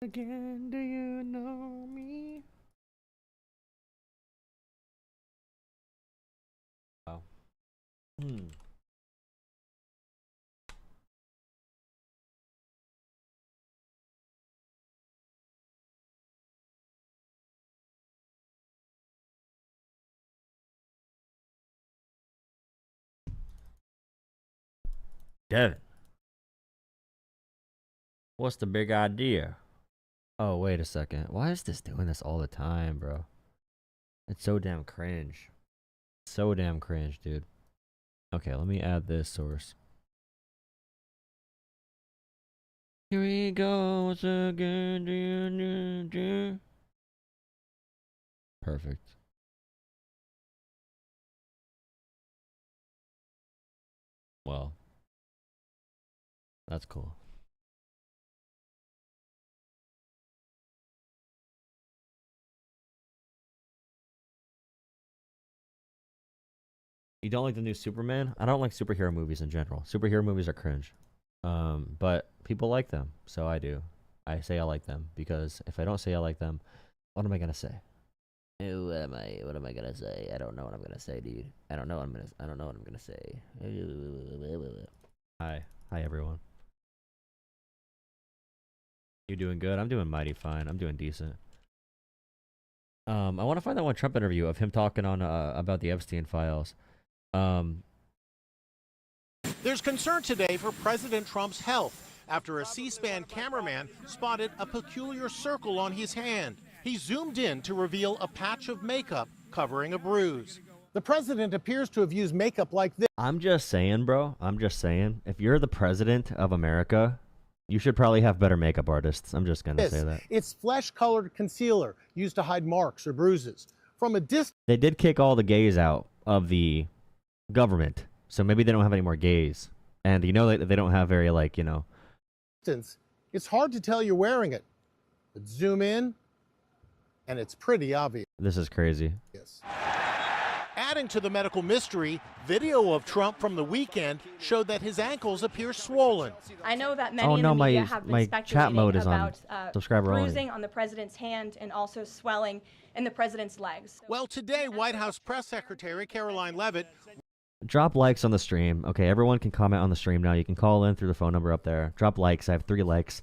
Again, do you know me? Oh. Devin, what's the big idea? Oh, wait a second. Why is this doing this all the time, bro? It's so damn cringe. So damn cringe, dude. Okay, let me add this source. Here we go once again. Perfect. Well, that's cool. You don't like the new Superman? I don't like superhero movies in general. Superhero movies are cringe. But people like them, so I do. I say I like them because if I don't say I like them, what am I gonna say? What am I gonna say? I don't know what I'm gonna say, dude. I don't know what I'm gonna say. Hi everyone. You doing good? I'm doing mighty fine. I'm doing decent. I want to find that one Trump interview of him talking on about the Epstein files. There's concern today for President Trump's health after a C-SPAN cameraman spotted a peculiar circle on his hand. He zoomed in to reveal a patch of makeup covering a bruise. The president appears to have used makeup like this. I'm just saying, bro. I'm just saying. If you're the president of America, you should probably have better makeup artists. I'm just going to say that. It's flesh-colored concealer used to hide marks or bruises. From a distance, they did kick all the gays out of the government, so maybe they don't have any more gays. And you know they don't have very, like, you know. It's hard to tell you're wearing it. But zoom in, and it's pretty obvious. This is crazy. Yes. Adding to the medical mystery, video of Trump from the weekend showed that his ankles appear swollen. I know that many in the media have been speculating chat mode is about only. bruising on the president's hand and also swelling in the president's legs. Well, today, White House Press Secretary Caroline Leavitt. Drop likes on the stream. Okay, everyone can comment on the stream now. You can call in through the phone number up there. Drop likes. I have 3 likes.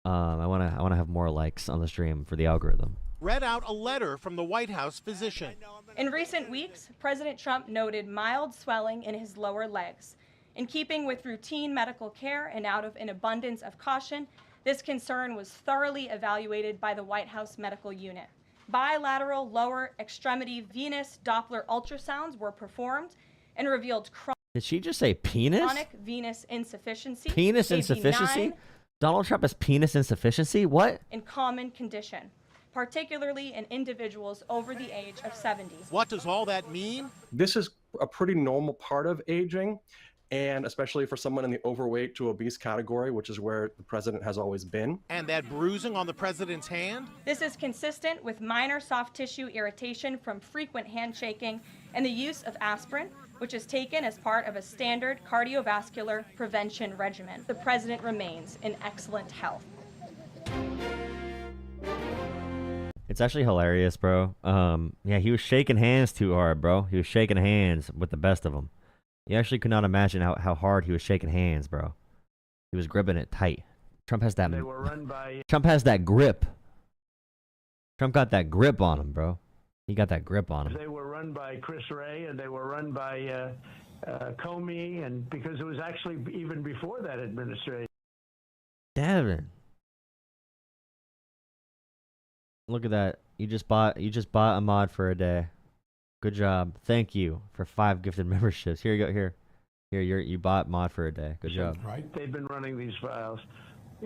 I wanna have more likes on the stream for the algorithm. Read out a letter from the White House physician. In recent weeks, President Trump noted mild swelling in his lower legs. In keeping with routine medical care and out of an abundance of caution, this concern was thoroughly evaluated by the White House medical unit. Bilateral lower extremity venous Doppler ultrasounds were performed and revealed Did she just say penis? Chronic venous insufficiency. Penis insufficiency? Donald Trump has penis insufficiency? What? In common condition, particularly in individuals over the age of 70. What does all that mean? This is a pretty normal part of aging, and especially for someone in the overweight to obese category, which is where the president has always been. And that bruising on the president's hand? This is consistent with minor soft tissue irritation from frequent handshaking and the use of aspirin, which is taken as part of a standard cardiovascular prevention regimen. The president remains in excellent health. It's actually hilarious, bro. Yeah, he was shaking hands too hard, bro. He was shaking hands with the best of them. You actually could not imagine how hard he was shaking hands, bro. He was gripping it tight. Trump has that. Trump has that grip. Trump got that grip on him, bro. He got that grip on him. They were run by Chris Wray, and they were run by Comey, and because it was actually even before that administration. Devin, look at that. You just bought a mod for a day. Good job. Thank you for 5 gifted memberships. Here you go. Here, you bought mod for a day. Good job. Right. They've been running these files,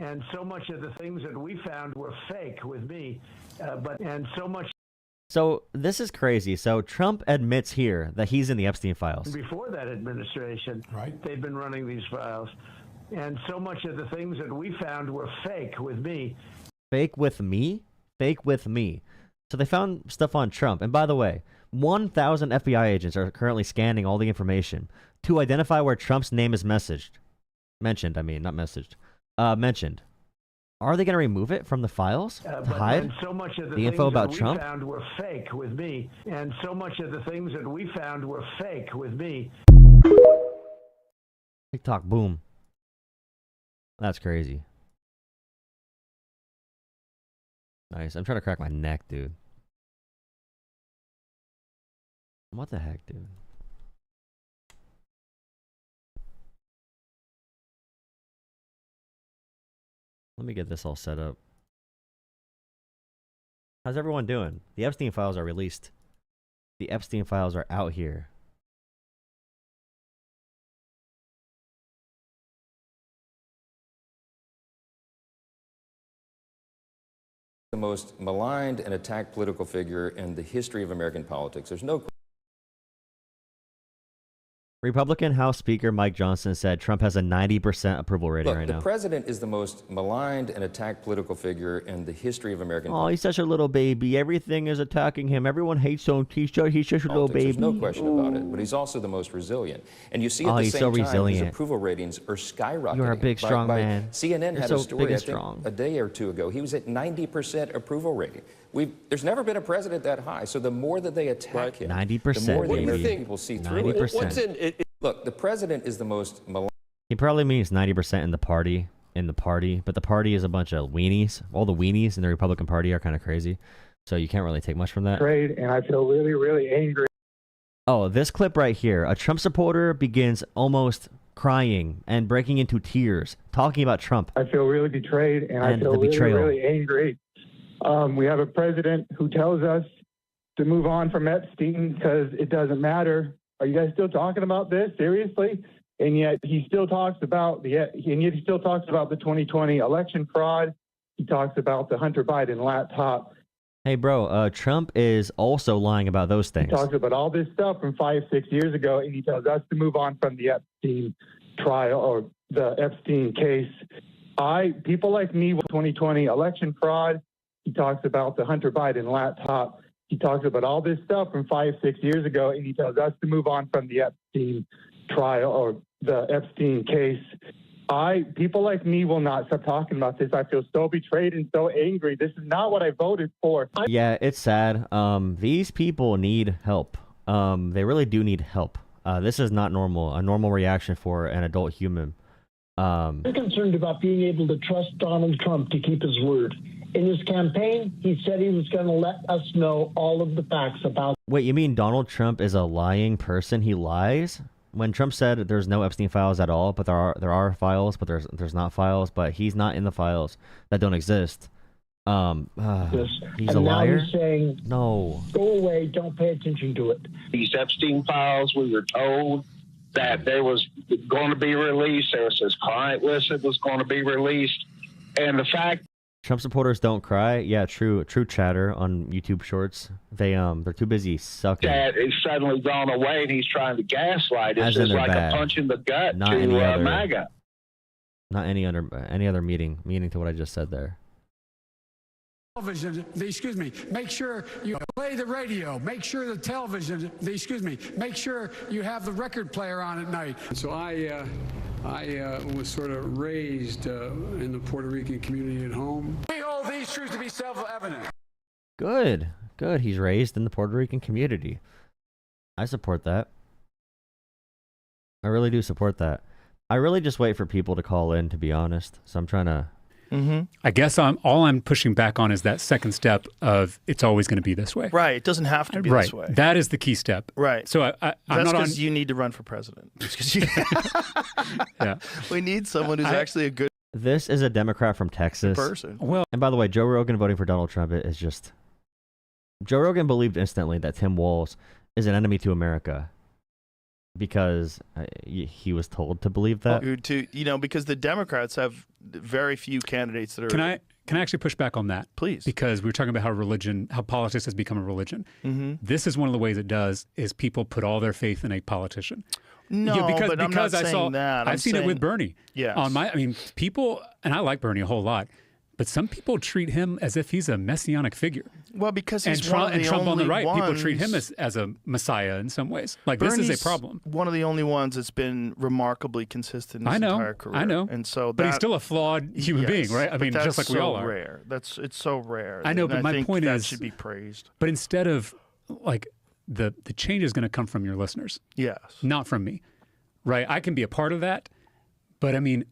and so much of the things that we found were fake with me, and so much. So this is crazy. So Trump admits here that he's in the Epstein files. Before that administration, right? They've been running these files, and so much of the things that we found were fake with me. Fake with me? Fake with me. So they found stuff on Trump. And by the way, 1,000 FBI agents are currently scanning all the information to identify where Trump's name is mentioned. I mean, not messaged. Mentioned. Are they going to remove it from the files to hide and so much of the the info things about that we Trump? found were fake with me, and so much of the things that we found were fake with me. TikTok, boom. That's crazy. Nice. I'm trying to crack my neck, dude. What the heck, dude? Let me get this all set up. How's everyone doing? The Epstein files are released. The Epstein files are out here. The most maligned and attacked political figure in the history of American politics. There's no Republican House Speaker Mike Johnson said Trump has a 90% approval rating Look, right the now. president is the most maligned and attacked political figure in the history of American Oh, he's such a little baby. Everything is attacking him. Everyone hates him. He's such a little baby. There's no question about it. But he's also the most resilient. And you see at the he's same so time, resilient. his approval ratings are skyrocketing. You're a big, strong man. CNN You're had so a story, big and I think, strong. a day or two ago. He was at 90% approval rating. There's never been a president that high. So the more that they attack him, 90%, the more the baby. American people see through it. 90%. Look, the president is the most maligned. He probably means 90% in the party, but the party is a bunch of weenies. All the weenies in the Republican Party are kind of crazy, so you can't really take much from that. Great, and I feel really, really angry. Oh, this clip right here. A Trump supporter begins almost crying and breaking into tears, talking about Trump. I feel really betrayed, and I And feel the really, betrayal. really angry. We have a president who tells us to move on from Epstein because it doesn't matter. Are you guys still talking about this? Seriously? And yet he still talks about the 2020 election fraud. He talks about the Hunter Biden laptop. Hey, bro, Trump is also lying about those things. He talks about all this stuff from 5-6 years ago, and he tells us to move on from the Epstein trial or the Epstein case. People like me with 2020 election fraud. He talks about the Hunter Biden laptop. He talks about all this stuff from 5-6 years ago, and he tells us to move on from the Epstein trial or the Epstein case. People like me will not stop talking about this. I feel so betrayed and so angry. This is not what I voted for. Yeah, it's sad. These people need help. They really do need help. This is not normal. A normal reaction for an adult human. I'm concerned about being able to trust Donald Trump to keep his word. In his campaign, he said he was going to let us know all of the facts about. Wait, you mean Donald Trump is a lying person? He lies? When Trump said there's no Epstein files at all, but there are files, but there's not files, but he's not in the files that don't exist. He's and a now liar? He's saying, no. Go away, don't pay attention to it. These Epstein files, we were told that there was going to be released. There was this client list that was going to be released. And the fact Trump supporters don't cry. Yeah, true chatter on YouTube Shorts. They're too busy sucking. that it's suddenly gone away and he's trying to gaslight us As in is they're like bad. a punch in the gut Not to any other- MAGA. Not any other meaning to what I just said there. Television, make sure you play the radio, make sure the television, make sure you have the record player on at night. So I was sort of raised in the Puerto Rican community at home. We hold these truths to be self-evident. Good. He's raised in the Puerto Rican community. I support that. I really do support that. I really just wait for people to call in, to be honest. So I'm trying to... I guess all I'm pushing back on is that second step of it's always going to be this way. Right. It doesn't have to be Right. this way. That is the key step. Right. So I'm That's not on. because you need to run for president. It's 'cause you- Yeah. We need someone who's actually a good This is a Democrat from Texas. person. Well, And by the way, Joe Rogan voting for Donald Trump is just... Joe Rogan believed instantly that Tim Walz is an enemy to America because he was told to believe that. Because the Democrats have very few candidates that are... can I actually push back on that? Please. Because we were talking about how politics has become a religion. This is one of the ways it does is people put all their faith in a politician. No, because but I'm not I saw saying that. I've seen it with Bernie. Yes. People, and I like Bernie a whole lot. But some people treat him as if he's a messianic figure. Well, because And he's Trump, one of the and Trump on the only right, people ones- treat him as a messiah in some ways. Like, Bernie's this is a problem. one of the only ones that's been remarkably consistent in his entire career. I know. And so but he's that- still a flawed human Yes, being, right? I but mean, just like that's we all so are. rare. It's so rare. I know, and but my think point that is, should be praised. But instead of like the change is going to come from your listeners, Yes. not from me, right? I can be a part of that, but I mean,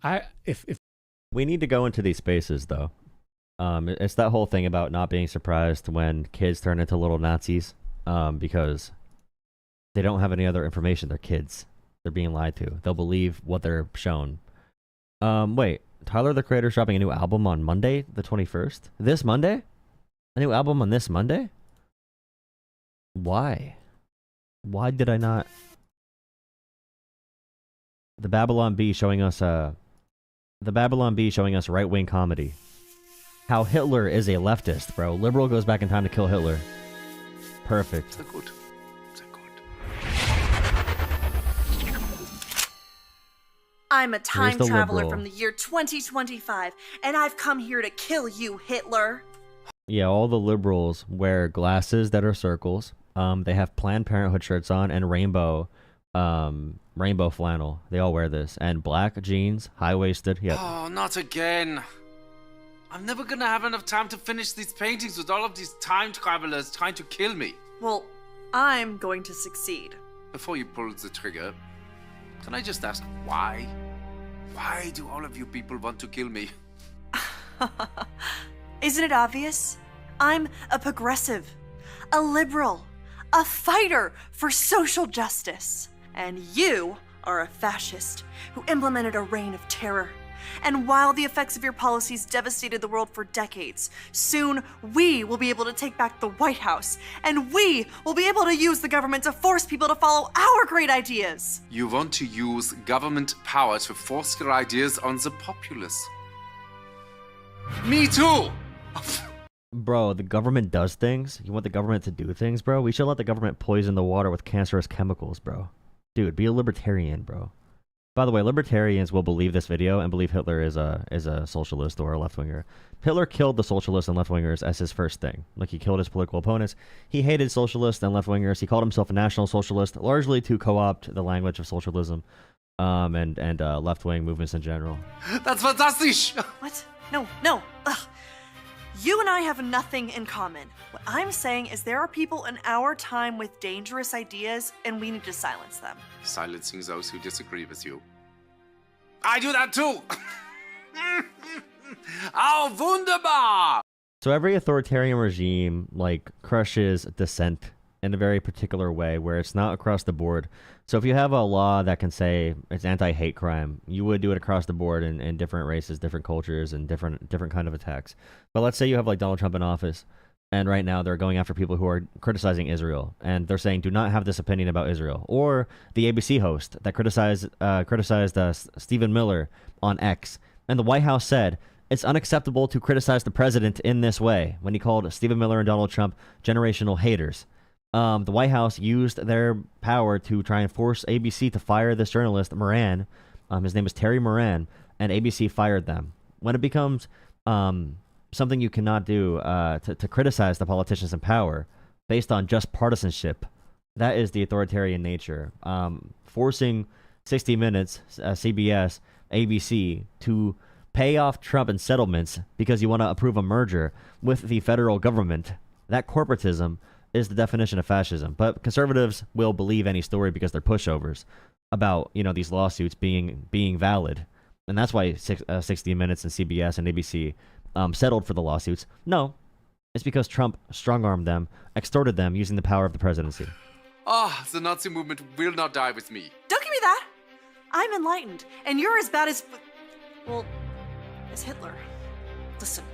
if we need to go into these spaces though. It's that whole thing about not being surprised when kids turn into little Nazis, because they don't have any other information. They're kids. They're being lied to. They'll believe what they're shown. Wait, Tyler the Creator's dropping a new album on Monday, the 21st? This Monday? A new album on this Monday? Why? Why did I not? The Babylon Bee showing us right-wing comedy. How Hitler is a leftist, bro. Liberal goes back in time to kill Hitler. Perfect. Sehr gut. Sehr gut. I'm a time the traveler liberal. from the year 2025, and I've come here to kill you, Hitler. Yeah, all the liberals wear glasses that are circles. They have Planned Parenthood shirts on and rainbow flannel. They all wear this. And black jeans, high-waisted. Yep. Oh, not again. I'm never gonna have enough time to finish these paintings with all of these time travelers trying to kill me. Well, I'm going to succeed. Before you pull the trigger, can I just ask why? Why do all of you people want to kill me? Isn't it obvious? I'm a progressive, a liberal, a fighter for social justice. And you are a fascist who implemented a reign of terror. And while the effects of your policies devastated the world for decades, soon we will be able to take back the White House, and we will be able to use the government to force people to follow our great ideas. You want to use government power to force your ideas on the populace. Me too! Bro, the government does things. You want the government to do things, bro? We should let the government poison the water with cancerous chemicals, bro. Dude, be a libertarian, bro. By the way, libertarians will believe this video and believe Hitler is a socialist or a left-winger. Hitler killed the socialists and left-wingers as his first thing. Like, he killed his political opponents. He hated socialists and left-wingers. He called himself a national socialist, largely to co-opt the language of socialism and left-wing movements in general. That's fantastic! What? No. Ugh. You and I have nothing in common. What I'm saying is there are people in our time with dangerous ideas, and we need to silence them. Silencing those who disagree with you. I do that too! Oh, wunderbar! So every authoritarian regime, like, crushes dissent in a very particular way where it's not across the board. So if you have a law that can say it's anti-hate crime, you would do it across the board in different races, different cultures, and different kind of attacks. But let's say you have like Donald Trump in office, and right now they're going after people who are criticizing Israel, and they're saying do not have this opinion about Israel. Or the ABC host that criticized Stephen Miller on X, and the White House said it's unacceptable to criticize the president in this way when he called Stephen Miller and Donald Trump generational haters. The White House used their power to try and force ABC to fire this journalist, Moran. His name is Terry Moran, and ABC fired them. When it becomes something you cannot do to criticize the politicians in power based on just partisanship, that is the authoritarian nature. Forcing 60 Minutes, CBS, ABC to pay off Trump in settlements because you want to approve a merger with the federal government, that corporatism is the definition of fascism. But conservatives will believe any story because they're pushovers about, these lawsuits being valid. And that's why 60 Minutes and CBS and ABC settled for the lawsuits. No, it's because Trump strong-armed them, extorted them using the power of the presidency. Ah, the Nazi movement will not die with me. Don't give me that! I'm enlightened, and you're as bad as... well, as Hitler. Listen,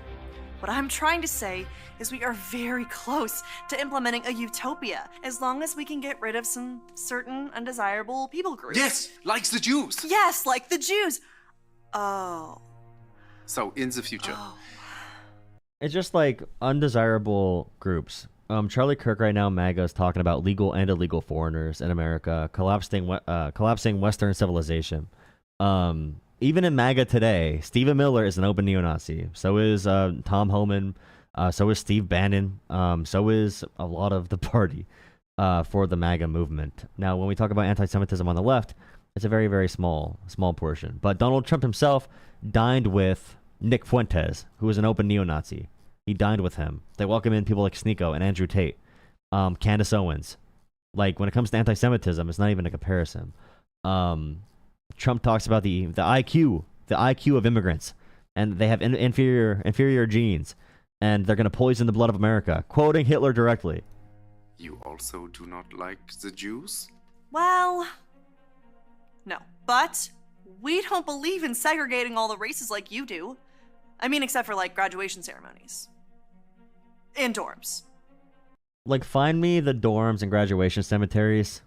what I'm trying to say is we are very close to implementing a utopia, as long as we can get rid of some certain undesirable people groups. Yes, like the Jews. Yes, like the Jews. Oh. So, in the future. Oh. It's just like undesirable groups. Charlie Kirk right now, MAGA, is talking about legal and illegal foreigners in America, collapsing Western civilization. even in MAGA today, Stephen Miller is an open neo-Nazi. So is Tom Homan. So is Steve Bannon. So is a lot of the party for the MAGA movement. Now, when we talk about anti-Semitism on the left, it's a very, very small portion. But Donald Trump himself dined with Nick Fuentes, who is an open neo-Nazi. He dined with him. They welcome in people like Sneeko and Andrew Tate, Candace Owens. Like, when it comes to anti-Semitism, it's not even a comparison. Trump talks about the IQ of immigrants, and they have inferior genes, and they're going to poison the blood of America, quoting Hitler directly. You also do not like the Jews? Well, no. But we don't believe in segregating all the races like you do. I mean, except for, like, graduation ceremonies. In dorms. Like, find me the dorms and graduation cemeteries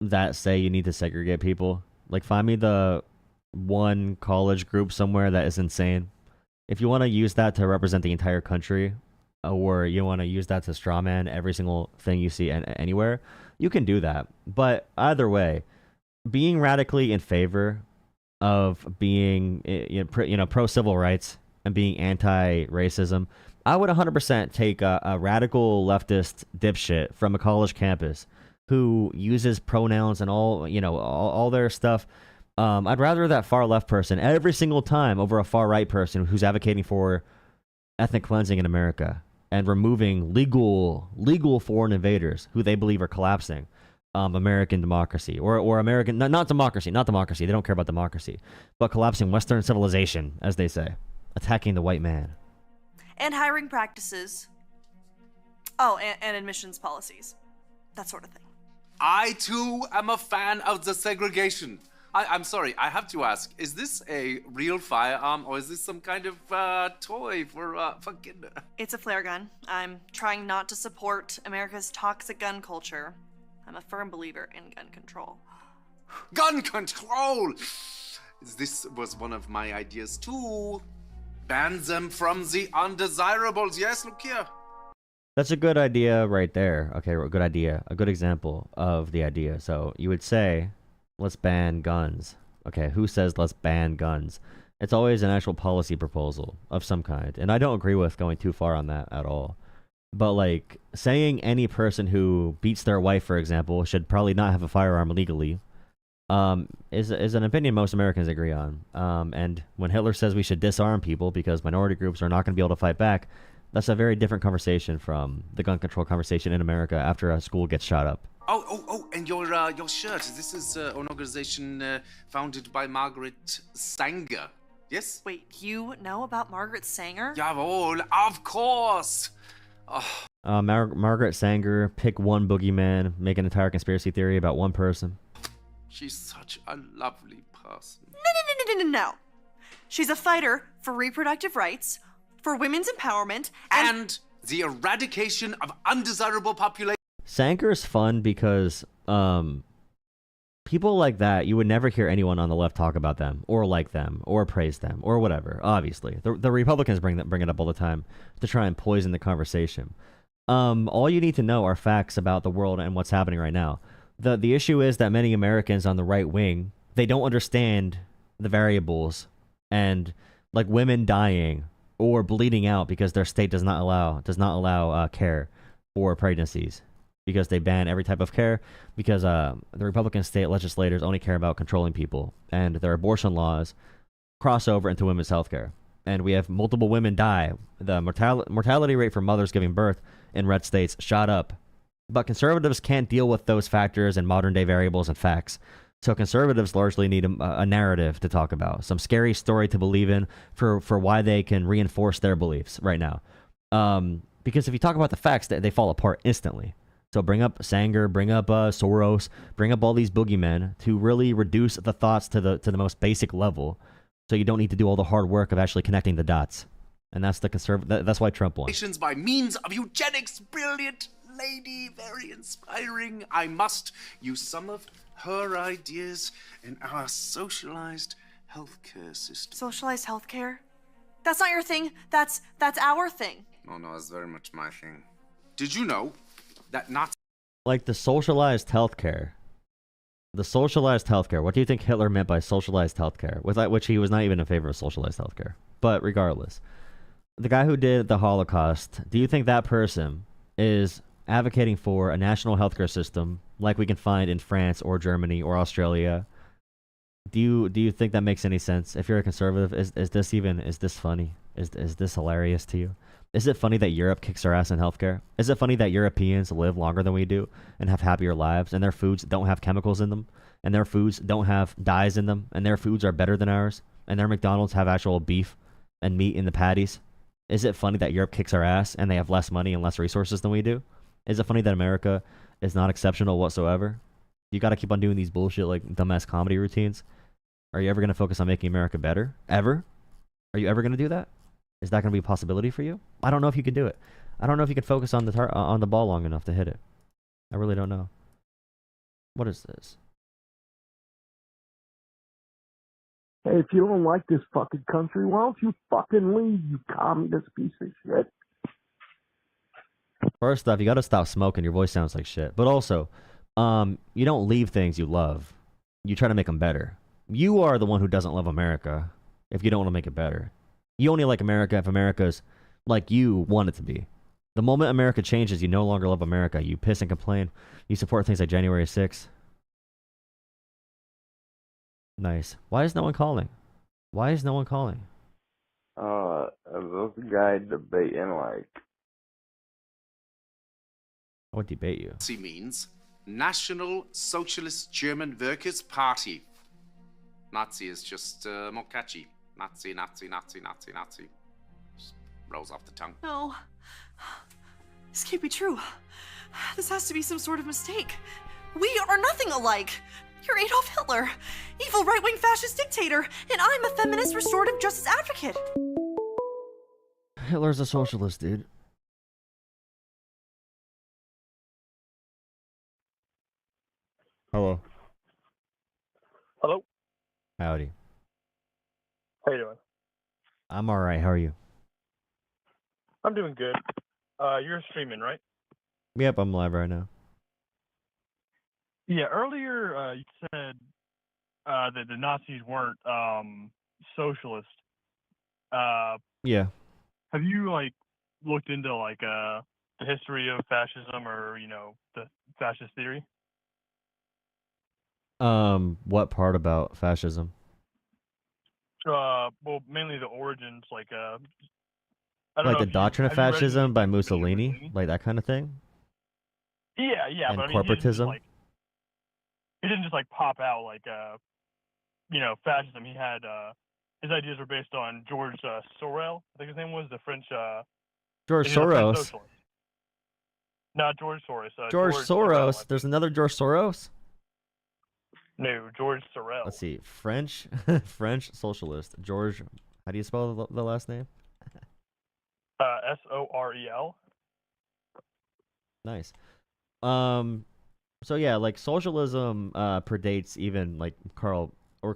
that say you need to segregate people. Like, find me the one college group somewhere that is insane. If you want to use that to represent the entire country, or you want to use that to strawman every single thing you see anywhere, you can do that. But either way, being radically in favor of being pro-civil rights and being anti-racism, I would 100% take a radical leftist dipshit from a college campus who uses pronouns and all their stuff. I'd rather that far left person every single time over a far right person who's advocating for ethnic cleansing in America and removing legal foreign invaders who they believe are collapsing American democracy or American not democracy. They don't care about democracy, but collapsing Western civilization, as they say, attacking the white man. And hiring practices. Oh, and admissions policies. That sort of thing. I, too, am a fan of the segregation. I'm sorry, I have to ask, is this a real firearm or is this some kind of toy for kids? It's a flare gun. I'm trying not to support America's toxic gun culture. I'm a firm believer in gun control. Gun control! This was one of my ideas, too. Ban them from the undesirables. Yes, look here. That's a good idea right there. Okay, a good idea. A good example of the idea. So you would say, let's ban guns. Okay, who says let's ban guns? It's always an actual policy proposal of some kind. And I don't agree with going too far on that at all. But, like, saying any person who beats their wife, for example, should probably not have a firearm legally, is an opinion most Americans agree on. And when Hitler says we should disarm people because minority groups are not going to be able to fight back, that's a very different conversation from the gun control conversation in America after a school gets shot up. Oh, and your shirt. This is an organization founded by Margaret Sanger. Yes? Wait, you know about Margaret Sanger? Jawohl, of course. Oh. Margaret Sanger, pick one boogeyman, make an entire conspiracy theory about one person. She's such a lovely person. No. She's a fighter for reproductive rights, for women's empowerment, and the eradication of undesirable population. Sanger's fun because people like that, you would never hear anyone on the left talk about them or like them or praise them or whatever. Obviously, the Republicans bring it up all the time to try and poison the conversation. All you need to know are facts about the world and what's happening right now. The issue is that many Americans on the right wing, they don't understand the variables, and like women dying or bleeding out because their state does not allow care for pregnancies, because they ban every type of care, because the Republican state legislators only care about controlling people, and their abortion laws cross over into women's health care. And we have multiple women die. The mortality rate for mothers giving birth in red states shot up. But conservatives can't deal with those factors and modern day variables and facts. So conservatives largely need a narrative to talk about, some scary story to believe in for why they can reinforce their beliefs right now. Because if you talk about the facts, they fall apart instantly. So bring up Sanger, bring up Soros, bring up all these boogeymen to really reduce the thoughts to the most basic level. So you don't need to do all the hard work of actually connecting the dots. And that's that's why Trump won. By means of eugenics, brilliant lady, very inspiring. I must use some of her ideas in our socialized healthcare system. Socialized healthcare? That's not your thing. That's our thing. No, it's very much my thing. Did you know that Nazi... Like the socialized healthcare The socialized healthcare. What do you think Hitler meant by socialized healthcare? With that, which he was not even in favor of socialized healthcare. But regardless, the guy who did the Holocaust, do you think that person is advocating for a national healthcare system like we can find in France or Germany or Australia? Do you think that makes any sense? If you're a conservative, is this funny? Is this hilarious to you? Is it funny that Europe kicks our ass in healthcare? Is it funny that Europeans live longer than we do and have happier lives, and their foods don't have chemicals in them, and their foods don't have dyes in them, and their foods are better than ours, and their McDonald's have actual beef and meat in the patties? Is it funny that Europe kicks our ass and they have less money and less resources than we do? Is it funny that America is not exceptional whatsoever? You got to keep on doing these bullshit like dumbass comedy routines. Are you ever going to focus on making America better? Ever? Are you ever going to do that? Is that going to be a possibility for you? I don't know if you can do it. I don't know if you can focus on the ball long enough to hit it. I really don't know. What is this? Hey, if you don't like this fucking country, why don't you fucking leave, you communist piece of shit? First off, you got to stop smoking. Your voice sounds like shit. But also, you don't leave things you love. You try to make them better. You are the one who doesn't love America if you don't want to make it better. You only like America if America's like you want it to be. The moment America changes, you no longer love America. You piss and complain. You support things like January 6th. Nice. Why is no one calling? Why is no one calling? Those guy debating like. I would debate you. Nazi means National Socialist German Workers' Party. Nazi is just more catchy. Nazi, Nazi, Nazi, Nazi, Nazi. Just rolls off the tongue. No. This can't be true. This has to be some sort of mistake. We are nothing alike. You're Adolf Hitler, evil right-wing fascist dictator, and I'm a feminist restorative justice advocate. Hitler's a socialist, dude. Hello. Hello. Howdy. How you doing? I'm all right. How are you? I'm doing good. You're streaming, right? Yep, I'm live right now. Yeah, earlier you said that the Nazis weren't socialist. Yeah. Have you like looked into like the history of fascism or the fascist theory? What part about fascism? Well, mainly the origins, like I don't Like know the doctrine of fascism by Mussolini, Mussolini? like that kind of thing. Yeah, And but I mean, corporatism. he didn't just like pop out like fascism. He had his ideas were based on George Sorel, I think his name was, the French. George he's a French Soros. socialist. Not George Soros. George Sorel, Soros. There's another George Soros. No, George Sorel. Let's see. French socialist. George. How do you spell the last name? Sorel. Nice. So yeah, like socialism predates even like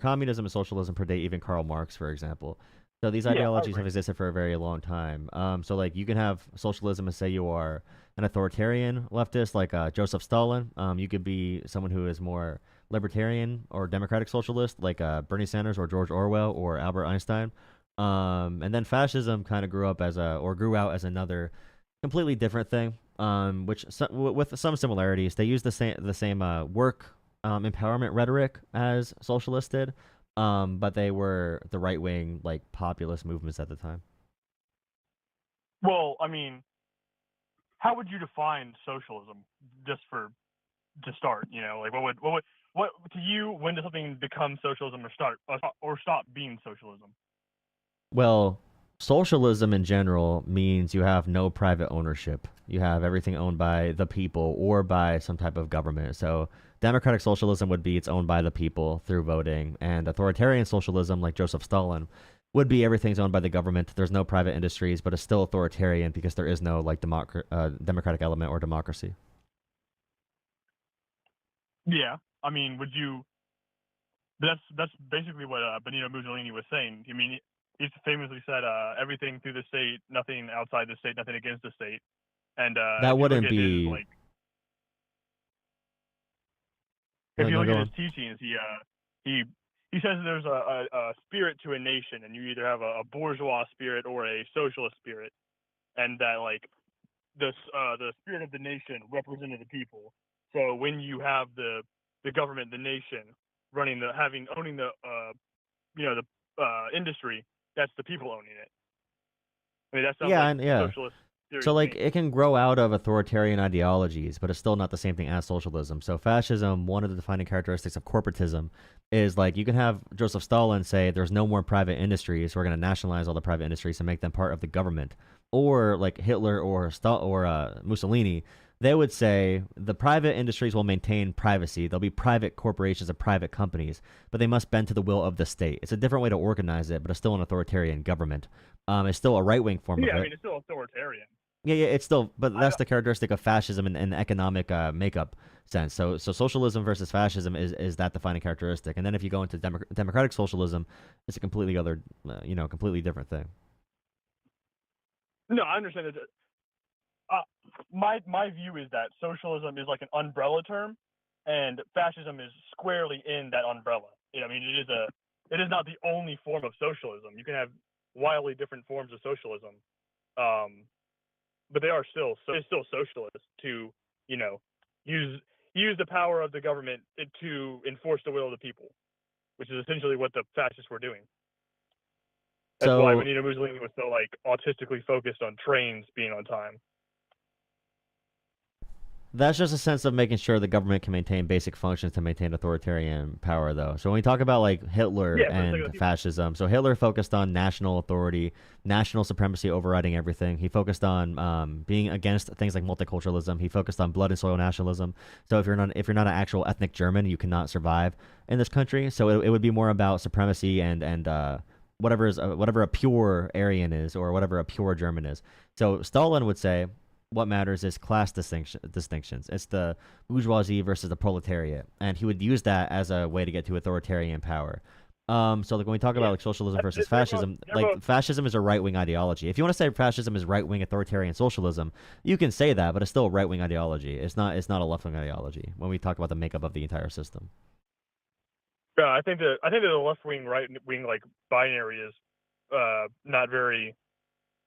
communism and socialism predate even Karl Marx, for example. So these ideologies have existed for a very long time. So like you can have socialism and say you are an authoritarian leftist like Joseph Stalin. You could be someone who is more libertarian or democratic socialist like Bernie Sanders or George Orwell or Albert Einstein. And then fascism kind of grew out as another completely different thing. With some similarities, they use the same work empowerment rhetoric as socialists did, but they were the right wing like populist movements at the time. Well, I mean, how would you define socialism? Just to start, like what to you? When does something become socialism or stop being socialism? Well, socialism in general means you have no private ownership. You have everything owned by the people or by some type of government. So democratic socialism would be it's owned by the people through voting, and authoritarian socialism, like Joseph Stalin, would be everything's owned by the government. There's no private industries, but it's still authoritarian because there is no like democratic element or democracy. Yeah, I mean, would you? That's basically what Benito Mussolini was saying. I mean, he famously said, "Everything through the state, nothing outside the state, nothing against the state." And That wouldn't be. If you No, look go at on. his teachings, he says there's a spirit to a nation, and you either have a bourgeois spirit or a socialist spirit, and that like the spirit of the nation represented the people. So when you have the government, the nation owning the industry, that's the people owning it. I mean, that sounds Yeah, like and yeah. socialist theory So to like me. it can grow out of authoritarian ideologies, but it's still not the same thing as socialism. So fascism, one of the defining characteristics of corporatism, is like you can have Joseph Stalin say there's no more private industries, so we're going to nationalize all the private industries and make them part of the government. Or like Hitler or Mussolini, they would say the private industries will maintain privacy. There'll be private corporations and private companies, but they must bend to the will of the state. It's a different way to organize it, but it's still an authoritarian government. It's still a right wing form of Yeah, I it. mean, it's still authoritarian. Yeah, it's still, but that's the characteristic of fascism in the economic makeup sense. So socialism versus fascism is that defining characteristic. And then if you go into democratic socialism, it's a completely other, completely different thing. No, I understand that. My view is that socialism is like an umbrella term, and fascism is squarely in that umbrella. I mean, it is not the only form of socialism. You can have wildly different forms of socialism, but they are still socialist to use the power of the government to enforce the will of the people, which is essentially what the fascists were doing. That's why Benito Mussolini was so like autistically focused on trains being on time. That's just a sense of making sure the government can maintain basic functions to maintain authoritarian power, though. So when we talk about like Hitler and fascism, so Hitler focused on national authority, national supremacy overriding everything. He focused on being against things like multiculturalism. He focused on blood and soil nationalism. So if you're not an actual ethnic German, you cannot survive in this country. So it would be more about supremacy and whatever a pure Aryan is or whatever a pure German is. So Stalin would say, what matters is class distinctions. It's the bourgeoisie versus the proletariat, and he would use that as a way to get to authoritarian power. So like when we talk about like socialism versus fascism, fascism is a right wing ideology. If you want to say fascism is right wing authoritarian socialism, you can say that, but it's still a right wing ideology. It's not a left wing ideology when we talk about the makeup of the entire system. I think that the left wing right wing like binary is not very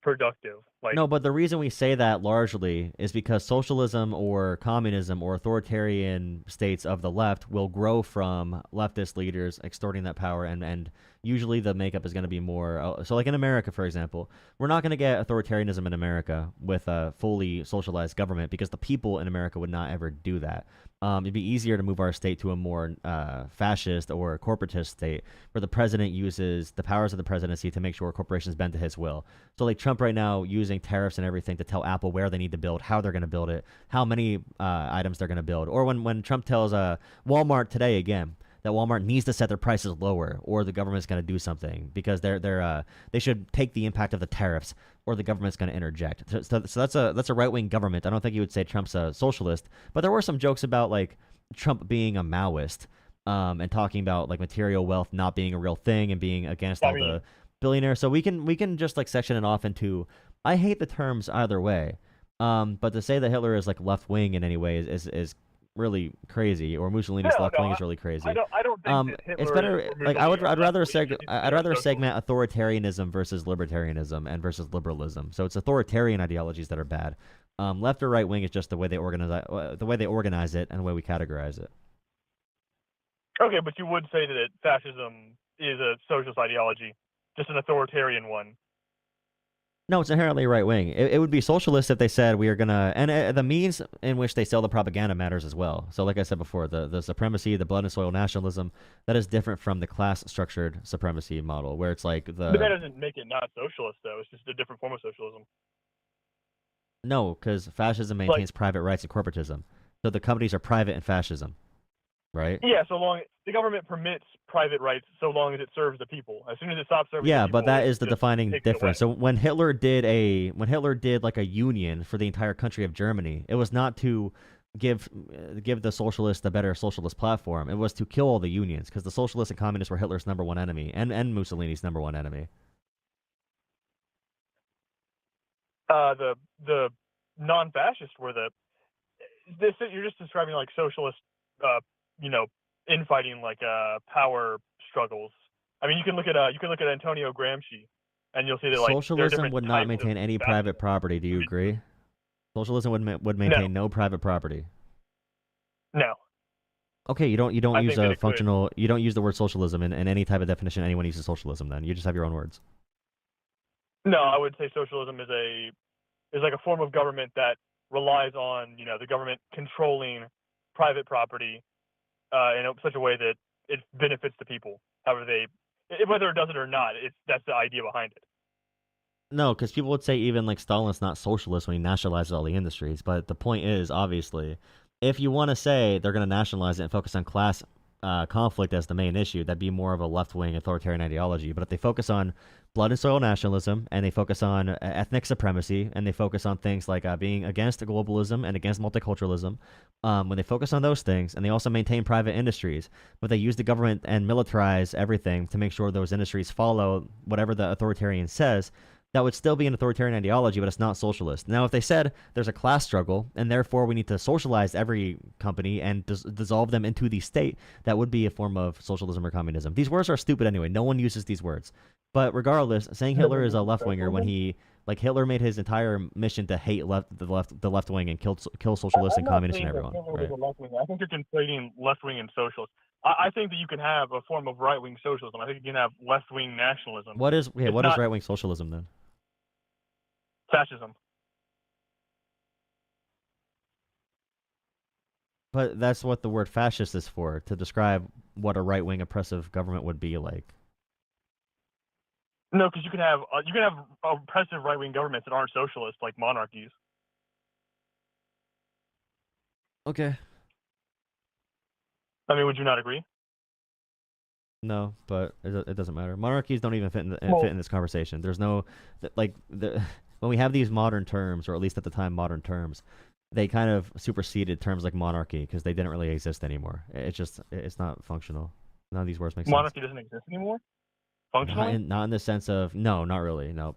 productive. No, but the reason we say that largely is because socialism or communism or authoritarian states of the left will grow from leftist leaders extorting that power, and usually the makeup is going to be more. So like in America, for example, we're not going to get authoritarianism in America with a fully socialized government because the people in America would not ever do that. It'd be easier to move our state to a more fascist or corporatist state where the president uses the powers of the presidency to make sure corporations bend to his will. So like Trump right now using tariffs and everything to tell Apple where they need to build, how they're going to build it, how many items they're going to build. Or when Trump tells Walmart today again that Walmart needs to set their prices lower or the government's going to do something because they should take the impact of the tariffs or the government's going to interject. So that's a right-wing government. I don't think you would say Trump's a socialist, but there were some jokes about like Trump being a Maoist and talking about like material wealth not being a real thing and being against all the billionaires. So we can just like section it off into, I hate the terms either way. But to say that Hitler is like left-wing in any way is really crazy, or Mussolini's left wing is really crazy. I don't think that Hitler it's better. Like I'd rather segment authoritarianism versus libertarianism and versus liberalism. So it's authoritarian ideologies that are bad. Left or right wing is just the way they organize it and the way we categorize it. Okay, but you would say that fascism is a socialist ideology, just an authoritarian one. No, it's inherently right wing. It would be socialist if they said we are gonna, and the means in which they sell the propaganda matters as well. So, like I said before, the supremacy, the blood and soil nationalism, that is different from the class structured supremacy model, where it's like the. But that doesn't make it not socialist, though. It's just a different form of socialism. No, because fascism maintains private rights and corporatism. So the companies are private in fascism, right? Yeah, so long the government permits private rights, so long as it serves the people. As soon as it stops serving the people, but that is the defining difference. So when Hitler did like a union for the entire country of Germany, it was not to give the socialists a better socialist platform. It was to kill all the unions because the socialists and communists were Hitler's number one enemy and Mussolini's number one enemy. The non-fascists were you're just describing like socialist infighting like power struggles. I mean, you can look at Antonio Gramsci, and you'll see that like there are Socialism different would not types maintain of any private property. Do you agree? Socialism would maintain no private property. No. Okay, you don't I use think that a it could. functional. You don't use the word socialism in any type of definition anyone uses socialism. Then you just have your own words. No, I would say socialism is like a form of government that relies on the government controlling private property in such a way that it benefits the people. However, whether it does it or not, that's the idea behind it. No, because people would say even like Stalin's not socialist when he nationalizes all the industries. But the point is, obviously, if you want to say they're going to nationalize it and focus on class conflict as the main issue, that'd be more of a left-wing authoritarian ideology. But if they focus on blood and soil nationalism, and they focus on ethnic supremacy, and they focus on things like being against globalism and against multiculturalism, when they focus on those things, and they also maintain private industries, but they use the government and militarize everything to make sure those industries follow whatever the authoritarian says, that would still be an authoritarian ideology, but it's not socialist. Now, if they said there's a class struggle, and therefore we need to socialize every company and dissolve them into the state, that would be a form of socialism or communism. These words are stupid anyway. No one uses these words. But regardless, saying Hitler is a left-winger when Hitler made his entire mission to hate the left wing and kill socialists and communists and everyone. Right? I think you're conflating left-wing and socialist. I think that you can have a form of right-wing socialism. I think you can have left-wing nationalism. What is right-wing socialism then? Fascism. But that's what the word fascist is for, to describe what a right-wing oppressive government would be like. No, because you can have oppressive right-wing governments that aren't socialist, like monarchies. Okay. I mean, would you not agree? No, but it doesn't matter. Monarchies don't even fit in this conversation. There's no when we have these modern terms, or at least at the time modern terms, they kind of superseded terms like monarchy because they didn't really exist anymore. It's not functional. None of these words make sense. Monarchy doesn't exist anymore? Functionally? Not in the sense of no, not really. No,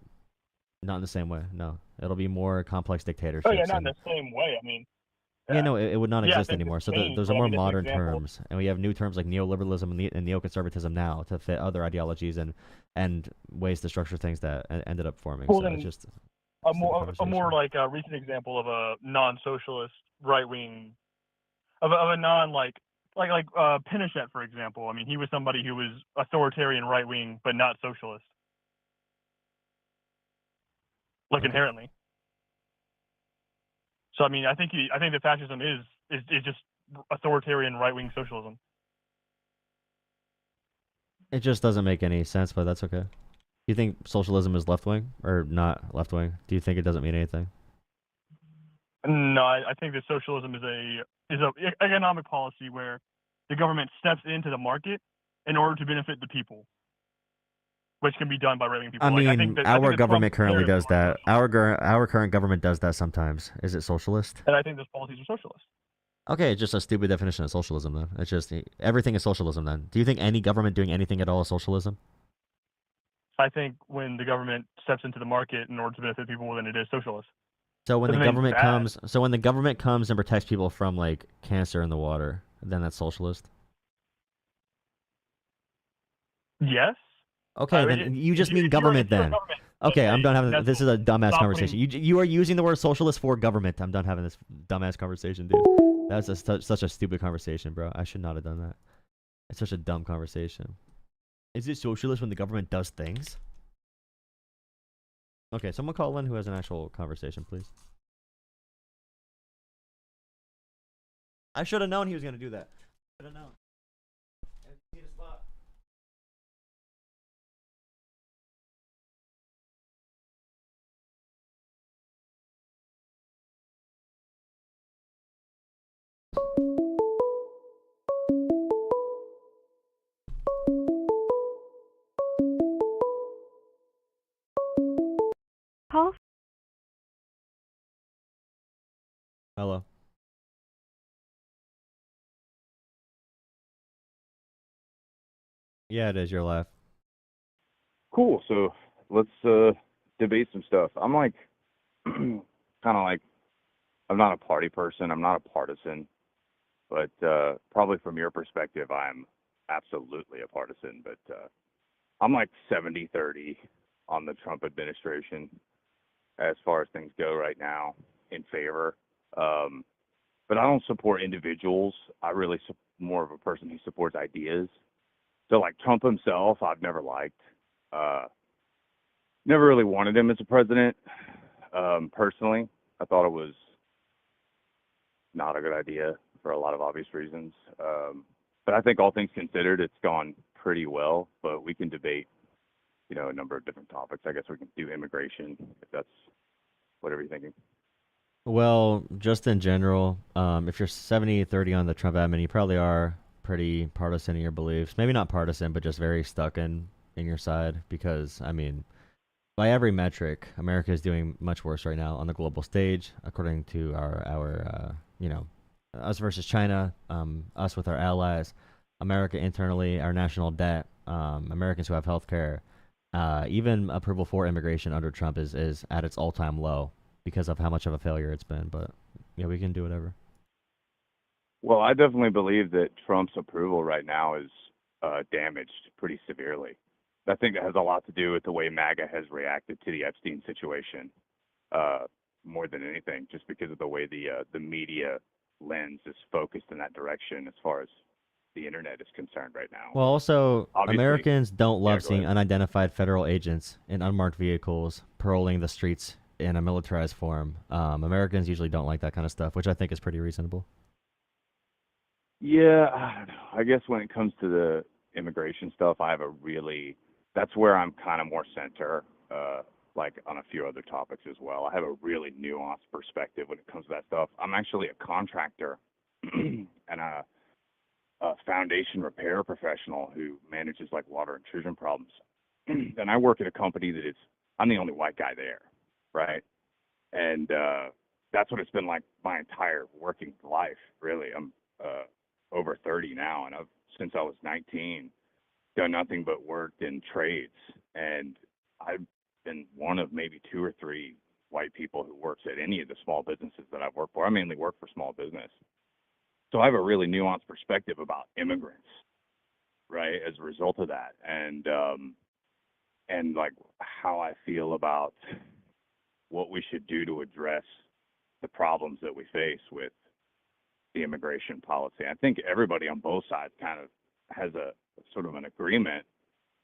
not in the same way. No, it'll be more complex dictatorships. Oh yeah, not in the same way. I mean. Yeah, no, it would not exist anymore. So those are more modern terms, and we have new terms like neoliberalism and neoconservatism now to fit other ideologies and ways to structure things that ended up forming. Well, so it's just a more like a recent example of a non-socialist right wing, of a non like Pinochet, for example. I mean, he was somebody who was authoritarian right wing, but not socialist, like inherently. So I mean, I think that fascism is just authoritarian right-wing socialism. It just doesn't make any sense, but that's okay. Do you think socialism is left-wing or not left-wing? Do you think it doesn't mean anything? No, I think that socialism is a economic policy where the government steps into the market in order to benefit the people, which can be done by right-wing people. I mean, our government currently does that. Our current government does that sometimes. Is it socialist? And I think those policies are socialist. Okay, it's just a stupid definition of socialism then. It's just everything is socialism then. Do you think any government doing anything at all is socialism? I think when the government steps into the market in order to benefit people, then it is socialist. So when the government comes and protects people from like cancer in the water, then that's socialist? Yes. Okay, then you just mean government then. Okay, I'm done having this. Is a dumbass conversation. You are using the word socialist for government. I'm done having this dumbass conversation, dude. That's such a stupid conversation, bro. I should not have done that. It's such a dumb conversation. Is it socialist when the government does things? Okay, someone call in who has an actual conversation, please. I should have known he was gonna do that. Should have known. Hello. Yeah, it is. You're live. Cool. So let's debate some stuff. I'm like, kind of like, I'm not a party person. I'm not a partisan. But probably from your perspective, I'm absolutely a partisan. But I'm like 70-30 on the Trump administration as far as things go right now, in favor. But I don't support individuals. I really more of a person who supports ideas. So like Trump himself, I've never liked. Never really wanted him as a president. Personally, I thought it was not a good idea for a lot of obvious reasons. But I think all things considered, it's gone pretty well. But we can debate, a number of different topics. I guess we can do immigration, if that's whatever you're thinking. Well, just in general, if you're 70-30 on the Trump admin, you probably are pretty partisan in your beliefs. Maybe not partisan, but just very stuck in your side. Because, I mean, by every metric, America is doing much worse right now on the global stage, according to our us versus China, us with our allies, America internally, our national debt, Americans who have health care, even approval for immigration under Trump is at its all-time low because of how much of a failure it's been. But, yeah, we can do whatever. Well, I definitely believe that Trump's approval right now is damaged pretty severely. I think that has a lot to do with the way MAGA has reacted to the Epstein situation, more than anything, just because of the way the media lens is focused in that direction as far as the internet is concerned right now. Well, also, Obviously, Americans don't love go seeing ahead. unidentified federal agents in unmarked vehicles patrolling the streets in a militarized form. Americans usually don't like that kind of stuff, which I think is pretty reasonable. Yeah, I don't know. I guess when it comes to the immigration stuff, that's where I'm kind of more center, like on a few other topics as well. I have a really nuanced perspective when it comes to that stuff. I'm actually a contractor and a foundation repair professional who manages like water intrusion problems. And I work at a company I'm the only white guy there, right? And that's what it's been like my entire working life, really. I'm over 30 now, and since I was 19, done nothing but worked in trades. And I've been one of maybe 2 or 3 white people who works at any of the small businesses that I've worked for. I mainly work for small business. So I have a really nuanced perspective about immigrants, right, as a result of that. And like how I feel about what we should do to address the problems that we face with the immigration policy. I think everybody on both sides kind of has a sort of an agreement,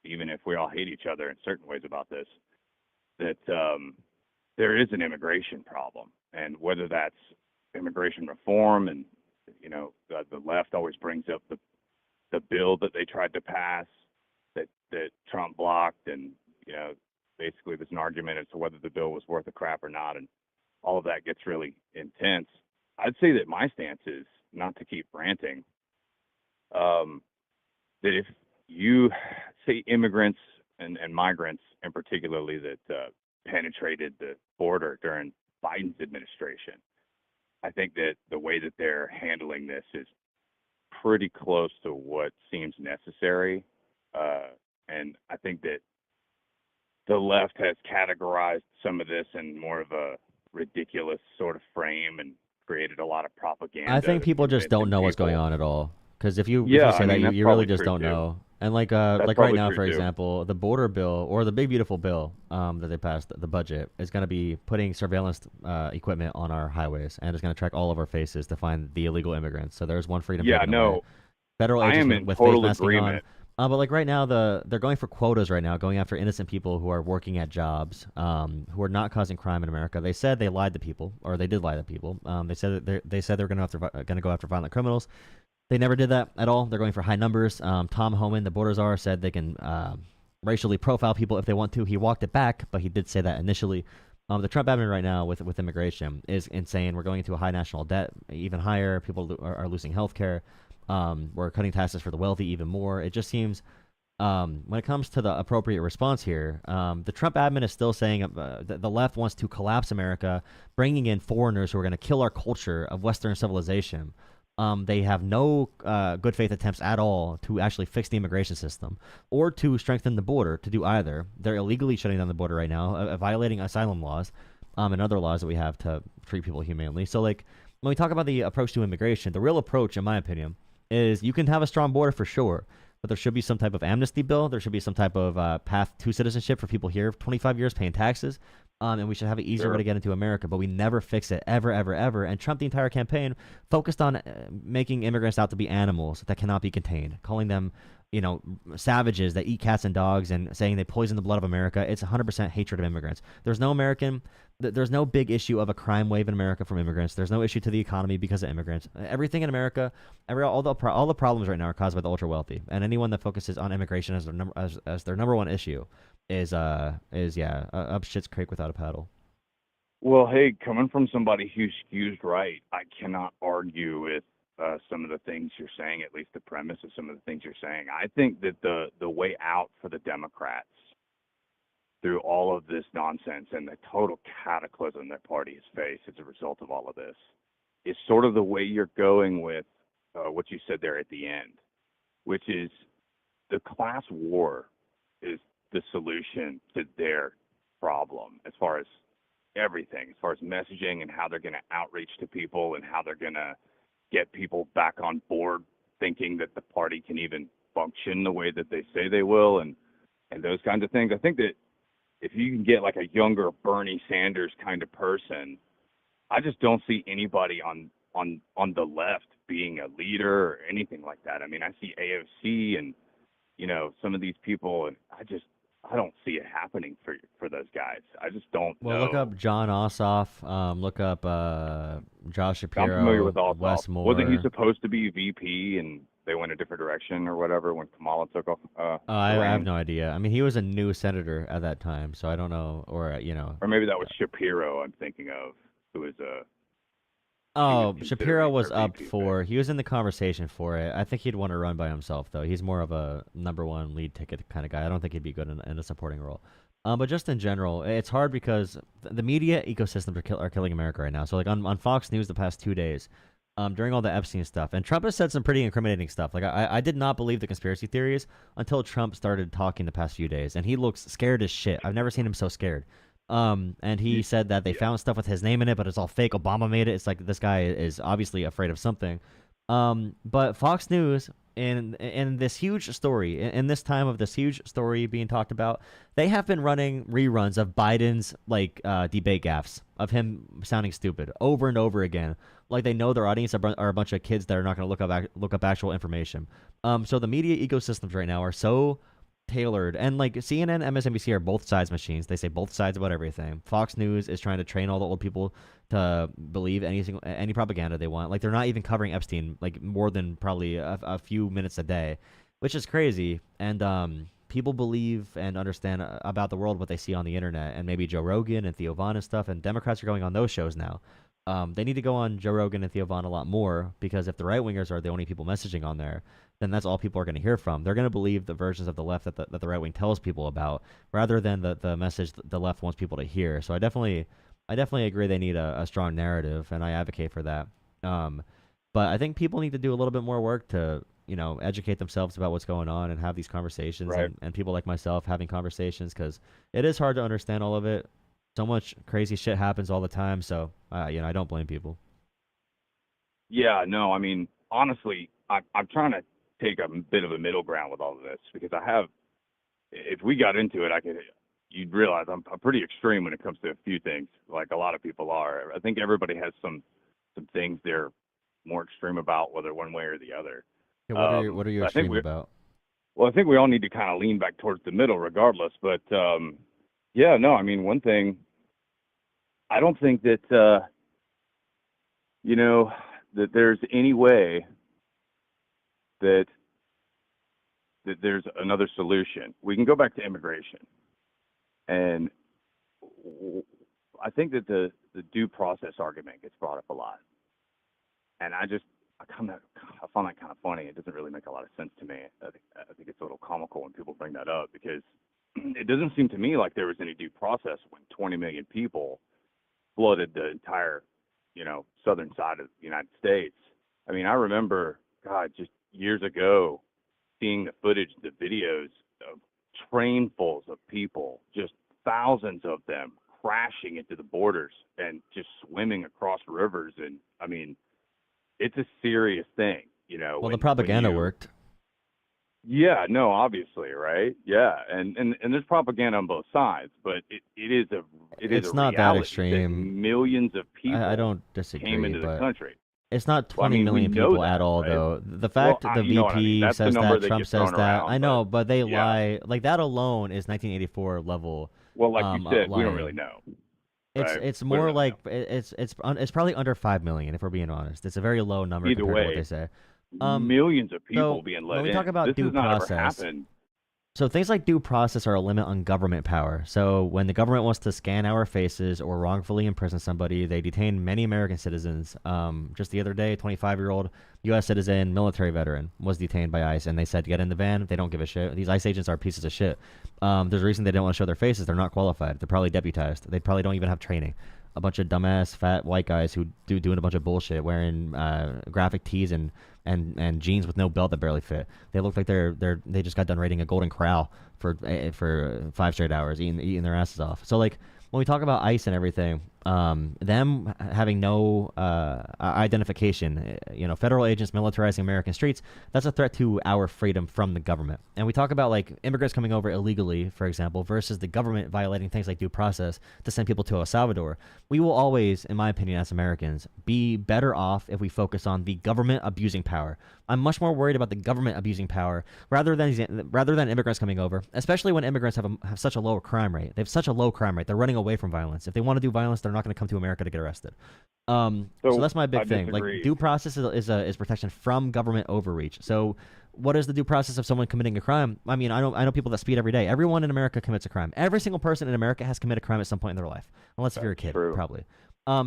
even if we all hate each other in certain ways about this, that there is an immigration problem. And whether that's immigration reform, and the left always brings up the bill that they tried to pass that Trump blocked, and basically there's an argument as to whether the bill was worth a crap or not, and all of that gets really intense. I'd say that my stance is, not to keep ranting, that if you say immigrants and migrants, and particularly that penetrated the border during Biden's administration, I think that the way that they're handling this is pretty close to what seems necessary. And I think that the left has categorized some of this in more of a ridiculous sort of frame and created a lot of propaganda. I think people just don't know what's going on at all. Because if you say that, you really probably just true, don't too. know. And like right now, for example, the border bill or the big beautiful bill that they passed, the budget, is going to be putting surveillance equipment on our highways, and it's going to track all of our faces to find the illegal immigrants. So there's one freedom. Yeah, taken no, away. Federal I agents am in with total face masking agreement. on. But like right now, they're going for quotas right now, going after innocent people who are working at jobs, who are not causing crime in America. They said they lied to people, or they did lie to people. They said they're going to go after violent criminals. They never did that at all. They're going for high numbers. Tom Homan, the border czar, said they can racially profile people if they want to. He walked it back, but he did say that initially. The Trump admin right now with immigration is insane. We're going into a high national debt, even higher. People are losing health care. We're cutting taxes for the wealthy even more. It just seems, when it comes to the appropriate response here, the Trump admin is still saying that the left wants to collapse America, bringing in foreigners who are going to kill our culture of Western civilization. They have no good faith attempts at all to actually fix the immigration system or to strengthen the border to do either. They're illegally shutting down the border right now, violating asylum laws and other laws that we have to treat people humanely. So, like, when we talk about the approach to immigration, the real approach, in my opinion, is you can have a strong border for sure, but there should be some type of amnesty bill. There should be some type of path to citizenship for people here, 25 years paying taxes. And we should have an easier way to get into America, but we never fix it, ever, ever, ever. And Trump, the entire campaign, focused on making immigrants out to be animals that cannot be contained, calling them, savages that eat cats and dogs, and saying they poison the blood of America. It's 100% hatred of immigrants. There's no big issue of a crime wave in America from immigrants. There's no issue to the economy because of immigrants. Everything in America, all the problems right now are caused by the ultra wealthy, and anyone that focuses on immigration as their number one issue is up shit's creek without a paddle. Well, hey, coming from somebody who's skewed right, I cannot argue with some of the things you're saying, at least the premise of some of the things you're saying. I think that the way out for the Democrats through all of this nonsense and the total cataclysm that party has faced as a result of all of this is sort of the way you're going with what you said there at the end, which is the class war is the solution to their problem as far as everything, as far as messaging and how they're going to outreach to people and how they're going to get people back on board thinking that the party can even function the way that they say they will and those kinds of things. I think that if you can get like a younger Bernie Sanders kind of person, I just don't see anybody on the left being a leader or anything like that. I mean, I see AOC and, some of these people, and I don't see it happening for those guys. I just don't know. Well, look up John Ossoff. Look up Josh Shapiro. I'm familiar with Ossoff. Wes Moore. Wasn't he supposed to be VP and they went a different direction or whatever when Kamala took off? I have no idea. I mean, he was a new senator at that time, so I don't know. Or Or maybe that was Shapiro I'm thinking of, who was Shapiro was up for. He was in the conversation for it. I think he'd want to run by himself, though. He's more of a number one lead ticket kind of guy. I don't think he'd be good in a supporting role. But just in general, it's hard because the media ecosystems are killing America right now. So, like on Fox News the past 2 days, during all the Epstein stuff, and Trump has said some pretty incriminating stuff. Like I did not believe the conspiracy theories until Trump started talking the past few days, and he looks scared as shit. I've never seen him so scared. And he said that they found stuff with his name in it, but it's all fake. Obama made it. It's like this guy is obviously afraid of something. But Fox News, in this huge story, in this time of this huge story being talked about, they have been running reruns of Biden's debate gaffes of him sounding stupid over and over again. Like they know their audience are a bunch of kids that are not going to look up actual information. So the media ecosystems right now are so tailored, and like CNN, MSNBC are both sides machines. They say both sides about everything. Fox News is trying to train all the old people to believe any propaganda they want. Like they're not even covering Epstein like more than probably a few minutes a day, which is crazy. And people believe and understand about the world what they see on the internet, and maybe Joe Rogan and Theo Von and stuff. And Democrats are going on those shows now. They need to go on Joe Rogan and Theo Von a lot more, because if the right wingers are the only people messaging on there, then that's all people are going to hear from. They're going to believe the versions of the left that the right wing tells people about, rather than the message the left wants people to hear. So I definitely agree they need a strong narrative, and I advocate for that. But I think people need to do a little bit more work to educate themselves about what's going on and have these conversations, right. and people like myself having conversations, because it is hard to understand all of it. So much crazy shit happens all the time. So I don't blame people. Yeah, no, I mean, honestly, I'm trying to take a bit of a middle ground with all of this, because if we got into it, you'd realize I'm pretty extreme when it comes to a few things, like a lot of people are. I think everybody has some things they're more extreme about, whether one way or the other. Yeah, what are you extreme about? Well, I think we all need to kind of lean back towards the middle regardless. But, yeah, no, I mean, one thing, I don't think that, that there's any way that there's another solution. We can go back to immigration. And I think that the due process argument gets brought up a lot. And I find that kind of funny. It doesn't really make a lot of sense to me. I think it's a little comical when people bring that up, because it doesn't seem to me like there was any due process when 20 million people flooded the entire, southern side of the United States. I mean, I remember, God, just years ago, seeing the footage, the videos of trainfuls of people, just thousands of them crashing into the borders and just swimming across rivers. And I mean, the propaganda you, worked. Yeah, no, obviously, right? Yeah, and there's propaganda on both sides, but it's not that reality extreme. millions of people I don't came disagree, into the but country. it's not Well, I 20 mean, we million know people that, at all, right? though. The fact Well, the you know what I mean. VP That's the says number that, that Trump gets says thrown that. around, I know, but they yeah. lie. Like that alone is 1984 level. Well, like you said, we don't lying. really know. It's Right? it's We don't more really like it's probably under 5 million if we're being honest. It's a very low number Either compared to what way, they say. millions of people So being when let we in. talk about This due has not ever process, happened. so things like due process are a limit on government power. So when the government wants to scan our faces or wrongfully imprison somebody, they detain many American citizens. Just the other day, a 25-year-old U.S. citizen, military veteran, was detained by ICE, and they said, get in the van. They don't give a shit. These ICE agents are pieces of shit. There's a reason they don't want to show their faces. They're not qualified. They're probably deputized. They probably don't even have training. A bunch of dumbass, fat white guys who doing a bunch of bullshit, wearing graphic tees and jeans with no belt that barely fit. They look like they just got done raiding a Golden Corral for 5 straight hours, eating their asses off. So like when we talk about ICE and everything, them having no identification, federal agents militarizing American streets, that's a threat to our freedom from the government. And we talk about like immigrants coming over illegally, for example, versus the government violating things like due process to send people to El Salvador. We will always, in my opinion, as Americans, be better off if we focus on the government abusing power. I'm much more worried about the government abusing power rather than immigrants coming over, especially when immigrants have such a low crime rate. They have such a low crime rate. They're running away from violence. If they want to do violence, they're not going to come to America to get arrested. So that's my big thing. disagree. Like due process is protection from government overreach. So what is the due process of someone committing a crime? I mean, I know people that speed every day. Everyone in America commits a crime. Every single person in America has committed a crime at some point in their life, unless if you're a kid, probably.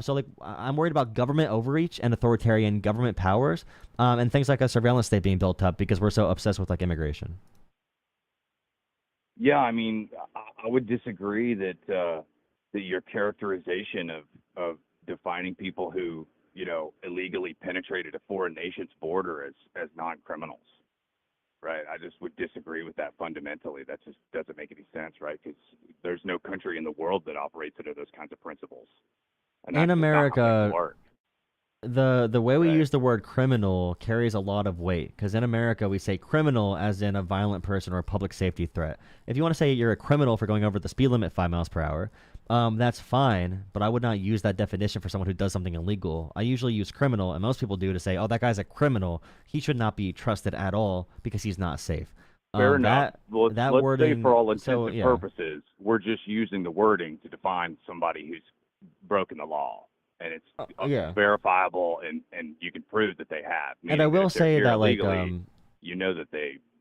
So like I'm worried about government overreach and authoritarian government powers, and things like a surveillance state being built up because we're so obsessed with like immigration. Yeah, I mean, I would disagree that your characterization of defining people who illegally penetrated a foreign nation's border as non-criminals, right? I just would disagree with that fundamentally. That just doesn't make any sense, right? Because there's no country in the world that operates under those kinds of principles. And In America, work. the way we use the word criminal carries a lot of weight, because in America we say criminal as in a violent person or a public safety threat. If you want to say you're a criminal for going over the speed limit 5 miles per hour, that's fine, but I would not use that definition for someone who does something illegal. I usually use criminal, and most people do, to say, oh, that guy's a criminal. He should not be trusted at all because he's not safe. Fair enough. Let's wording, say for all intents and purposes, we're just using the wording to define somebody who's broken the law, and it's verifiable, and you can prove that they have. And I will say that illegally, that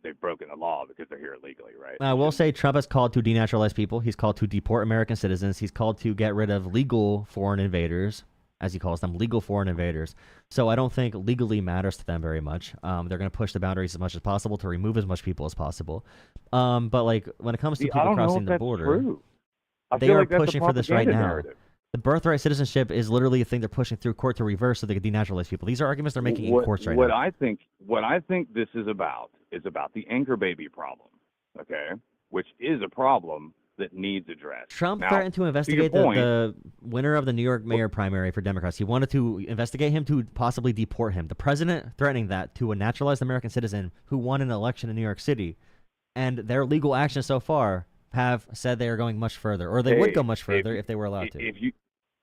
they've broken the law because they're here illegally, right? I will say Trump has called to denaturalize people. He's called to deport American citizens. He's called to get rid of legal foreign invaders, as he calls them, legal foreign invaders. So I don't think legally matters to them very much. They're going to push the boundaries as much as possible to remove as much people as possible. But like when it comes to people crossing the border, they are pushing for this right now. Narrative. The birthright citizenship is literally a thing they're pushing through court to reverse so they can denaturalize people. These are arguments they're making in courts right now. What I think this is about the anchor baby problem, okay? Which is a problem that needs addressed. Trump now, threatened to investigate the winner of the New York mayor primary for Democrats. He wanted to investigate him to possibly deport him. The president threatening that to a naturalized American citizen who won an election in New York City. And their legal actions so far have said they are going much further, or they would go much further if they were allowed to.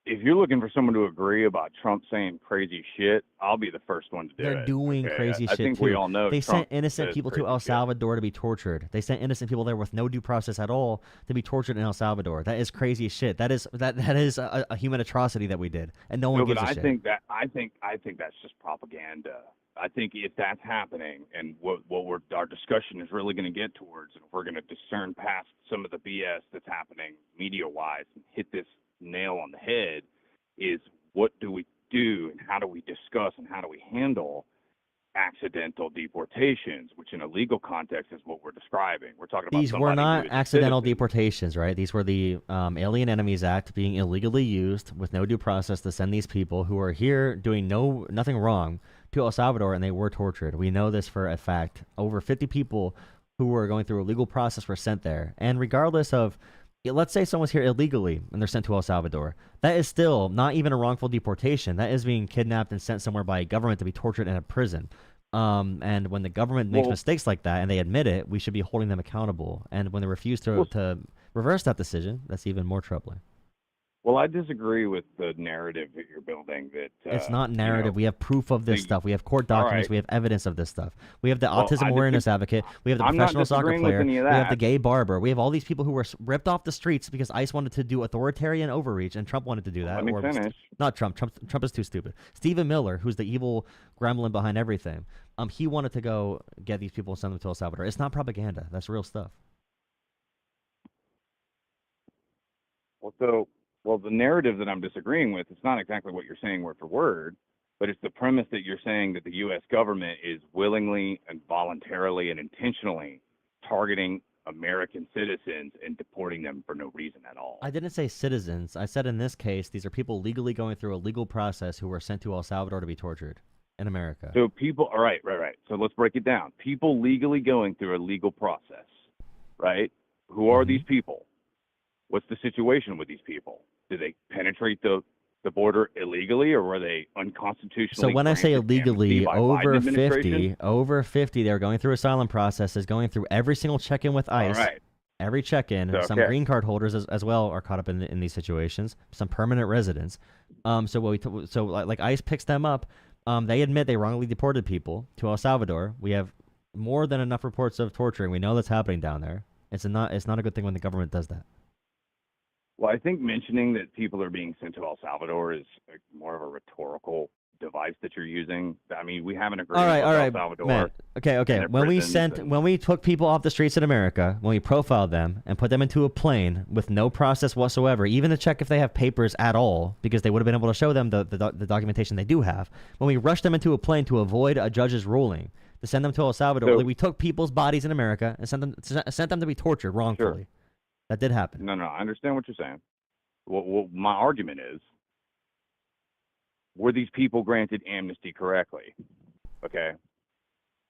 If you're looking for someone to agree about Trump saying crazy shit, I'll be the first one to do it. They're doing crazy shit, I think too. we all know they Trump sent innocent people to El Salvador to be tortured. They sent innocent people there with no due process at all to be tortured in El Salvador. That is crazy shit. That is a human atrocity that we did, and no one gives a shit. I think that's just propaganda. I think if that's happening, and what our discussion is really going to get towards, and we're going to discern past some of the BS that's happening media-wise and hit this nail on the head, is what do we do and how do we discuss and how do we handle accidental deportations, which in a legal context is what we're describing. We're talking about these were not accidental deportations, right? These were the Alien Enemies Act being illegally used with no due process to send these people who are here doing nothing wrong to El Salvador, and they were tortured. We know this for a fact. Over 50 people who were going through a legal process were sent there, and regardless of, let's say someone's here illegally and they're sent to El Salvador, that is still not even a wrongful deportation. That is being kidnapped and sent somewhere by a government to be tortured in a prison. And when the government makes mistakes like that and they admit it, we should be holding them accountable. And when they refuse to reverse that decision, that's even more troubling. Well, I disagree with the narrative that you're building. That it's not narrative. We have proof of this stuff. We have court documents. Right. We have evidence of this stuff. We have the autism awareness advocate. We have the professional soccer player. We have the gay barber. We have all these people who were ripped off the streets because ICE wanted to do authoritarian overreach, and Trump wanted to do that. Let me finish. Not Trump. Trump is too stupid. Stephen Miller, who's the evil gremlin behind everything, he wanted to go get these people and send them to El Salvador. It's not propaganda. That's real stuff. Well, the narrative that I'm disagreeing with, it's not exactly what you're saying word for word, but it's the premise that you're saying that the U.S. government is willingly and voluntarily and intentionally targeting American citizens and deporting them for no reason at all. I didn't say citizens. I said in this case, these are people legally going through a legal process who were sent to El Salvador to be tortured in America. So people, all right. So let's break it down. People legally going through a legal process, right? Who are these people? What's the situation with these people? Did they penetrate the border illegally, or were they unconstitutionally? So when I say illegally, over 50, they're going through asylum processes, going through every single check-in with ICE. All right. Every check-in. So, some green card holders as well are caught up in these situations. Some permanent residents. Like ICE picks them up. They admit they wrongly deported people to El Salvador. We have more than enough reports of torture, and we know that's happening down there. It's not a good thing when the government does that. Well, I think mentioning that people are being sent to El Salvador is more of a rhetorical device that you're using. I mean, we have an agreement with El Salvador. Man. Okay. When we took people off the streets in America, when we profiled them and put them into a plane with no process whatsoever, even to check if they have papers at all, because they would have been able to show them the documentation they do have. When we rushed them into a plane to avoid a judge's ruling, to send them to El Salvador, we took people's bodies in America and sent them to be tortured wrongfully. Sure. That did happen. No, I understand what you're saying. Well, my argument is, were these people granted amnesty correctly? Okay.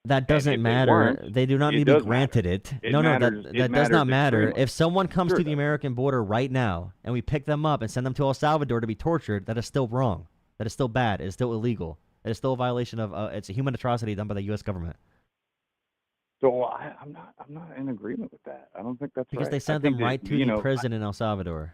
That doesn't matter. They do not need to be granted it. That does not matter. If someone comes to the American border right now and we pick them up and send them to El Salvador to be tortured, that is still wrong. That is still bad. It is still illegal. It is still a violation of. It's a human atrocity done by the U.S. government. So I'm not in agreement with that. I don't think that's because they sent them right to the prison in El Salvador.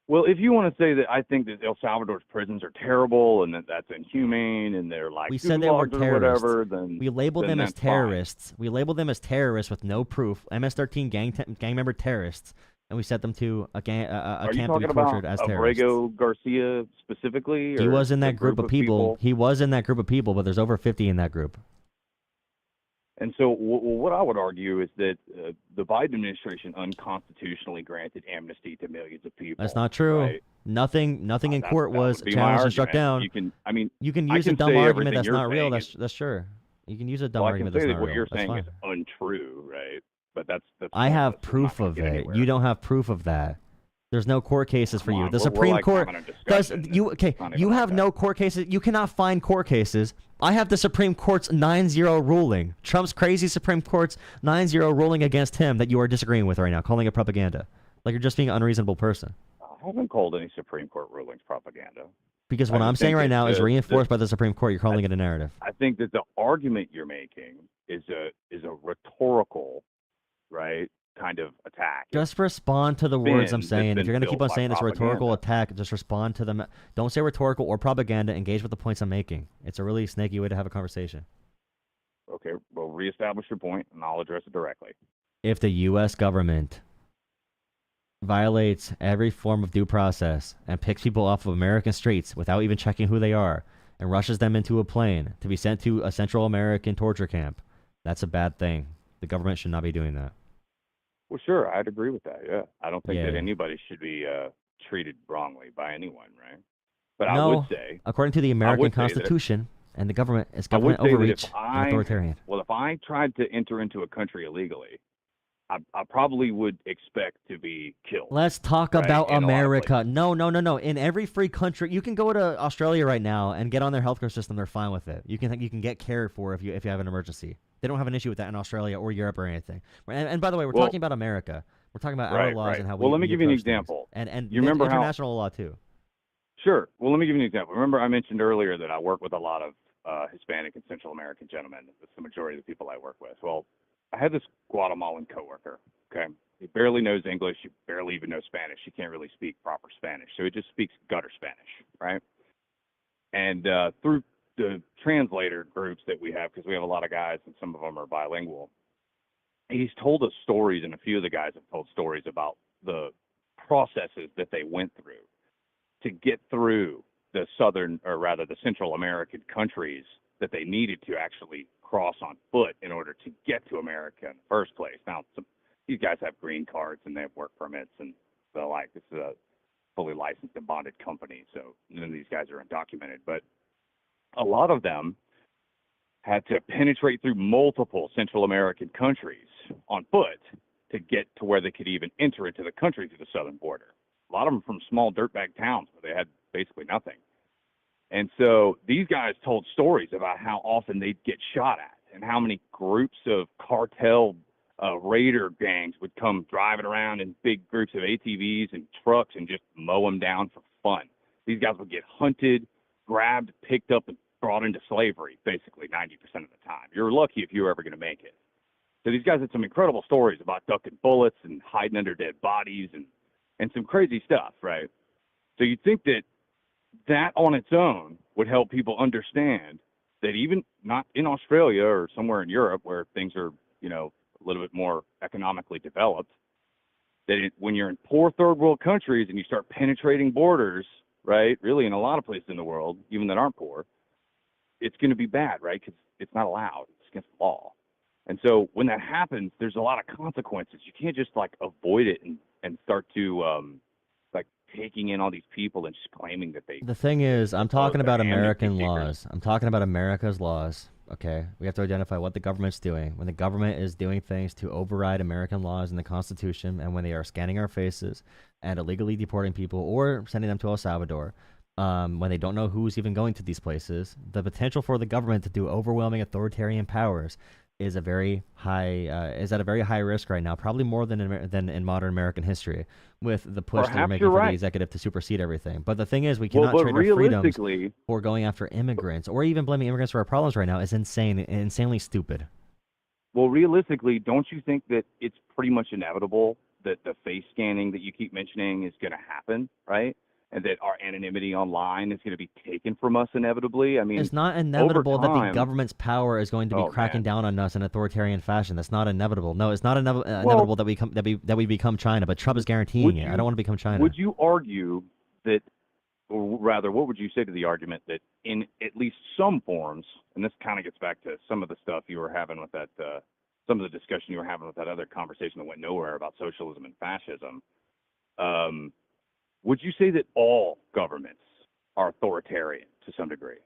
Well, if you want to say that, I think that El Salvador's prisons are terrible and that's inhumane and they're like we said they were terrorists. Whatever, then we labeled them as terrorists. Fine. We labeled them as terrorists with no proof. MS-13 gang member terrorists, and we sent them to a camp to be tortured as terrorists. Abrego Garcia specifically? He was in that group of people. He was in that group of people, but there's over 50 in that group. And so what I would argue is that the Biden administration unconstitutionally granted amnesty to millions of people. That's not true. Right? Nothing in court was challenged and struck down. You can use a dumb argument that's not real. That's sure. You can use a dumb argument that's not real. What you're saying is untrue, right? But that's I have proof of it. You don't have proof of that. There's no court cases for you. The Supreme Court does you you have no court cases. You cannot find court cases. I have the Supreme Court's 9-0 ruling. Trump's crazy Supreme Court's 9-0 ruling against him that you are disagreeing with right now, calling it propaganda. Like you're just being an unreasonable person. I haven't called any Supreme Court rulings propaganda. Because what I'm saying right now is reinforced by the Supreme Court. You're calling it a narrative. I think that the argument you're making is a rhetorical, right, kind of attack. Just respond to the words I'm saying. If you're going to keep on saying it's a rhetorical attack, just respond to them. Don't say rhetorical or propaganda. Engage with the points I'm making. It's a really snaky way to have a conversation. Okay, well, reestablish your point, and I'll address it directly. If the U.S. government violates every form of due process and picks people off of American streets without even checking who they are and rushes them into a plane to be sent to a Central American torture camp, that's a bad thing. The government should not be doing that. Well, sure, I'd agree with that, yeah. I don't think that anybody should be treated wrongly by anyone, right? But I would say... according to the American Constitution, and the government is government overreach and authoritarian. Well, if I tried to enter into a country illegally, I probably would expect to be killed. Let's talk about America. No. In every free country, you can go to Australia right now and get on their healthcare system. They're fine with it. You can get cared for if you have an emergency. They don't have an issue with that in Australia or Europe or anything. And by the way, we're talking about America. We're talking about our laws and how we. Well, let me give you an example. And you remember international law too. Sure. Well, let me give you an example. Remember, I mentioned earlier that I work with a lot of Hispanic and Central American gentlemen. That's the majority of the people I work with. Well, I had this Guatemalan coworker. Okay, he barely knows English. He barely even knows Spanish. He can't really speak proper Spanish, so he just speaks gutter Spanish, right? And through the translator groups that we have, because we have a lot of guys and some of them are bilingual, he's told us stories, and a few of the guys have told stories about the processes that they went through to get through the southern, or rather the Central American countries that they needed to actually cross on foot in order to get to America in the first place. Now, these guys have green cards and they have work permits and the like. This is a fully licensed and bonded company, so none of these guys are undocumented. But a lot of them had to penetrate through multiple Central American countries on foot to get to where they could even enter into the country through the southern border. A lot of them from small dirtbag towns where they had basically nothing. And so these guys told stories about how often they'd get shot at and how many groups of cartel raider gangs would come driving around in big groups of ATVs and trucks and just mow them down for fun. These guys would get hunted, grabbed, picked up, and brought into slavery basically 90% of the time. You're lucky if you were ever going to make it. So these guys had some incredible stories about ducking bullets and hiding under dead bodies and some crazy stuff, right? So you'd think that that on its own would help people understand that even not in Australia or somewhere in Europe where things are, you know, a little bit more economically developed, that when you're in poor third world countries and you start penetrating borders, right, really in a lot of places in the world, even that aren't poor, it's going to be bad, right, because it's not allowed. It's against the law. And so when that happens, there's a lot of consequences. You can't just, like, avoid it and start to, like, taking in all these people and just claiming that they... The thing is, I'm talking about they're American amnesty laws. I'm talking about America's laws, okay? We have to identify what the government's doing. When the government is doing things to override American laws and the Constitution, and when they are scanning our faces and illegally deporting people or sending them to El Salvador, when they don't know who's even going to these places, the potential for the government to do overwhelming authoritarian powers is a very high is at a very high risk right now, probably more than in modern American history, with the push they're making for the executive to supersede everything. But the thing is, we cannot trade our freedoms for going after immigrants or even blaming immigrants for our problems right now is insane and insanely stupid. Well, realistically, don't you think that it's pretty much inevitable that the face scanning that you keep mentioning is going to happen, right? And that our anonymity online is going to be taken from us inevitably? I mean, it's not inevitable that the government's power is going to be cracking down on us in authoritarian fashion. That's not inevitable. No, it's not inevitable that we become China, but Trump is guaranteeing it. I don't want to become China. Would you argue that, or rather, what would you say to the argument that in at least some forms, and this kind of gets back to some of the stuff you were having with that, some of the discussion you were having with that other conversation that went nowhere about socialism and fascism, would you say that all governments are authoritarian to some degree?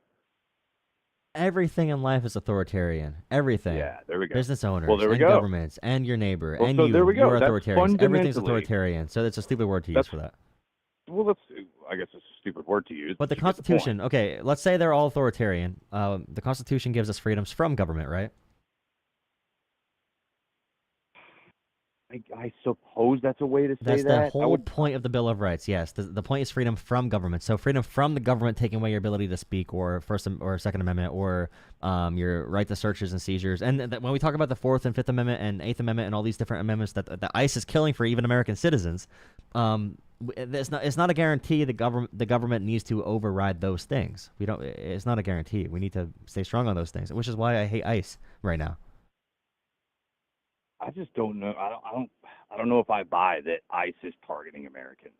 Everything in life is authoritarian. Everything. Yeah, there we go. Business owners and governments and your neighbor and so there we go. You're authoritarian. Everything's Fundamentally, authoritarian. So that's a stupid word to use for that. Well, I guess it's a stupid word to use. But the Constitution, okay, let's say they're all authoritarian. The Constitution gives us freedoms from government, right? I suppose that's a way to say That's that. the whole point of the Bill of Rights. Yes, the point is freedom from government. So freedom from the government taking away your ability to speak, or First or Second Amendment, or your right to searches and seizures. And when we talk about the Fourth and Fifth Amendment and Eighth Amendment and all these different amendments that ICE is killing for even American citizens, it's not a guarantee the government needs to override those things. It's not a guarantee. We need to stay strong on those things, which is why I hate ICE right now. I just don't know. I don't know if I buy that ICE is targeting Americans.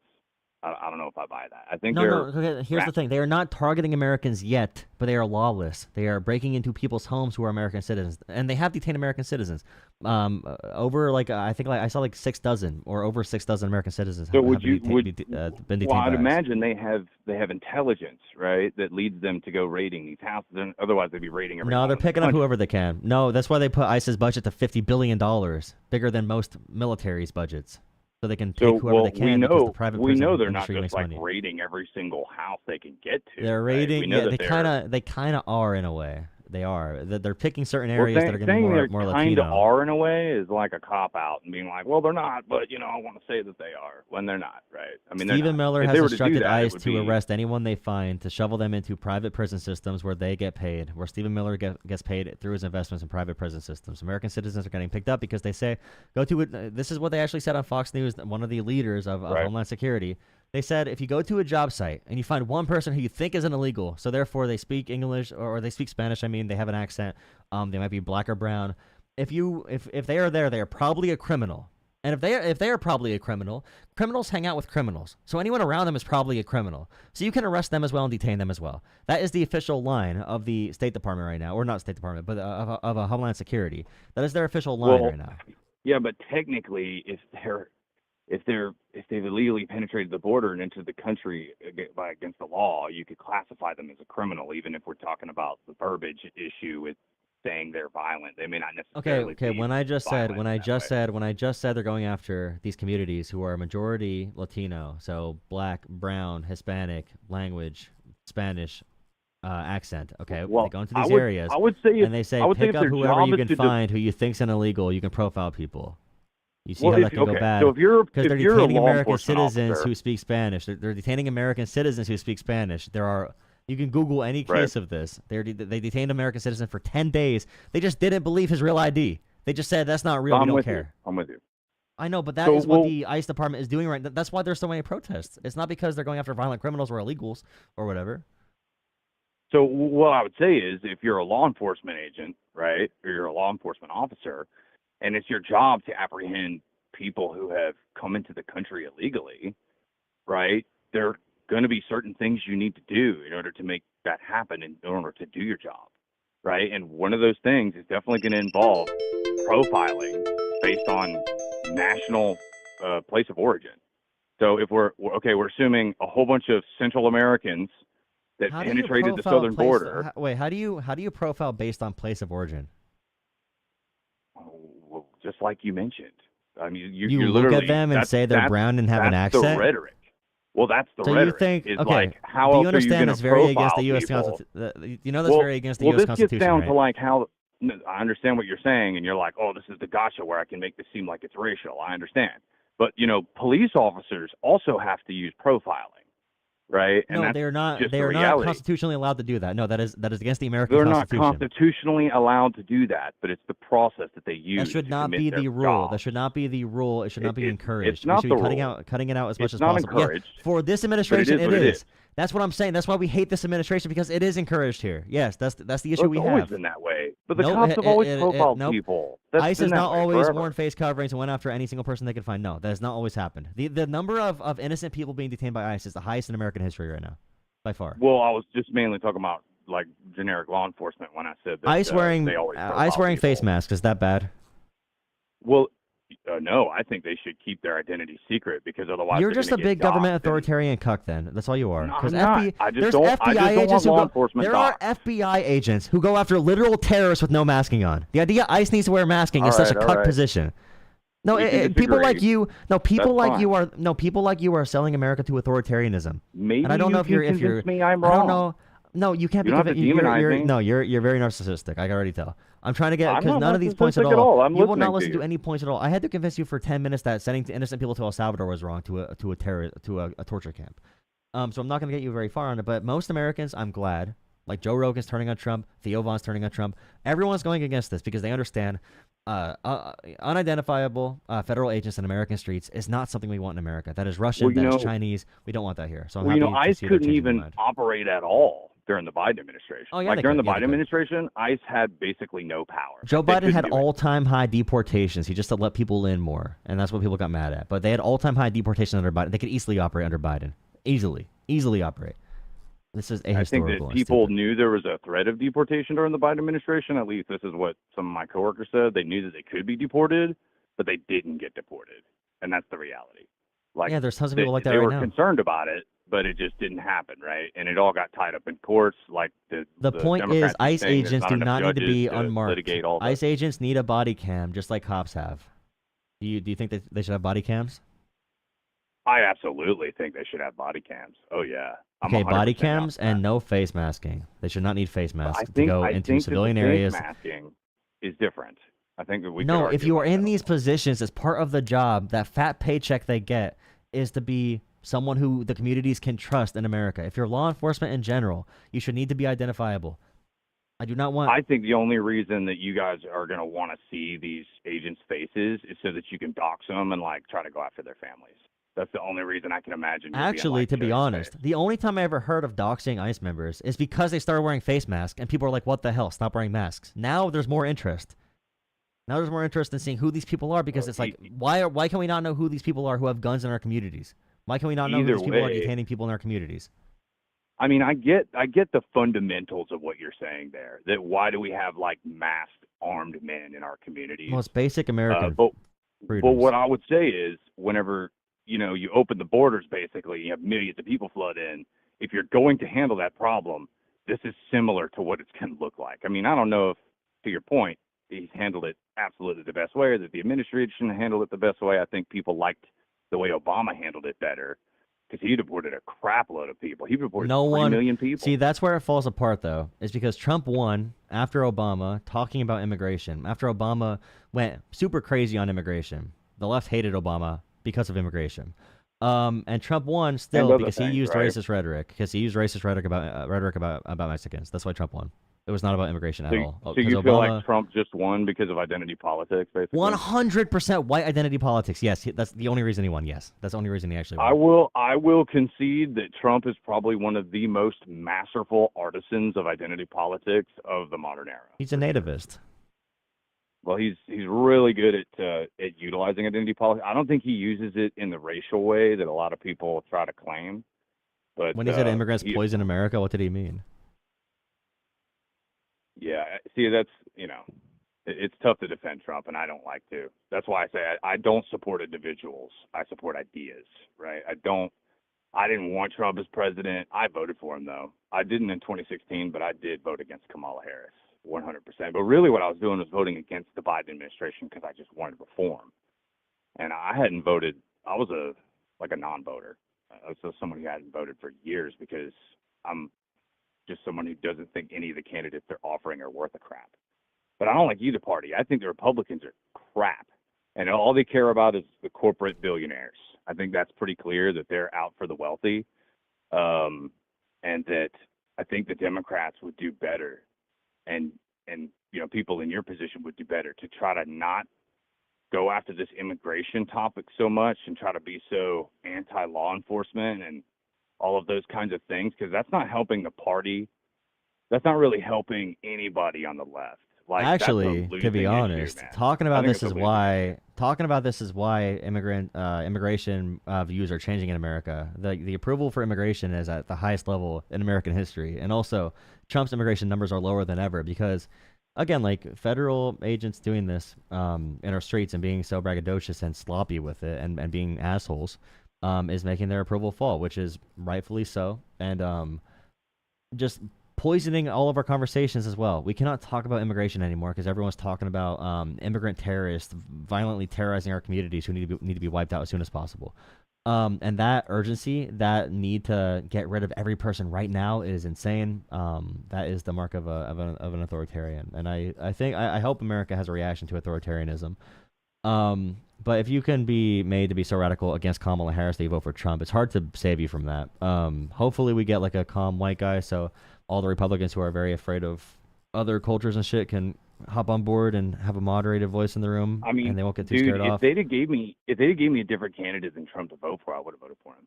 I don't know if I buy that. I think okay, here's the thing. They are not targeting Americans yet, but they are lawless. They are breaking into people's homes who are American citizens, and they have detained American citizens. Over I think I saw 6 dozen or over 6 dozen American citizens so have been detained. Well, I'd by imagine they have intelligence, right, that leads them to go raiding these houses. And otherwise, they'd be raiding every. No, they're picking up whoever they can. No, that's why they put ICE's budget to $50 billion, bigger than most militaries' budgets. So they can take whoever they can because the private we prison know they're not industry just makes money. raiding every single house they can get to. They're raiding. Yeah, they kind of are in a way. They are. They're picking certain Well, areas that are going to be saying more they kind of Latino. are in a way is like a cop out and being like, well, they're not, but I want to say that they are when they're not, right? I mean, Stephen Miller if has they were to do instructed that, it ICE would to be- arrest anyone they find, to shovel them into private prison systems where they get paid, where Stephen Miller gets paid through his investments in private prison systems. American citizens are getting picked up because they say, go to it. This is what they actually said on Fox News, one of the leaders of Homeland Security. They said if you go to a job site and you find one person who you think is an illegal, so therefore they speak English or they speak Spanish, I mean, they have an accent, they might be black or brown. If they are there, they are probably a criminal. And if they are probably a criminal, criminals hang out with criminals. So anyone around them is probably a criminal. So you can arrest them as well and detain them as well. That is the official line of the State Department right now, or not State Department, but of a Homeland Security. That is their official line right now. Yeah, but technically, if they've illegally penetrated the border and entered the country against the law, you could classify them as a criminal, even if we're talking about the verbiage issue with saying they're violent. They may not necessarily. Okay. When I just said they're going after these communities who are majority Latino, so black, brown, Hispanic, language, Spanish, accent. Okay, Well, they go into these I would- areas I would say and they say pick up whoever you can find who you think's an illegal. You can profile people. You see how that can go bad? So if you're because they're a detaining law American enforcement citizens officer- who speak Spanish. They're detaining American citizens who speak Spanish. You can Google any case of this. They detained an American citizen for 10 days. They just didn't believe his real ID. They just said that's not real. We don't care. I'm with you. I know, but that is what the ICE department is doing right now. That's why there's so many protests. It's not because they're going after violent criminals or illegals or whatever. So what I would say is, if you're a law enforcement agent, right, or you're a law enforcement officer, and it's your job to apprehend people who have come into the country illegally, right, there are going to be certain things you need to do in order to make that happen, in order to do your job, right? And one of those things is definitely going to involve profiling based on national place of origin. So if we're assuming a whole bunch of Central Americans that How do you penetrated the profile southern place- border. Wait, how do you profile based on place of origin? Well, just like you mentioned. I mean, You you're look literally, at them and that's- say they're that's- brown and have an that's accent? the rhetoric. Well, that's the So rhetoric. you think, is okay, like, how do else you are understand you that's gonna very against the profile U.S. people? Constitution? You know that's very against the U.S. This Constitution, gets down right? to like how. I understand what you're saying, and you're like, oh, this is the gotcha where I can make this seem like it's racial. I understand. But, police officers also have to use profiling, right? And No, that's they're not. just They the are not reality. constitutionally allowed to do that. No, that is against the American They're not Constitution. constitutionally allowed to do that, but it's the process that they use. That should to not commit be their the rule. job. That should not be the rule. It should not be encouraged. It's not we should the be rule. cutting it out as much It's as not possible. Yeah, encouraged, for this but administration, it is what it is. That's what I'm saying. That's why we hate this administration, because it is encouraged here. Yes, that's the issue Well, we it's have. always been that way. But the Nope, cops have always profiled nope. people. That's ICE been has that not way always forever. worn face coverings and went after any single person they could find. No, that has not always happened. The number of innocent people being detained by ICE is the highest in American history right now, by far. Well, I was just mainly talking about like generic law enforcement when I said that ICE wearing they always ICE profile wearing people. face masks, is that bad? Well, no, I think they should keep their identity secret, because otherwise You're they're just a gonna big get government doxxed. authoritarian cuck. Then that's all you are. No, Because I'm not. I just don't want law enforcement There are doxxed. FBI agents who go after literal terrorists with no masking on. The idea ICE needs to wear masking is All such a right, cuck all right. position. No, We can people disagree. like you. No, people That's like you fine. are. No, people like you are selling America to authoritarianism. Maybe and I don't you know if can you're. convince me I'm I don't wrong. know. No, you can't You be. don't have to demonize me. No, you're very narcissistic. I can already tell. I'm trying to get, I'm because not none of these points at narcissistic all. I'm You will not listening listen to to you. any points at all. I had to convince you for 10 minutes that sending innocent people to El Salvador was wrong, to a torture camp. So I'm not going to get you very far on it. But most Americans, I'm glad, like Joe Rogan's turning on Trump, Theo Von's turning on Trump. Everyone's going against this because they understand unidentifiable federal agents in American streets is not something we want in America. That is Russian, Well, you that is know- Chinese. We don't want that here. So I'm Well, happy to ICE see they're couldn't changing their even mind. operate at all during the Biden administration. Oh, yeah, like they during could. the Yeah, they Biden could. administration, ICE had basically no power. Joe They Biden couldn't had do it. all-time high deportations. He just let people in more, and that's what people got mad at. But they had all-time high deportations under Biden. They could easily operate under Biden. Easily operate. This is I think ahistorical. that and people stupid. knew there was a threat of deportation during the Biden administration. At least this is what some of my coworkers said. They knew that they could be deported, but they didn't get deported, and that's the reality. Like, Yeah, there's tons of they, people like that they right were now. concerned about it, but it just didn't happen, right? And it all got tied up in courts. Like The point Democrats is, keep ICE saying there's agents do enough not need to judges be to unmarked. litigate all ICE agents need a body cam, just like cops have. Do you think that they should have body cams? I absolutely think they should have body cams. Oh yeah. Okay, body 100% down cams for that. and no face masking. They should not need face masks to I go think into that civilian the face areas. masking is different. I think that we could No, if argue you are about in that. these positions as part of the job, that fat paycheck they get is to be someone who the communities can trust in America. If you're law enforcement in general, you should need to be identifiable. I do not want. I think the only reason that you guys are going to want to see these agents' faces is so that you can dox them and like try to go after their families. That's the only reason I can imagine. Actually, to be honest, the only time I ever heard of doxing ICE members is because they started wearing face masks, and people are like, "What the hell? Stop wearing masks." Now there's more interest. Now there's more interest in seeing who these people are because it's like, why can we not know who these people are who have guns in our communities? Why can we not know who these people are detaining people in our communities? I mean, I get the fundamentals of what you're saying there. That why do we have like masked armed men in our communities? Most basic American but freedoms. what I would say is, whenever you open the borders, basically, you have millions of people flood in. If you're going to handle that problem, this is similar to what it's going to look like. I mean, I don't know if, to your point, he's handled it absolutely the best way, or that the administration handled it the best way. I think people liked the way Obama handled it better, because he deported a crap load of people. He deported 3 million people. See, that's where it falls apart, though, is because Trump won after Obama talking about immigration. After Obama went super crazy on immigration, the left hated Obama because of immigration. And Trump won still because he used racist rhetoric. Because he used racist rhetoric about Mexicans. That's why Trump won. It was not about immigration at all. So you feel like Trump just won because of identity politics, basically? 100% white identity politics. Yes, that's the only reason he won. Yes, that's the only reason he actually won. I will concede that Trump is probably one of the most masterful artisans of identity politics of the modern era. He's a nativist. Well, he's really good at utilizing identity politics. I don't think he uses it in the racial way that a lot of people try to claim. But when he said immigrants poison America, what did he mean? Yeah, see, that's, it's tough to defend Trump, and I don't like to. That's why I say I don't support individuals. I support ideas, right? I didn't want Trump as president. I voted for him, though. I didn't in 2016, but I did vote against Kamala Harris, 100%. But really what I was doing was voting against the Biden administration because I just wanted reform. And I hadn't voted. I was a non-voter. I was someone who hadn't voted for years because I'm just someone who doesn't think any of the candidates they're offering are worth a crap. But I don't like either party. I think the Republicans are crap, and all they care about is the corporate billionaires. I think that's pretty clear that they're out for the wealthy, and that I think the Democrats would do better, and people in your position would do better to try to not go after this immigration topic so much and try to be so anti-law enforcement and all of those kinds of things, because that's not helping the party. That's not really helping anybody on the left. Like, actually, to be honest, talking about this is why immigration views are changing in America. The approval for immigration is at the highest level in American history, and also Trump's immigration numbers are lower than ever because, again, like federal agents doing this in our streets and being so braggadocious and sloppy with it and being assholes. Is making their approval fall, which is rightfully so, and just poisoning all of our conversations as well. We cannot talk about immigration anymore because everyone's talking about immigrant terrorists violently terrorizing our communities who need to be wiped out as soon as possible. And that urgency, that need to get rid of every person right now is insane. That is the mark of an authoritarian, and I hope America has a reaction to authoritarianism. But if you can be made to be so radical against Kamala Harris that you vote for Trump, it's hard to save you from that. Hopefully we get like a calm white guy so all the Republicans who are very afraid of other cultures and shit can hop on board and have a moderated voice in the room. I mean, and they won't get too scared off. If they'd have gave me a different candidate than Trump to vote for, I would have voted for him.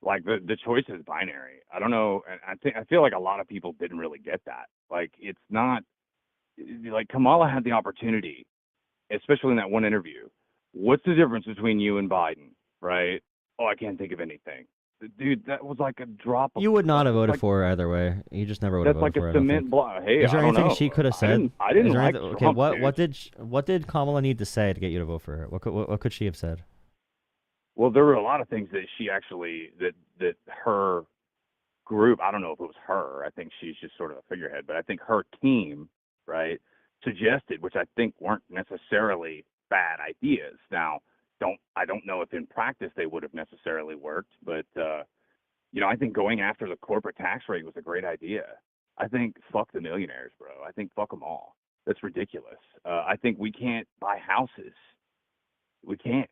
Like the choice is binary. I don't know. I feel like a lot of people didn't really get that. Like, it's not like Kamala had the opportunity, especially in that one interview. What's the difference between you and Biden, right? Oh, I can't think of anything. Dude, that was like a drop. You would not have voted for her either way. You just never would have voted for her. That's like a cement block. Hey, is there anything she could have said? I didn't like Trump, okay, what did Kamala need to say to get you to vote for her? What could she have said? Well, there were a lot of things that she actually that her group. I don't know if it was her. I think she's just sort of a figurehead, but I think her team, right, suggested, which I think weren't necessarily bad ideas. Now, I don't know if in practice they would have necessarily worked, but I think going after the corporate tax rate was a great idea. I think fuck the millionaires, bro. I think fuck them all. That's ridiculous. I think we can't buy houses. We can't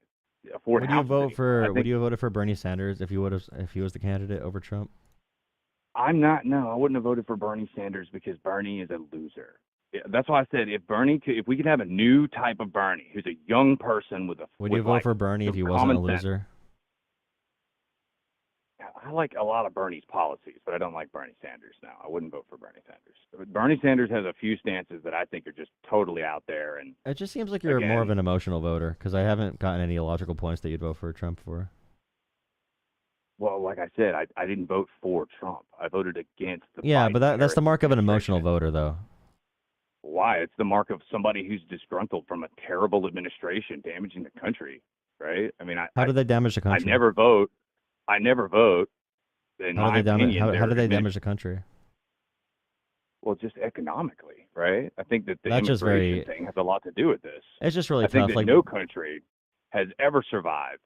afford Would you houses vote anymore. for? I Would think you have voted for Bernie Sanders if he was the candidate over Trump? I wouldn't have voted for Bernie Sanders because Bernie is a loser. Yeah, that's why I said if we could have a new type of Bernie who's a young person with a Would you vote for Bernie if he wasn't a loser? I like a lot of Bernie's policies, but I don't like Bernie Sanders now. I wouldn't vote for Bernie Sanders. But Bernie Sanders has a few stances that I think are just totally out there. And it just seems like you're more of an emotional voter because I haven't gotten any illogical points that you'd vote for Trump for. Well, like I said, I didn't vote for Trump. I voted against the Yeah, Biden but that's the mark of an emotional voter, though. Why? It's the mark of somebody who's disgruntled from a terrible administration damaging the country, right? I mean, How did they damage the country? I never vote. In How my did they opinion, how did they damage the country? Well, just economically, right? I think that the That's just immigration thing has a lot to do with this. It's just really I think tough. that no country has ever survived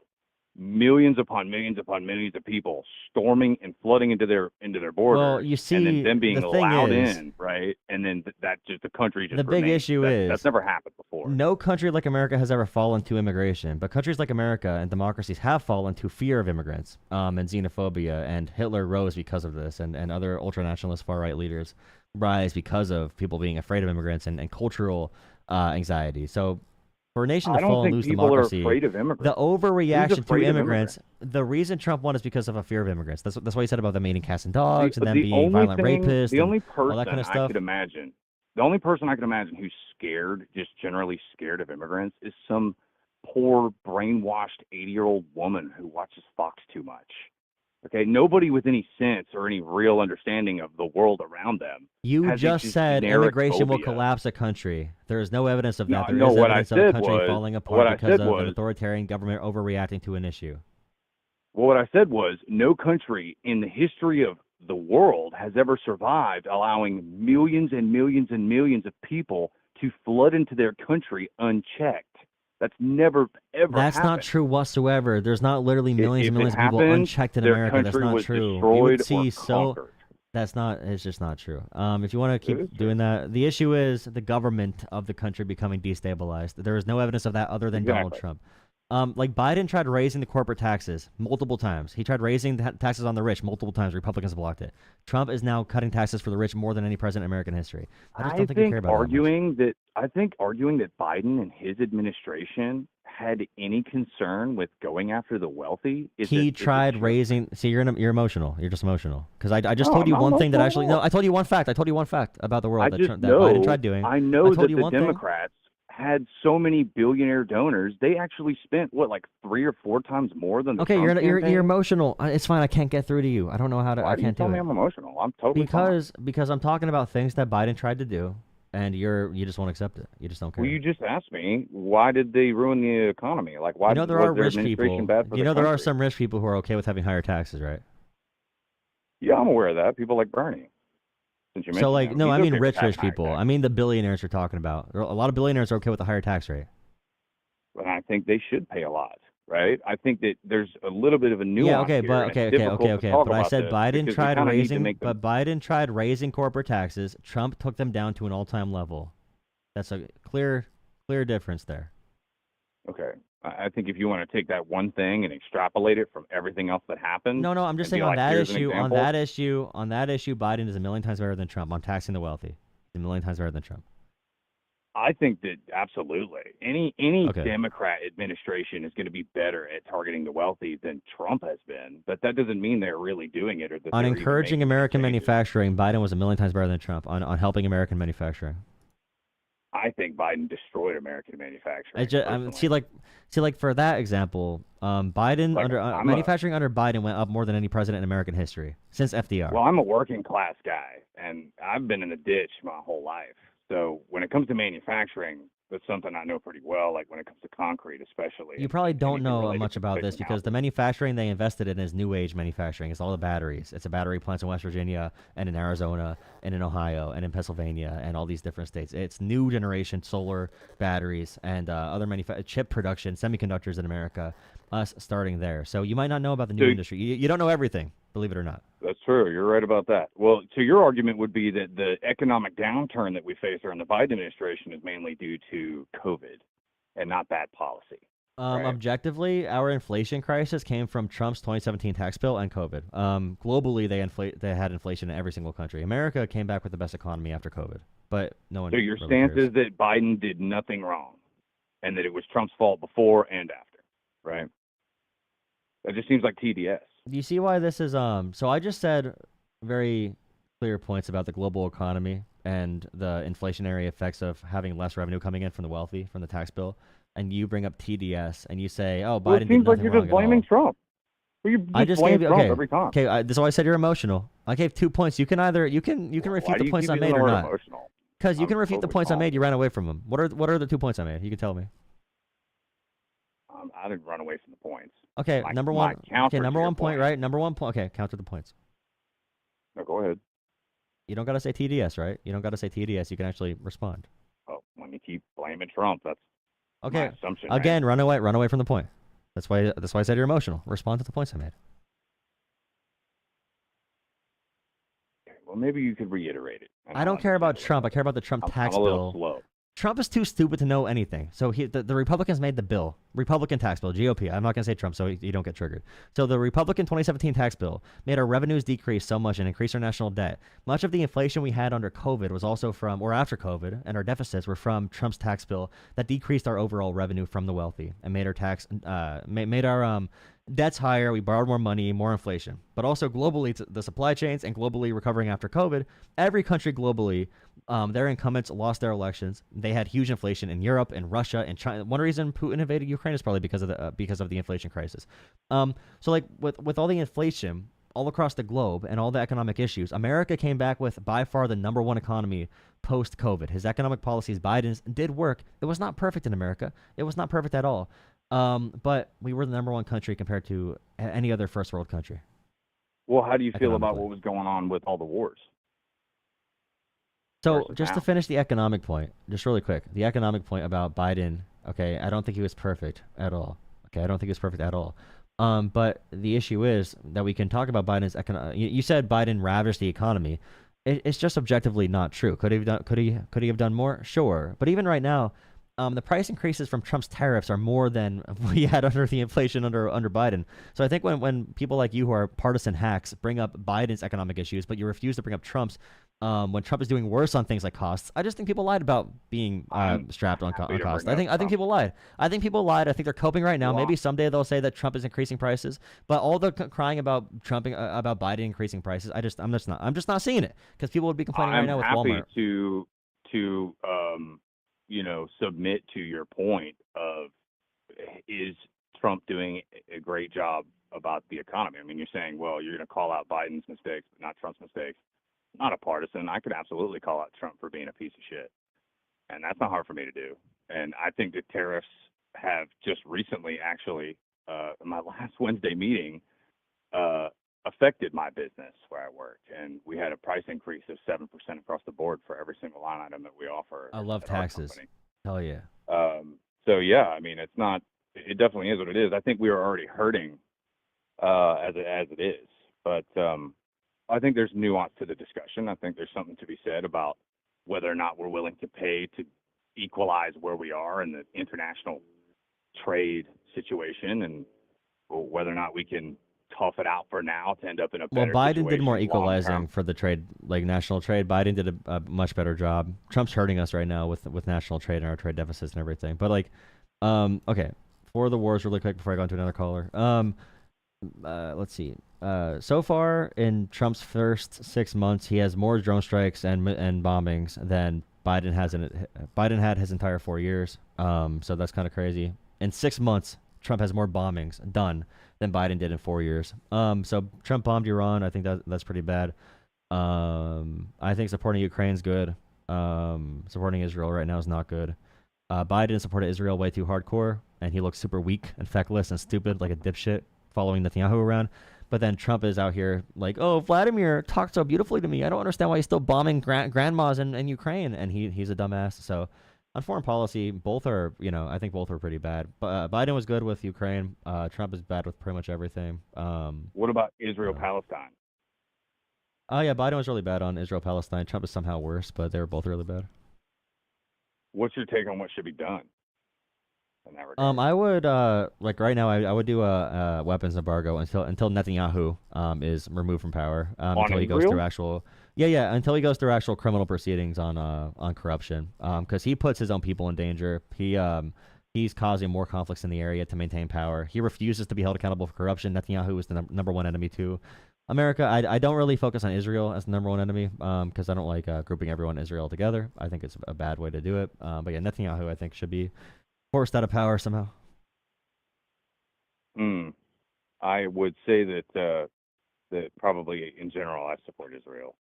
millions upon millions upon millions of people storming and flooding into their borders. Well, you see, and then them being the thing allowed is, in, right? And then that just the country just the big remains. issue That's never happened before. no country like America has ever fallen to immigration, but countries like America and democracies have fallen to fear of immigrants and xenophobia, and Hitler rose because of this, and other ultranationalist far-right leaders rise because of people being afraid of immigrants and cultural anxiety. So for a nation to fall and lose democracy, the overreaction to immigrants, the reason Trump won is because of a fear of immigrants. That's why he said about them eating cats and dogs and them being violent rapists. The only person all that kind of stuff. The only person I could imagine who's scared, just generally scared of immigrants, is some poor, brainwashed 80-year-old woman who watches Fox too much. Okay, nobody with any sense or any real understanding of the world around them. You just said immigration will collapse a country. There is no evidence of that. There is evidence of a country falling apart because of an authoritarian government overreacting to an issue. Well, what I said was no country in the history of the world has ever survived allowing millions and millions and millions of people to flood into their country unchecked. That's never, ever That's happened. not true whatsoever. There's not literally millions and millions of people happened, unchecked in their America. That's country not was true. destroyed You would or see conquered. it's just not true. If you want to keep doing that, the issue is the government of the country becoming destabilized. There is no evidence of that other than Donald Trump. Like Biden tried raising the corporate taxes multiple times. He tried raising the taxes on the rich multiple times. Republicans blocked it. Trump is now cutting taxes for the rich more than any president in American history. I just don't think we care about it. I think arguing that Biden and his administration had any concern with going after the wealthy he tried raising. See, you're emotional. You're just emotional because I just told you I'm one not thing that emotional. actually I told you one fact. I told you one fact about the world that that Biden tried doing. I know that the one thing. Democrats had so many billionaire donors. They actually spent what, like 3 or 4 times more than the Okay, Trump you're campaign? emotional. It's fine. I can't get through to you. I don't know how to. Why I do you can't tell do me it. I'm emotional? I'm totally fine. Because I'm talking about things that Biden tried to do, and you just won't accept it. You just don't care. Well, you just asked me why did they ruin the economy? Like why there was are their rich administration people. bad for the there country? are some rich people who are okay with having higher taxes, right? Yeah, I'm aware of that. People like Bernie. Since you So mentioned him, no, he's I mean okay with rich having higher people. taxes. I mean the billionaires you're talking about. A lot of billionaires are okay with a higher tax rate. And I think they should pay a lot, right? I think that there's a little bit of a nuance. Yeah, okay, here, but and it's difficult to talk But I about said this Biden because we tried kinda need to raising, make them- but Biden tried raising corporate taxes. Trump took them down to an all-time level. That's a clear difference there. Okay. I think if you want to take that one thing and extrapolate it from everything else that happened. No, I'm just saying on that issue, on that issue, Biden is a million times better than Trump. I'm taxing the wealthy. A million times better than Trump. I think that absolutely any Democrat administration is going to be better at targeting the wealthy than Trump has been, but that doesn't mean they're really doing it or that On they're encouraging American manufacturing, Biden was a million times better than Trump on helping American manufacturing. I think Biden destroyed American manufacturing. See, like for that example, Biden manufacturing under Biden went up more than any president in American history since FDR. Well, I'm a working class guy, and I've been in the ditch my whole life. So when it comes to manufacturing, that's something I know pretty well. Like when it comes to concrete, especially. You probably don't know much about this because the manufacturing they invested in is new age manufacturing. It's all the batteries. It's a battery plants in West Virginia and in Arizona and in Ohio and in Pennsylvania and all these different states. It's new generation solar batteries and other chip production, semiconductors in America. Us starting there. So you might not know about the new industry. You don't know everything. believe it or not. That's true. You're right about that. Well, so your argument would be that the economic downturn that we face during the Biden administration is mainly due to COVID and not bad policy. Right. Objectively, our inflation crisis came from Trump's 2017 tax bill and COVID. Globally, they had inflation in every single country. America came back with the best economy after COVID, but no one. So your really stance cares. is that Biden did nothing wrong, and that it was Trump's fault before and after, right? That just seems like TDS. Do you see why this is? So I just said very clear points about the global economy and the inflationary effects of having less revenue coming in from the wealthy from the tax bill. And you bring up TDS, and you say, "Oh, Biden Well, it did seems nothing like you're wrong just at all." blaming Trump. Well, you I just gave you Trump okay. every time. Okay, this is why I said you're emotional. I gave 2 points. You can either you can refute the points I made or not. Because you can refute the points I made. You ran away from them. What are the 2 points I made? You can tell me. I didn't run away from the points. Okay, number one. Okay, number 1 point, right? Number 1 point. Okay, counter the points. No, go ahead. You don't got to say TDS, right? You don't got to say TDS. You can actually respond. Oh, let me keep blaming Trump. That's okay. my assumption. Again, run away from the point. That's why I said you're emotional. Respond to the points I made. Well, maybe you could reiterate it. I don't care about Trump. I care about the Trump tax I'm a bill. little slow. Trump is too stupid to know anything. So the Republicans made the bill, Republican tax bill, GOP. I'm not going to say Trump so you don't get triggered. So the Republican 2017 tax bill made our revenues decrease so much and increase our national debt. Much of the inflation we had under COVID was also from, or after COVID, and our deficits were from Trump's tax bill that decreased our overall revenue from the wealthy and made our made our debts higher. We borrowed more money, more inflation. But also globally, the supply chains and globally recovering after COVID, every country globally, their incumbents lost their elections. They had huge inflation in Europe and Russia and China. One reason Putin invaded Ukraine is probably because of the inflation crisis. So like with all the inflation all across the globe and all the economic issues, America came back with by far the number one economy post-COVID. His economic policies, Biden's, did work. It was not perfect in America. It was not perfect at all. But we were the number one country compared to any other first world country. Well, how do you feel about what was going on with all the wars? So just to finish the economic point, just really quick, the economic point about Biden, okay, I don't think he was perfect at all. Okay, I don't think he was perfect at all. But the issue is that we can talk about Biden's you said Biden ravaged the economy. It's just objectively not true. Could he have done more? Sure. But even right now, the price increases from Trump's tariffs are more than we had under the inflation under Biden. So I think when people like you who are partisan hacks bring up Biden's economic issues, but you refuse to bring up Trump's, when Trump is doing worse on things like costs, I just think people lied about being strapped on costs. I think people lied. I think people lied. I think they're coping right now. Maybe someday they'll say that Trump is increasing prices, but all the crying about about Biden increasing prices, I'm just not seeing it because people would be complaining right now with Walmart. I'm happy to submit to your point of, is Trump doing a great job about the economy? I mean, you're saying, well, you're going to call out Biden's mistakes, but not Trump's mistakes. Not a partisan. I could absolutely call out Trump for being a piece of shit. And that's not hard for me to do. And I think that tariffs have just recently, actually, in my last Wednesday meeting, affected my business where I work, and we had a price increase of 7% across the board for every single line item that we offer. I love taxes. Hell yeah. So yeah, I mean, it definitely is what it is. I think we are already hurting as it is, but I think there's nuance to the discussion. I think there's something to be said about whether or not we're willing to pay to equalize where we are in the international trade situation, and whether or not we can tough it out for now to end up in a better Biden situation did more long-term. equalizing for the trade, like national trade. Biden did a much better job. Trump's hurting us right now with national trade and our trade deficits and everything. But like, okay, for the wars really quick before I go into another caller. Let's see. So far in Trump's first 6 months, he has more drone strikes and bombings than Biden has Biden had his entire 4 years. So that's kind of crazy. In 6 months, Trump has more bombings done than Biden did in 4 years. So Trump bombed Iran. I think that's pretty bad. I think supporting Ukraine's good. Supporting Israel right now is not good. Biden supported Israel way too hardcore, and he looks super weak and feckless and stupid like a dipshit following Netanyahu around. But then Trump is out here like, oh, Vladimir talked so beautifully to me. I don't understand why he's still bombing grandmas in Ukraine, and he's a dumbass. So On foreign policy, both are, I think both are pretty bad. But Biden was good with Ukraine. Trump is bad with pretty much everything. What about Israel-Palestine? Oh yeah, Biden was really bad on Israel-Palestine. Trump is somehow worse, but they were both really bad. What's your take on what should be done in that regard? I would like right now, I would do a weapons embargo until Netanyahu is removed from power. Until he goes through actual until he goes through actual criminal proceedings on corruption. Because he puts his own people in danger. He's causing more conflicts in the area to maintain power. He refuses to be held accountable for corruption. Netanyahu is the number one enemy to America. I don't really focus on Israel as the number one enemy because I don't like grouping everyone in Israel together. I think it's a bad way to do it. But yeah, Netanyahu I think should be forced out of power somehow. I would say that probably in general I support Israel.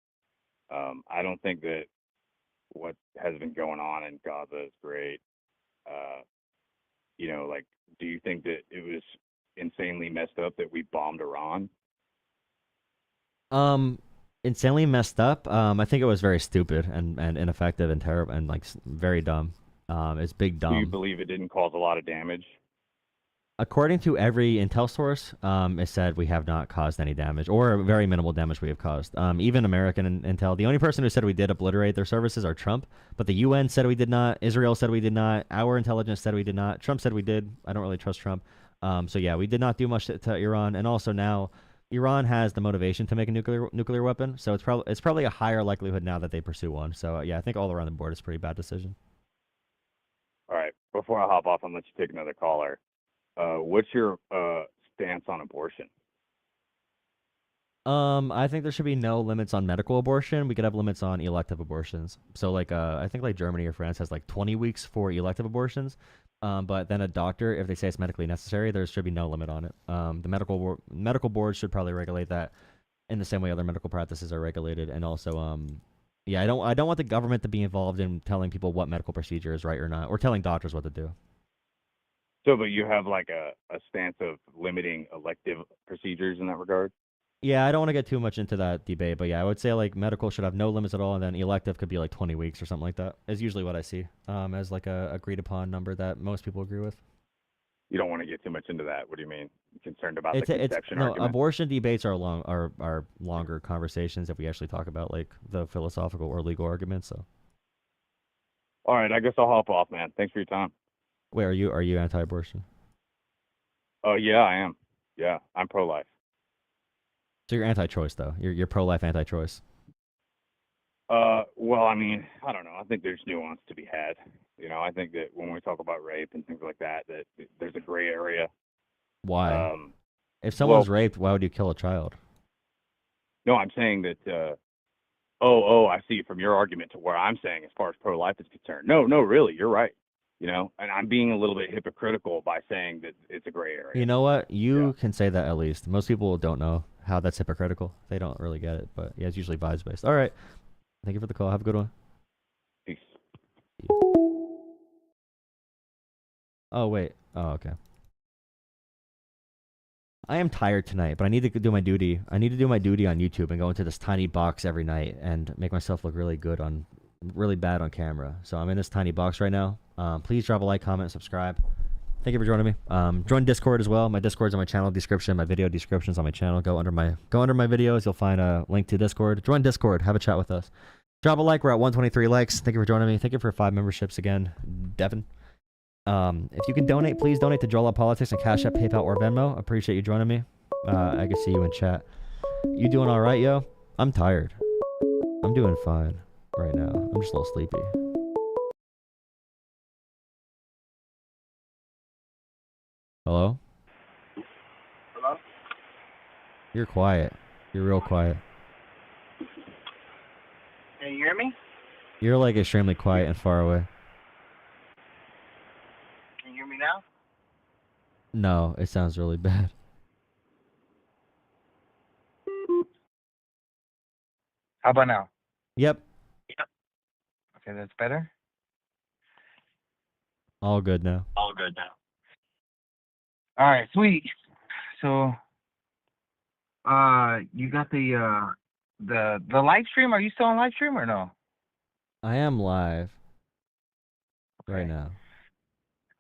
I don't think that what has been going on in Gaza is great. Like, do you think that it was insanely messed up that we bombed Iran? Insanely messed up. I think it was very stupid and ineffective and terrible and like very dumb. It's big dumb. Do you believe it didn't cause a lot of damage? According to every intel source, it said we have not caused any damage or very minimal damage we have caused. Even American intel, the only person who said we did obliterate their services are Trump, but the UN said we did not. Israel said we did not. Our intelligence said we did not. Trump said we did. I don't really trust Trump. So yeah, we did not do much to Iran, and also now Iran has the motivation to make a nuclear weapon, so it's probably a higher likelihood now that they pursue one. So yeah, I think all around the board it's a pretty bad decision. All right, before I hop off and let you take another caller, what's your stance on abortion? I think there should be no limits on medical abortion. We could have limits on elective abortions. So like, I think like Germany or France has like 20 weeks for elective abortions. But then a doctor, if they say it's medically necessary, there should be no limit on it. The medical board should probably regulate that in the same way other medical practices are regulated. And also, yeah, I don't want the government to be involved in telling people what medical procedure is right or not, or telling doctors what to do. So, but you have like a stance of limiting elective procedures in that regard? Yeah, I don't want to get too much into that debate, but yeah, I would say like medical should have no limits at all, and then elective could be like 20 weeks or something like that. Is usually what I see as like a agreed upon number that most people agree with. You don't want to get too much into that. What do you mean? Concerned about the conception argument? No, abortion debates are longer conversations if we actually talk about like the philosophical or legal arguments. So. All right, I guess I'll hop off, man. Thanks for your time. Wait, are you anti-abortion? Oh yeah, I am. Yeah, I'm pro-life. So you're anti-choice though. You're pro-life, anti-choice. Well, I mean, I don't know. I think there's nuance to be had. I think that when we talk about rape and things like that, that there's a gray area. Why? If someone's raped, why would you kill a child? No, I'm saying that. I see from your argument to where I'm saying as far as pro-life is concerned. No, really, you're right. And I'm being a little bit hypocritical by saying that it's a gray area. You know what? You can say that at least. Most people don't know how that's hypocritical. They don't really get it, but yeah, it's usually vibes based. All right. Thank you for the call. Have a good one. Peace. Oh, wait. Oh, okay. I am tired tonight, but I need to do my duty. I need to do my duty on YouTube and go into this tiny box every night and make myself look really bad on camera. So I'm in this tiny box right now. Please drop a like, comment, subscribe. Thank you for joining me. Join Discord as well. My Discord's on my channel description. My video description's on my channel. Go under my videos. You'll find a link to Discord. Join Discord. Have a chat with us. Drop a like. We're at 123 likes. Thank you for joining me. Thank you for 5 memberships again, Devin. If you can donate, please donate to Jolah Politics and Cash App, PayPal, or Venmo. Appreciate you joining me. I can see you in chat. You doing all right, yo? I'm tired. I'm doing fine right now. I'm just a little sleepy. Hello? Hello? You're quiet. You're real quiet. Can you hear me? You're like extremely quiet and far away. Can you hear me now? No, it sounds really bad. How about now? Yep. Okay, that's better? All good now. All good now. All right, sweet. So, you got the live stream? Are you still on live stream or no? I am live. right now.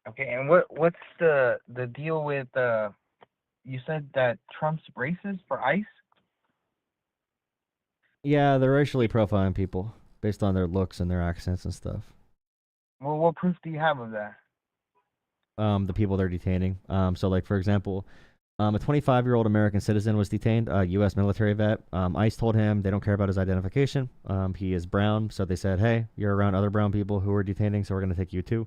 Okay, and what's the deal with you said that Trump's racist for ICE? Yeah, they're racially profiling people based on their looks and their accents and stuff. Well, what proof do you have of that? The people they're detaining. So, like, for example, a 25-year-old American citizen was detained, a U.S. military vet. ICE told him they don't care about his identification. He is brown, so they said, hey, you're around other brown people who are detaining, so we're going to take you too.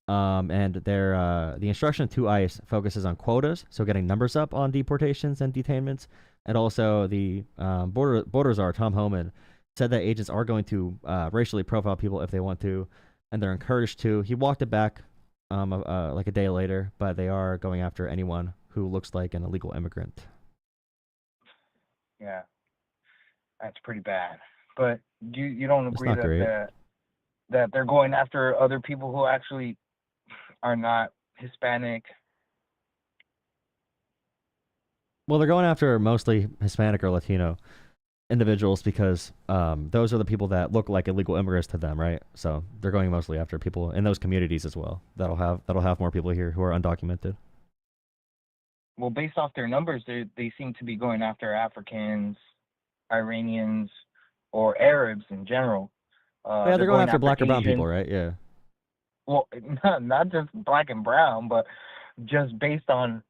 And the instruction to ICE focuses on quotas, so getting numbers up on deportations and detainments. And also the border czar, Tom Homan, said that agents are going to racially profile people if they want to, and they're encouraged to. He walked it back like a day later, but they are going after anyone who looks like an illegal immigrant. Yeah, that's pretty bad. But you don't agree that they're going after other people who actually are not Hispanic? Well, they're going after mostly Hispanic or Latino individuals because those are the people that look like illegal immigrants to them, right? So they're going mostly after people in those communities as well. That'll have more people here who are undocumented. Well, based off their numbers, they seem to be going after Africans, Iranians, or Arabs in general. Yeah, they're going after black or brown people, right? Yeah. Well, not just black and brown, but just based on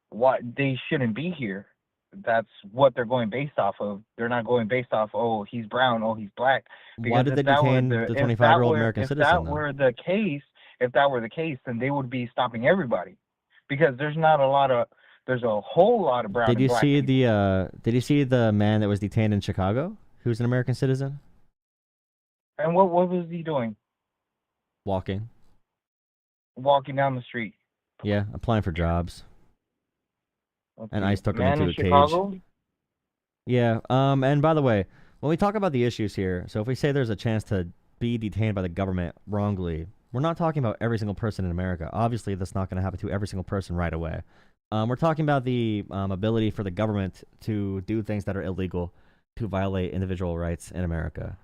what they shouldn't be here. That's what they're going based off of. They're not going based off, oh, he's brown, oh, he's black. Because why did they detain the 25-year-old American citizen? If that were the case, then they would be stopping everybody, because there's a whole lot of brown. Did you and black see people. Did you see the man that was detained in Chicago, who's an American citizen? And what was he doing? Walking down the street. Yeah, applying for jobs. Okay. And ICE took him Man into in a Chicago? cage. Yeah. And by the way, when we talk about the issues here, so if we say there's a chance to be detained by the government wrongly, we're not talking about every single person in America. Obviously, that's not going to happen to every single person right away. We're talking about the ability for the government to do things that are illegal, to violate individual rights in America.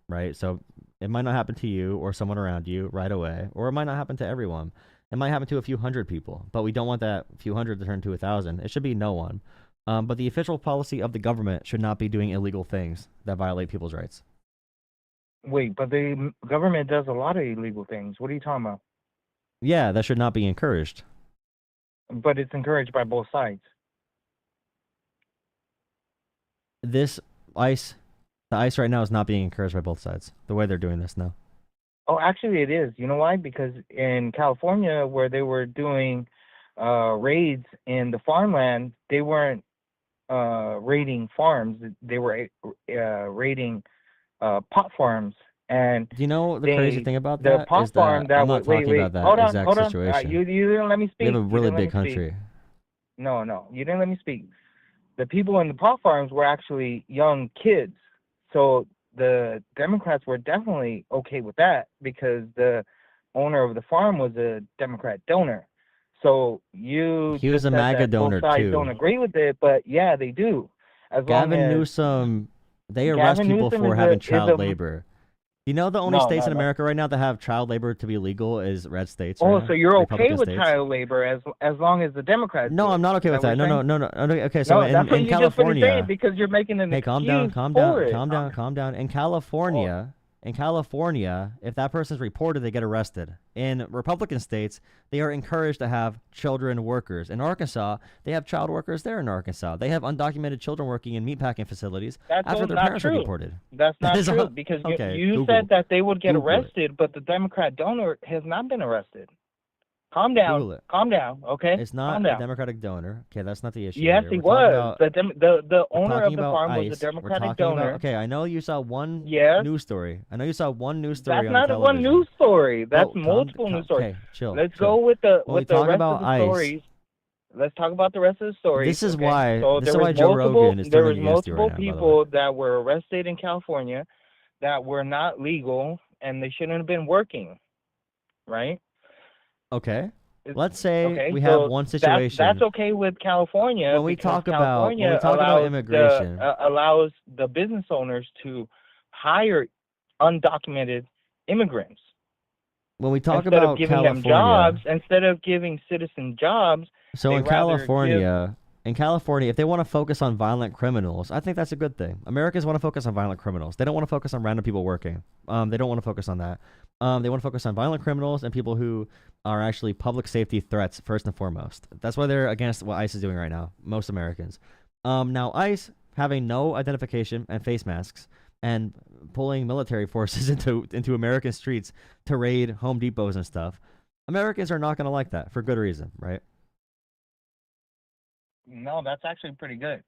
Right? So it might not happen to you or someone around you right away, or it might not happen to everyone. It might happen to a few hundred people, but we don't want that few hundred to turn to 1,000. It should be no one. But the official policy of the government should not be doing illegal things that violate people's rights. Wait, but the government does a lot of illegal things. What are you talking about? Yeah, that should not be encouraged. But it's encouraged by both sides. The ICE right now is not being encouraged by both sides, the way they're doing this now. Oh, actually it is. You know why? Because in California, where they were doing raids in the farmland, they weren't raiding farms. They were raiding pot farms. And do you know the crazy thing about the that? pot is farm that I'm not talking about that exact hold on. situation. You didn't let me speak. We have a really big country. No, you didn't let me speak. The people in the pot farms were actually young kids. So the Democrats were definitely okay with that because the owner of the farm was a Democrat donor. So he was a MAGA donor both sides too. Don't agree with it, but yeah, they do. Gavin Newsom, they arrest people for having child labor. You know the only states in America right now that have child labor to be legal is red states. Oh, right so now, you're okay Republican with states. child labor as long as the Democrats. No, I'm not okay with that. No. Okay, so no, that's what in you California, just finished saying because you're making an calm excuse down. In California, if that person's reported, they get arrested. In Republican states, they are encouraged to have children workers. In Arkansas, they have child workers there in Arkansas. They have undocumented children working in meatpacking facilities after their parents are deported. That's not true because you said that they would get arrested, but the Democrat donor has not been arrested. Calm down. Calm down. Okay. It's not a Democratic donor. Okay, that's not the issue. Yes, here. he was. The owner of the farm ICE. was a Democratic donor. Okay, I know you saw one news story. That's on not television. one news story. That's multiple news stories. Okay, chill. Let's go with the rest of the ICE, stories. Let's talk about the rest of the stories. This is okay? why. So this is why Joe Rogan is there was turning against you right multiple now, people that were arrested in California that were not legal and they shouldn't have been working, right? Okay. Let's say we have one situation. That's okay with California. When we talk about immigration, allows the business owners to hire undocumented immigrants. when we talk instead about of giving them California, jobs, instead of giving citizen jobs. so in California, if they want to focus on violent criminals, I think that's a good thing. Americans want to focus on violent criminals. They don't want to focus on random people working. They don't want to focus on that. They want to focus on violent criminals and people who are actually public safety threats first and foremost. That's why they're against what ICE is doing right now, most Americans. Now, ICE having no identification and face masks and pulling military forces into American streets to raid Home Depots and stuff, Americans are not going to like that for good reason, right? No, that's actually pretty good.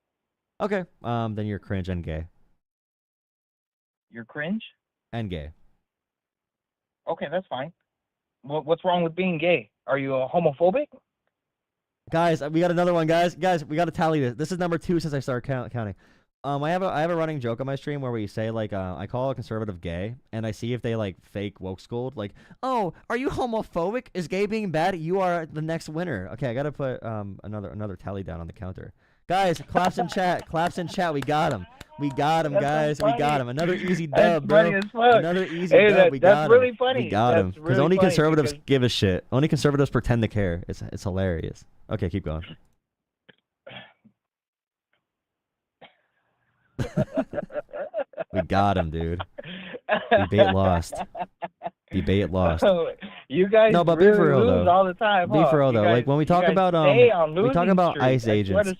Okay, then you're cringe and gay. You're cringe? And gay. Okay, that's fine. What's wrong with being gay? Are you a homophobic? Guys, we got another one, guys. Guys, we got to tally this. This is number 2 since I started counting. I have a running joke on my stream where we say, like, I call a conservative gay, and I see if they, like, fake woke scold. Like, oh, are you homophobic? Is gay being bad? You are the next winner. Okay, I got to put another tally down on the counter. Guys, claps in chat. Claps in chat. We got him. We got him, guys. We got him. Another easy dub, bro. Another easy dub. We got him. That's really funny. We got him. Because only conservatives give a shit. Only conservatives pretend to care. It's hilarious. Okay, keep going. We got him, dude. Debate lost. Debate lost. You guys no, but really be for real, lose though. all the time. Be for real, though. Like when we talk about we talk about streak. ICE agents.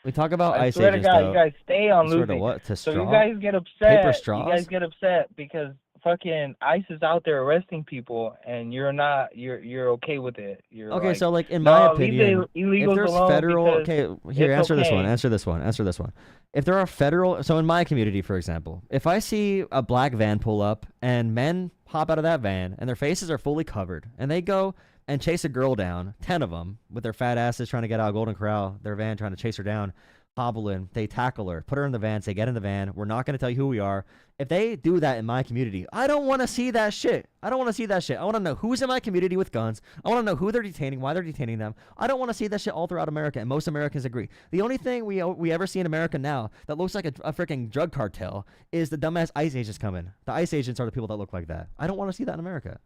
We talk about ICE swear to agents. God, though. you guys stay on Swear losing. to what? To so straw? you guys get upset. Paper straws? You guys get upset because fucking ICE is out there arresting people, and you're not. You're okay with it. You're okay, like, so like in no, my leave opinion, the illegals if there's alone federal, okay, here, it's answer this okay. one. Answer this one. Answer this one. If there are federal, so in my community, for example, if I see a black van pull up and men hop out of that van and their faces are fully covered and they go and chase a girl down, 10 of them with their fat asses trying to get out of Golden Corral, their van trying to chase her down, hobble in, they tackle her, put her in the van, say, get in the van, we're not going to tell you who we are. If they do that in my community, I don't want to see that shit. I don't want to see that shit. I want to know who's in my community with guns. I want to know who they're detaining, why they're detaining them. I don't want to see that shit all throughout America, and most Americans agree. The only thing we ever see in America now that looks like a freaking drug cartel is the dumbass ICE agents coming. The ICE agents are the people that look like that. I don't want to see that in America.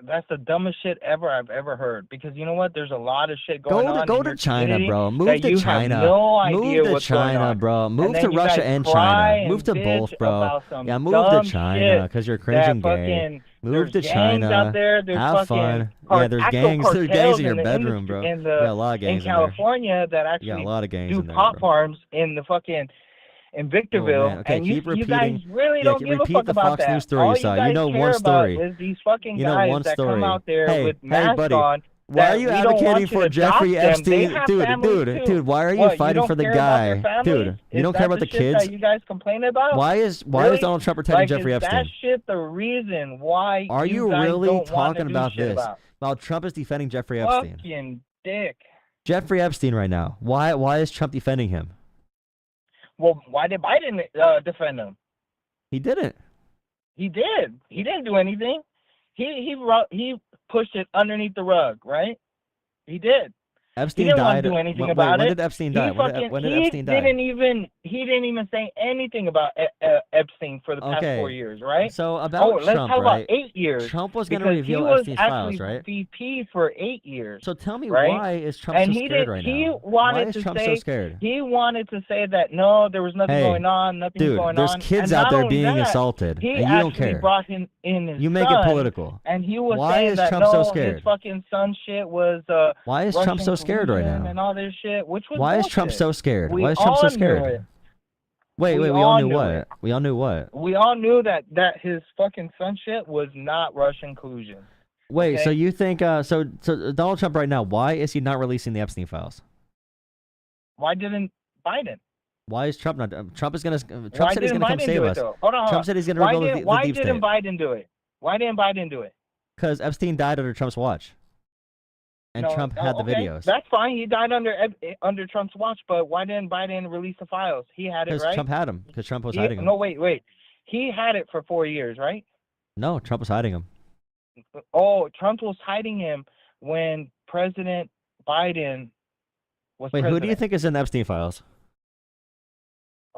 That's the dumbest shit I've ever heard. Because you know what? There's a lot of shit going on. Go to China, bro. Move that to you China. Have no idea Move to what's going China, on. bro. Move to you Russia guys and cry China. Move to and both, bitch bro. about some Yeah, move dumb to China shit because you're cringe and gay. Move to gangs China. Out there. There's Have fun. Yeah, there's gangs. There's gangs in your bedroom, bro. Yeah, a lot of gangs in California that actually a lot of gangs do in there, pop bro. farms in the fucking in Victorville. Oh, okay, and keep you guys repeating. really don't give a repeat fuck the about Fox that. News story All you saw. guys You know care one story. about is these fucking You know guys one that story. come out there with masks buddy. on. Why are you we don't advocating want you for to Jeffrey adopt them. They Epstein? have Dude, families too. why are you What, fighting don't for the care about their guy? families? Dude, you Is don't that care about the shit kids? that you guys complain about? Why is Really? Donald Trump protecting Jeffrey is Epstein? that shit the reason why Are you guys really don't wanna talking do about shit this? about? While Trump is defending Jeffrey Epstein. Fucking dick. Jeffrey Epstein right now. Why is Trump defending him? Well, why did Biden defend him? He didn't. He did. He didn't do anything. He pushed it underneath the rug, right? He did. Epstein he didn't died. want to do anything Wait, about when it. did Epstein die? When did Epstein die? He didn't even say anything about Epstein for the past 4 years, right? So about let's Trump, talk right? about 8 years. Trump was going to because reveal he was Epstein's files, actually right? VP for 8 years. So tell me, right? why is Trump and so scared right now? Why is Trump so scared? He wanted to say that no, there was nothing going on, nothing's dude, going there's on. kids and out not there only being that, assaulted, he and you don't actually care. brought him in his You make son, it political. And he was Why saying is that Trump so scared? his fucking son shit was Why is Trump so scared right now? and all this shit, which was Why is bullshit. Trump so scared? We Why is Trump so all scared? knew it. Wait, we all knew what? We all knew what? We all knew that his fucking son shit was not Russian collusion. Wait, okay? so you think so Donald Trump right now, why is he not releasing the Epstein files? Why didn't Biden? Why is Trump not? Trump said he's going to come save us. Hold on. Trump said he's going to reveal the deep state. Why didn't Biden do it? Why didn't Biden do it? Because Epstein died under Trump's watch. And Trump had the videos. That's fine. He died under Trump's watch, but why didn't Biden release the files? He had it, right? Because Trump had them. Because Trump was hiding them. No, wait. He had it for 4 years, right? No, Trump was hiding them. Oh, Trump was hiding him when President Biden was Wait, president. who do you think is in the Epstein files?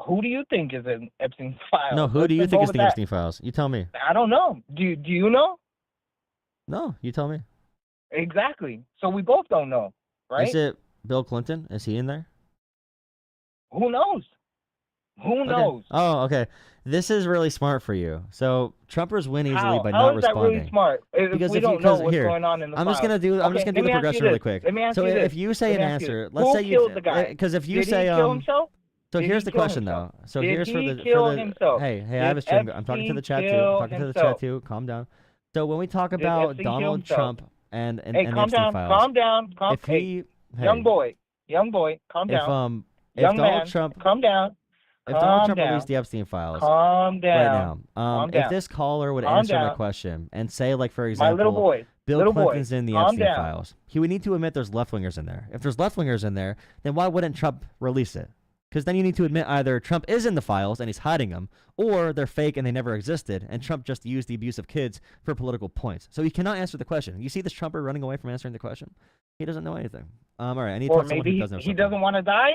Who do you think is in Epstein's files? No, who do you think is in the Epstein files? You tell me. I don't know. Do you know? No, you tell me. Exactly. So we both don't know, right? Is it Bill Clinton? Is he in there? Who knows? Who Okay. knows? Oh, okay. This is really smart for you. So Trumpers win easily How? by How not is that responding. really smart? If Because we if don't know because what's here, going on in the I'm just files. gonna Okay, do let the me ask you progression really this. quick. Let me ask So you this. if you say Let an me ask you answer, this. let's Who say killed the guy? because if you Did say he kill himself? So Did here's he the kill question himself? though. So Did here's for he the kill himself? hey, I Did have a stream. I'm talking to Epstein the chat too. kill I'm talking to the himself? chat too. Calm down. So when we talk Did about Epstein kill Donald himself? Trump and Hey, the calm Epstein down. files, Calm down. if he young boy, calm if down. if Young Donald man, Trump calm down. if Donald Calm Trump released down. the Epstein files Calm right down. now, Calm if down. this caller would Calm answer my down. question and say, like, for My little example, boy. Bill Little boy. Clinton's in the Calm Epstein down. files, he would need to admit there's left-wingers in there. If there's left-wingers in there, then why wouldn't Trump release it? Because then you need to admit either Trump is in the files and he's hiding them, or they're fake and they never existed, and Trump just used the abuse of kids for political points. So he cannot answer the question. You see this Trumper running away from answering the question? He doesn't know anything. All right, I need to Or talk to someone who maybe does know he something. doesn't want to die?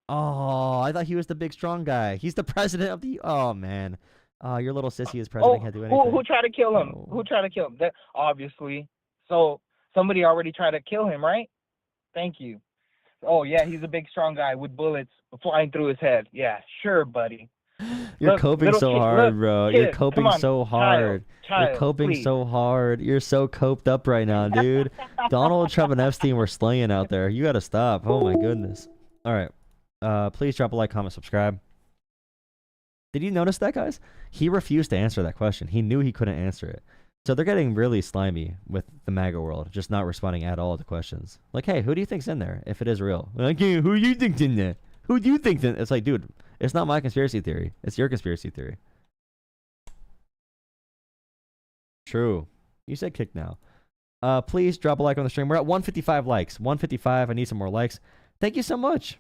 Oh, I thought he was the big strong guy. He's the president of the. Oh man, your little sissy as president can't do anything. Who tried to kill him? Who tried to kill him? That, obviously. So somebody already tried to kill him, right? Thank you. Oh yeah, he's a big strong guy with bullets flying through his head. Yeah, sure, buddy. You're Look, coping little so kid, hard, look, bro. kid, You're come coping on, so hard. You're child, coping please. so hard. You're so coped up right now, dude. Donald Trump and Epstein were slaying out there. You gotta stop. Oh my goodness. All right. Please drop a like, comment, subscribe. Did you notice that, guys? He refused to answer that question. He knew he couldn't answer it. So they're getting really slimy with the MAGA world, just not responding at all to questions. Like, hey, who do you think's in there if it is real? Like, hey, who do you think's in there? Who do you think's in? It's like, dude, it's not my conspiracy theory. It's your conspiracy theory. True. You said kick now. Please drop a like on the stream. We're at 155 likes. 155. I need some more likes. Thank you so much.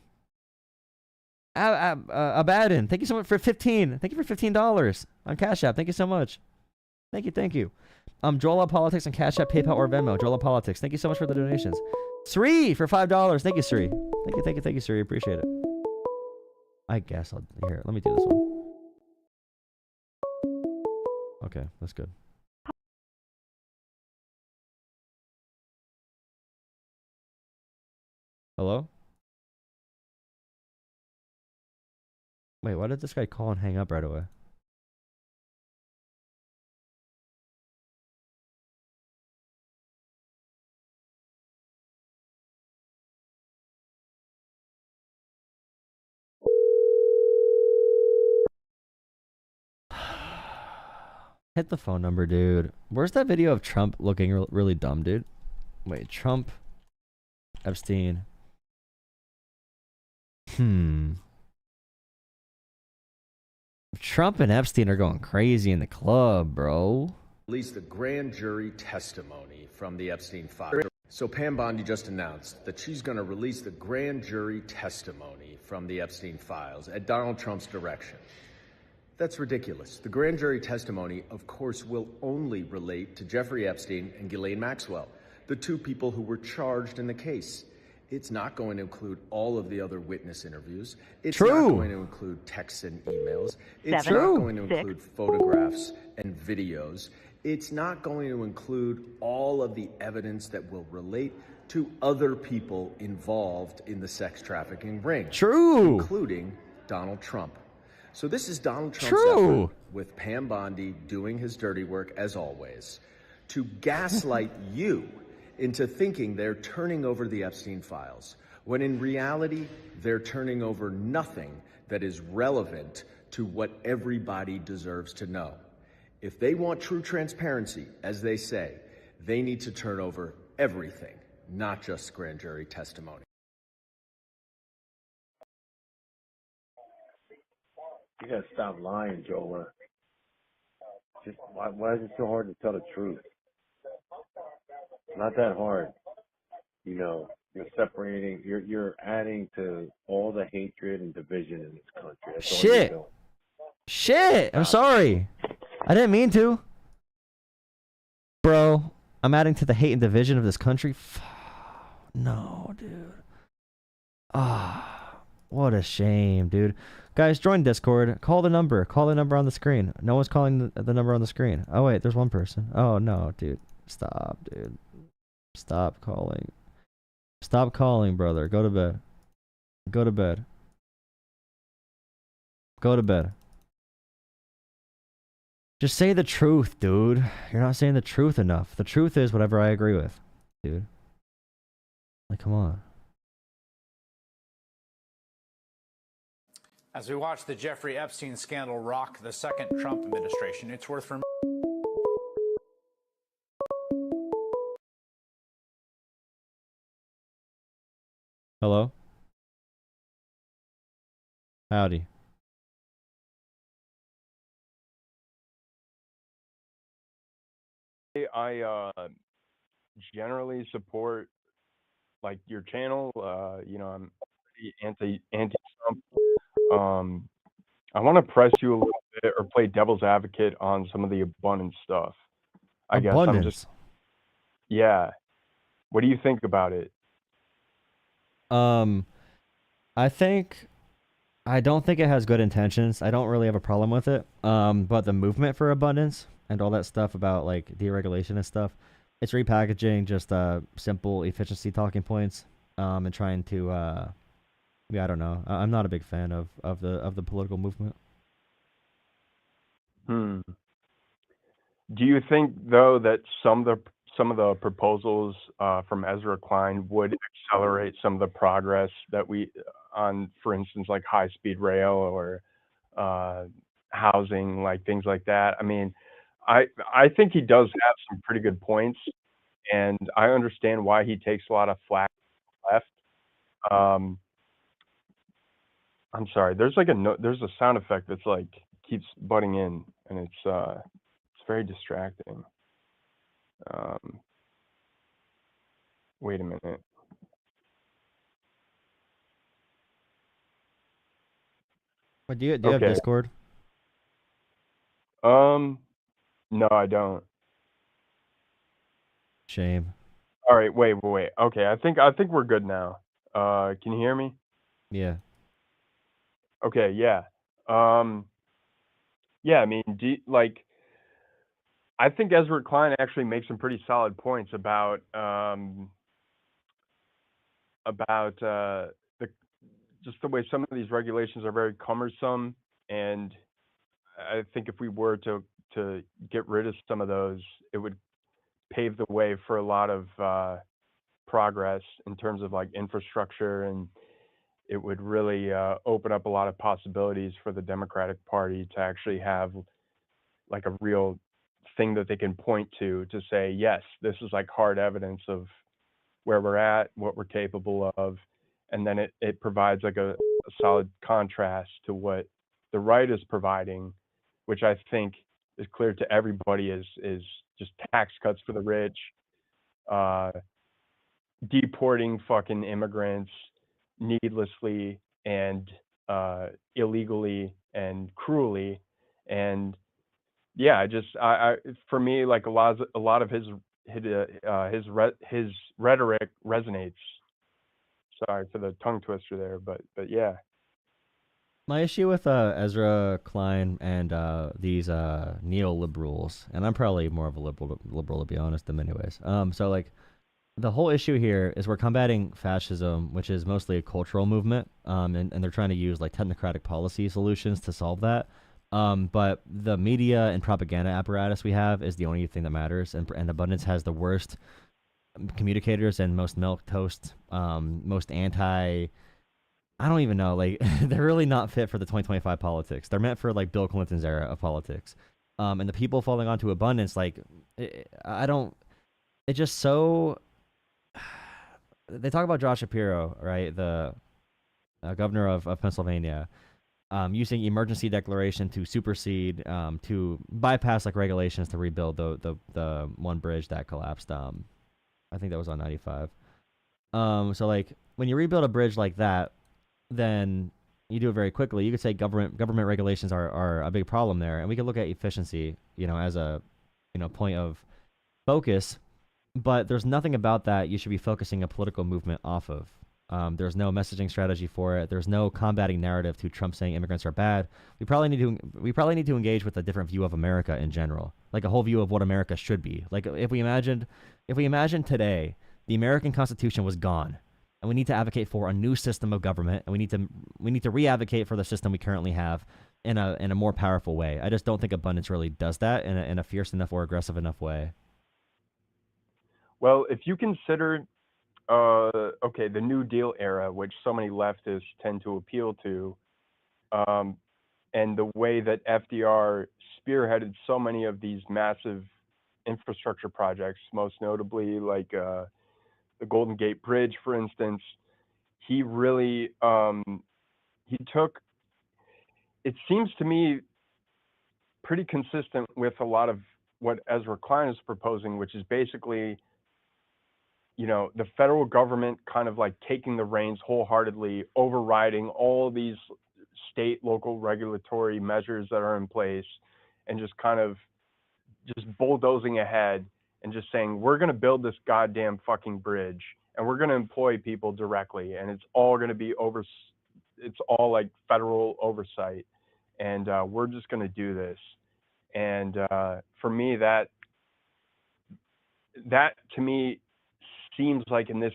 Abaddon, thank you so much for 15. Thank you for $15 on Cash App. Thank you so much. Thank you, thank you. Jolah Politics on Cash App, PayPal, or Venmo. Jolah Politics. Thank you so much for the donations. Sri for $5. Thank you, Sri. Thank you, Sri. Appreciate it. I guess I'll here. Let me do this one. Okay, that's good. Hello? Wait, why did this guy call and hang up right away? Hit the phone number, dude. Where's that video of Trump looking really dumb, dude? Wait, Trump, Epstein. Trump and Epstein are going crazy in the club, bro. Released the grand jury testimony from the Epstein files. So Pam Bondi just announced that she's going to release the grand jury testimony from the Epstein files at Donald Trump's direction. That's ridiculous. The grand jury testimony, of course, will only relate to Jeffrey Epstein and Ghislaine Maxwell, the two people who were charged in the case. It's not going to include all of the other witness interviews. It's not going to include texts and emails. It's not going to include photographs and videos. It's not going to include all of the evidence that will relate to other people involved in the sex trafficking ring. Including Donald Trump. So this is Donald Trump's effort, with Pam Bondi doing his dirty work as always, to gaslight you into thinking they're turning over the Epstein files, when in reality, they're turning over nothing that is relevant to what everybody deserves to know. If they want true transparency, as they say, they need to turn over everything, not just grand jury testimony. You gotta stop lying, Jolah. Just why is it so hard to tell the truth? Not that hard. You know, you're separating, you're adding to all the hatred and division in this country. That's all you're doing. Shit! I'm sorry. I didn't mean to. Bro, I'm adding to the hate and division of this country. No, dude. What a shame, dude. Guys, join Discord. Call the number. Call the number on the screen. No one's calling the number on the screen. Oh, wait, there's one person. Oh, no, dude. Stop, dude. Stop calling. Stop calling, brother. Go to bed. Go to bed. Go to bed. Just say the truth, dude. You're not saying the truth enough. The truth is whatever I agree with, dude. Like, come on. As we watch the Jeffrey Epstein scandal rock the second Trump administration, it's worth remembering. Hello? Howdy. I generally support like your channel. You know, I'm anti-Trump. I want to press you a little bit or play devil's advocate on some of the abundance stuff. I guess I'm just, yeah. What do you think about it? I don't think it has good intentions. I don't really have a problem with it. But the movement for abundance and all that stuff about like deregulation and stuff, it's repackaging just simple efficiency talking points and trying to yeah, I don't know. I'm not a big fan of the political movement. Do you think though that some of the proposals from Ezra Klein would accelerate some of the progress that we on, for instance, like high-speed rail or housing, like things like that? I mean, I think he does have some pretty good points, and I understand why he takes a lot of flack left. I'm sorry. There's like there's a sound effect that's like keeps butting in, and it's very distracting. Wait a minute. But do you have Discord? No, I don't. Shame. All right, wait. Okay, I think we're good now. Can you hear me? Yeah. Okay, yeah. Yeah, I mean, I think Ezra Klein actually makes some pretty solid points about just the way some of these regulations are very cumbersome, and I think if we were to get rid of some of those, it would pave the way for a lot of progress in terms of like infrastructure, and it would really open up a lot of possibilities for the Democratic Party to actually have like a real thing that they can point to say, yes, this is like hard evidence of where we're at, what we're capable of, and then it provides like a solid contrast to what the right is providing, which I think is clear to everybody is just tax cuts for the rich, deporting fucking immigrants needlessly and illegally and cruelly. And yeah, for me, like a lot of his rhetoric resonates. Sorry for the tongue twister there, but yeah. My issue with Ezra Klein and these neoliberals, and I'm probably more of a liberal to be honest, in many ways. So like the whole issue here is we're combating fascism, which is mostly a cultural movement, and they're trying to use like technocratic policy solutions to solve that. But the media and propaganda apparatus we have is the only thing that matters, and Abundance has the worst communicators and most milquetoast, most anti. I don't even know. Like they're really not fit for the 2025 politics. They're meant for like Bill Clinton's era of politics. And the people falling onto Abundance, like I don't. It's just so. They talk about Josh Shapiro, right? The governor of Pennsylvania. Using emergency declaration to supersede, to bypass like regulations to rebuild the one bridge that collapsed. I think that was on 95. So like when you rebuild a bridge like that, then you do it very quickly. You could say government regulations are a big problem there, and we could look at efficiency, as a point of focus. But there's nothing about that you should be focusing a political movement off of. There's no messaging strategy for it. There's no combating narrative to Trump saying immigrants are bad. We probably need to engage with a different view of America in general, like a whole view of what America should be. Like if we imagined today the American Constitution was gone, and we need to advocate for a new system of government, and we need to re-advocate for the system we currently have in a more powerful way. I just don't think abundance really does that in a fierce enough or aggressive enough way. Well, if you consider, okay, the New Deal era, which so many leftists tend to appeal to, and the way that FDR spearheaded so many of these massive infrastructure projects, most notably like the Golden Gate Bridge, for instance, he really, he took, it seems to me, pretty consistent with a lot of what Ezra Klein is proposing, which is basically, you know, the federal government kind of like taking the reins wholeheartedly, overriding all these state, local regulatory measures that are in place, and just kind of just bulldozing ahead and just saying, we're going to build this goddamn fucking bridge, and we're going to employ people directly, and it's all going to be it's all like federal oversight, and we're just going to do this. And for me, that to me seems like in this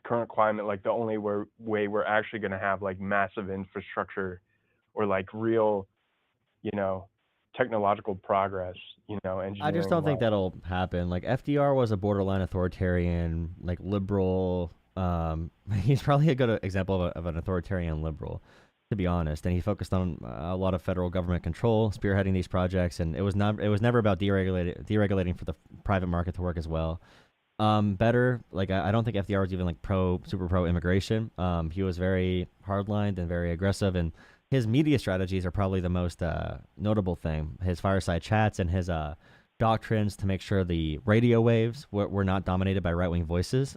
current climate, like the only way we're actually going to have like massive infrastructure or like real, you know, technological progress, you know, engineering. I just don't think that'll happen. Like FDR was a borderline authoritarian, like liberal. He's probably a good example of an authoritarian liberal, to be honest. And he focused on a lot of federal government control, spearheading these projects, and it was never about deregulating for the private market to work as well. Better, like I don't think FDR was even like super pro immigration. He was very hardlined and very aggressive, and his media strategies are probably the most notable thing. His fireside chats and his doctrines to make sure the radio waves were not dominated by right-wing voices.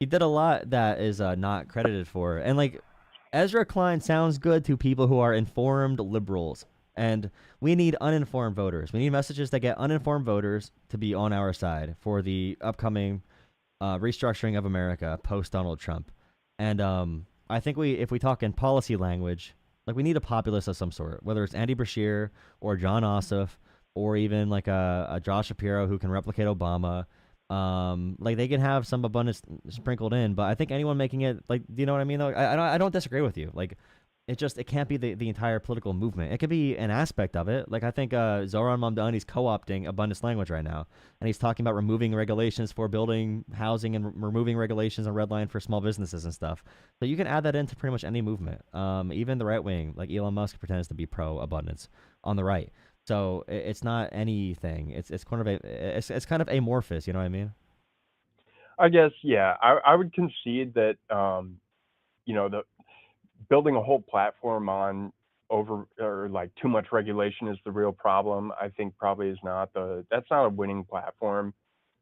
He did a lot that is not credited for. And like Ezra Klein sounds good to people who are informed liberals. And we need uninformed voters. We need messages that get uninformed voters to be on our side for the upcoming restructuring of America post-Donald Trump. And I think if we talk in policy language, like we need a populist of some sort, whether it's Andy Beshear or John Ossoff or even like a Josh Shapiro who can replicate Obama. Like they can have some abundance sprinkled in, but I think anyone making it, like, do you know what I mean? Like, I don't disagree with you. Like, it can't be the entire political movement. It could be an aspect of it. Like I think Zoran Mamdani's co-opting abundance language right now, and he's talking about removing regulations for building housing and removing regulations on red line for small businesses and stuff. So you can add that into pretty much any movement. Even the right wing, like Elon Musk pretends to be pro abundance on the right. So it's not anything. It's kind of it's kind of amorphous. You know what I mean? I guess, yeah. I would concede that you know, the building a whole platform on like too much regulation is the real problem. I think probably is that's not a winning platform,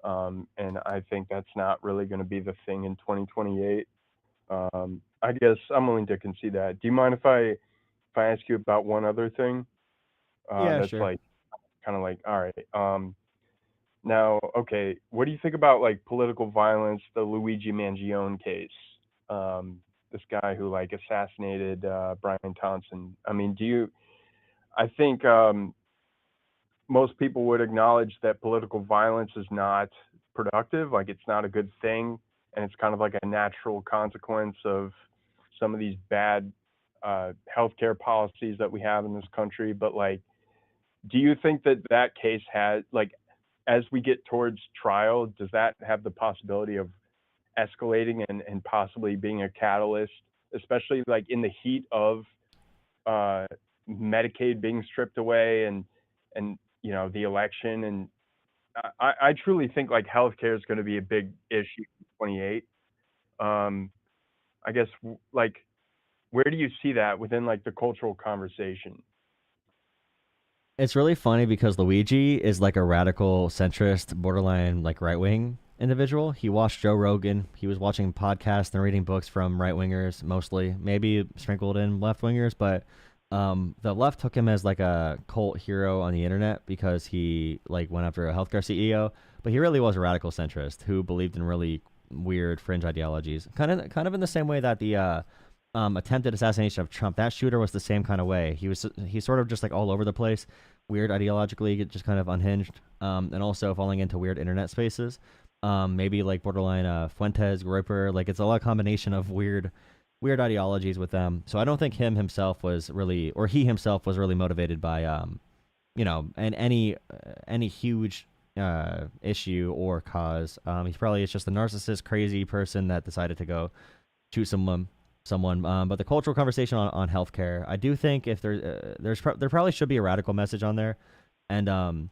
and I think that's not really going to be the thing in 2028. I guess I'm willing to concede that. Do you mind if I ask you about one other thing? Yeah, that's sure. like kind of like, all right. Now, okay, what do you think about like political violence, the Luigi Mangione case? This guy who like assassinated Brian Thompson. I mean, I think most people would acknowledge that political violence is not productive, like it's not a good thing, and it's kind of like a natural consequence of some of these bad healthcare policies that we have in this country. But like, do you think that case has, like, as we get towards trial, does that have the possibility of escalating and possibly being a catalyst, especially like in the heat of Medicaid being stripped away and you know, the election? And I truly think like healthcare is going to be a big issue in 28. I guess, like, where do you see that within like the cultural conversation? It's really funny because Luigi is like a radical centrist, borderline like right-wing individual. He watched Joe Rogan. He was watching podcasts and reading books from right-wingers mostly, maybe sprinkled in left-wingers, but the left took him as like a cult hero on the internet because he like went after a healthcare CEO, but he really was a radical centrist who believed in really weird fringe ideologies. Kind of in the same way that the attempted assassination of Trump, that shooter was the same kind of way. He's sort of just like all over the place, weird ideologically, just kind of unhinged, and also falling into weird internet spaces. Maybe like borderline Fuentes, Groyper, like it's a lot of combination of weird ideologies with them. So I don't think he himself was really motivated by and any huge issue or cause. He probably is just a narcissist, crazy person that decided to go shoot someone. But the cultural conversation on healthcare, I do think if there probably should be a radical message on there, and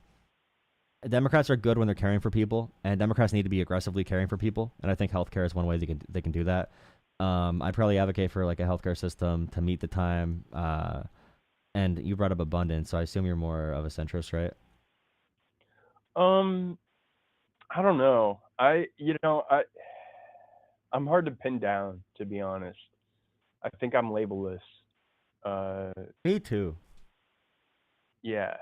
Democrats are good when they're caring for people, and Democrats need to be aggressively caring for people, and I think healthcare is one way they can do that. I'd probably advocate for like a healthcare system to meet the time. And you brought up abundance, so I assume you're more of a centrist, right? I don't know. I'm hard to pin down, to be honest. I think I'm labelless. Me too. Yeah.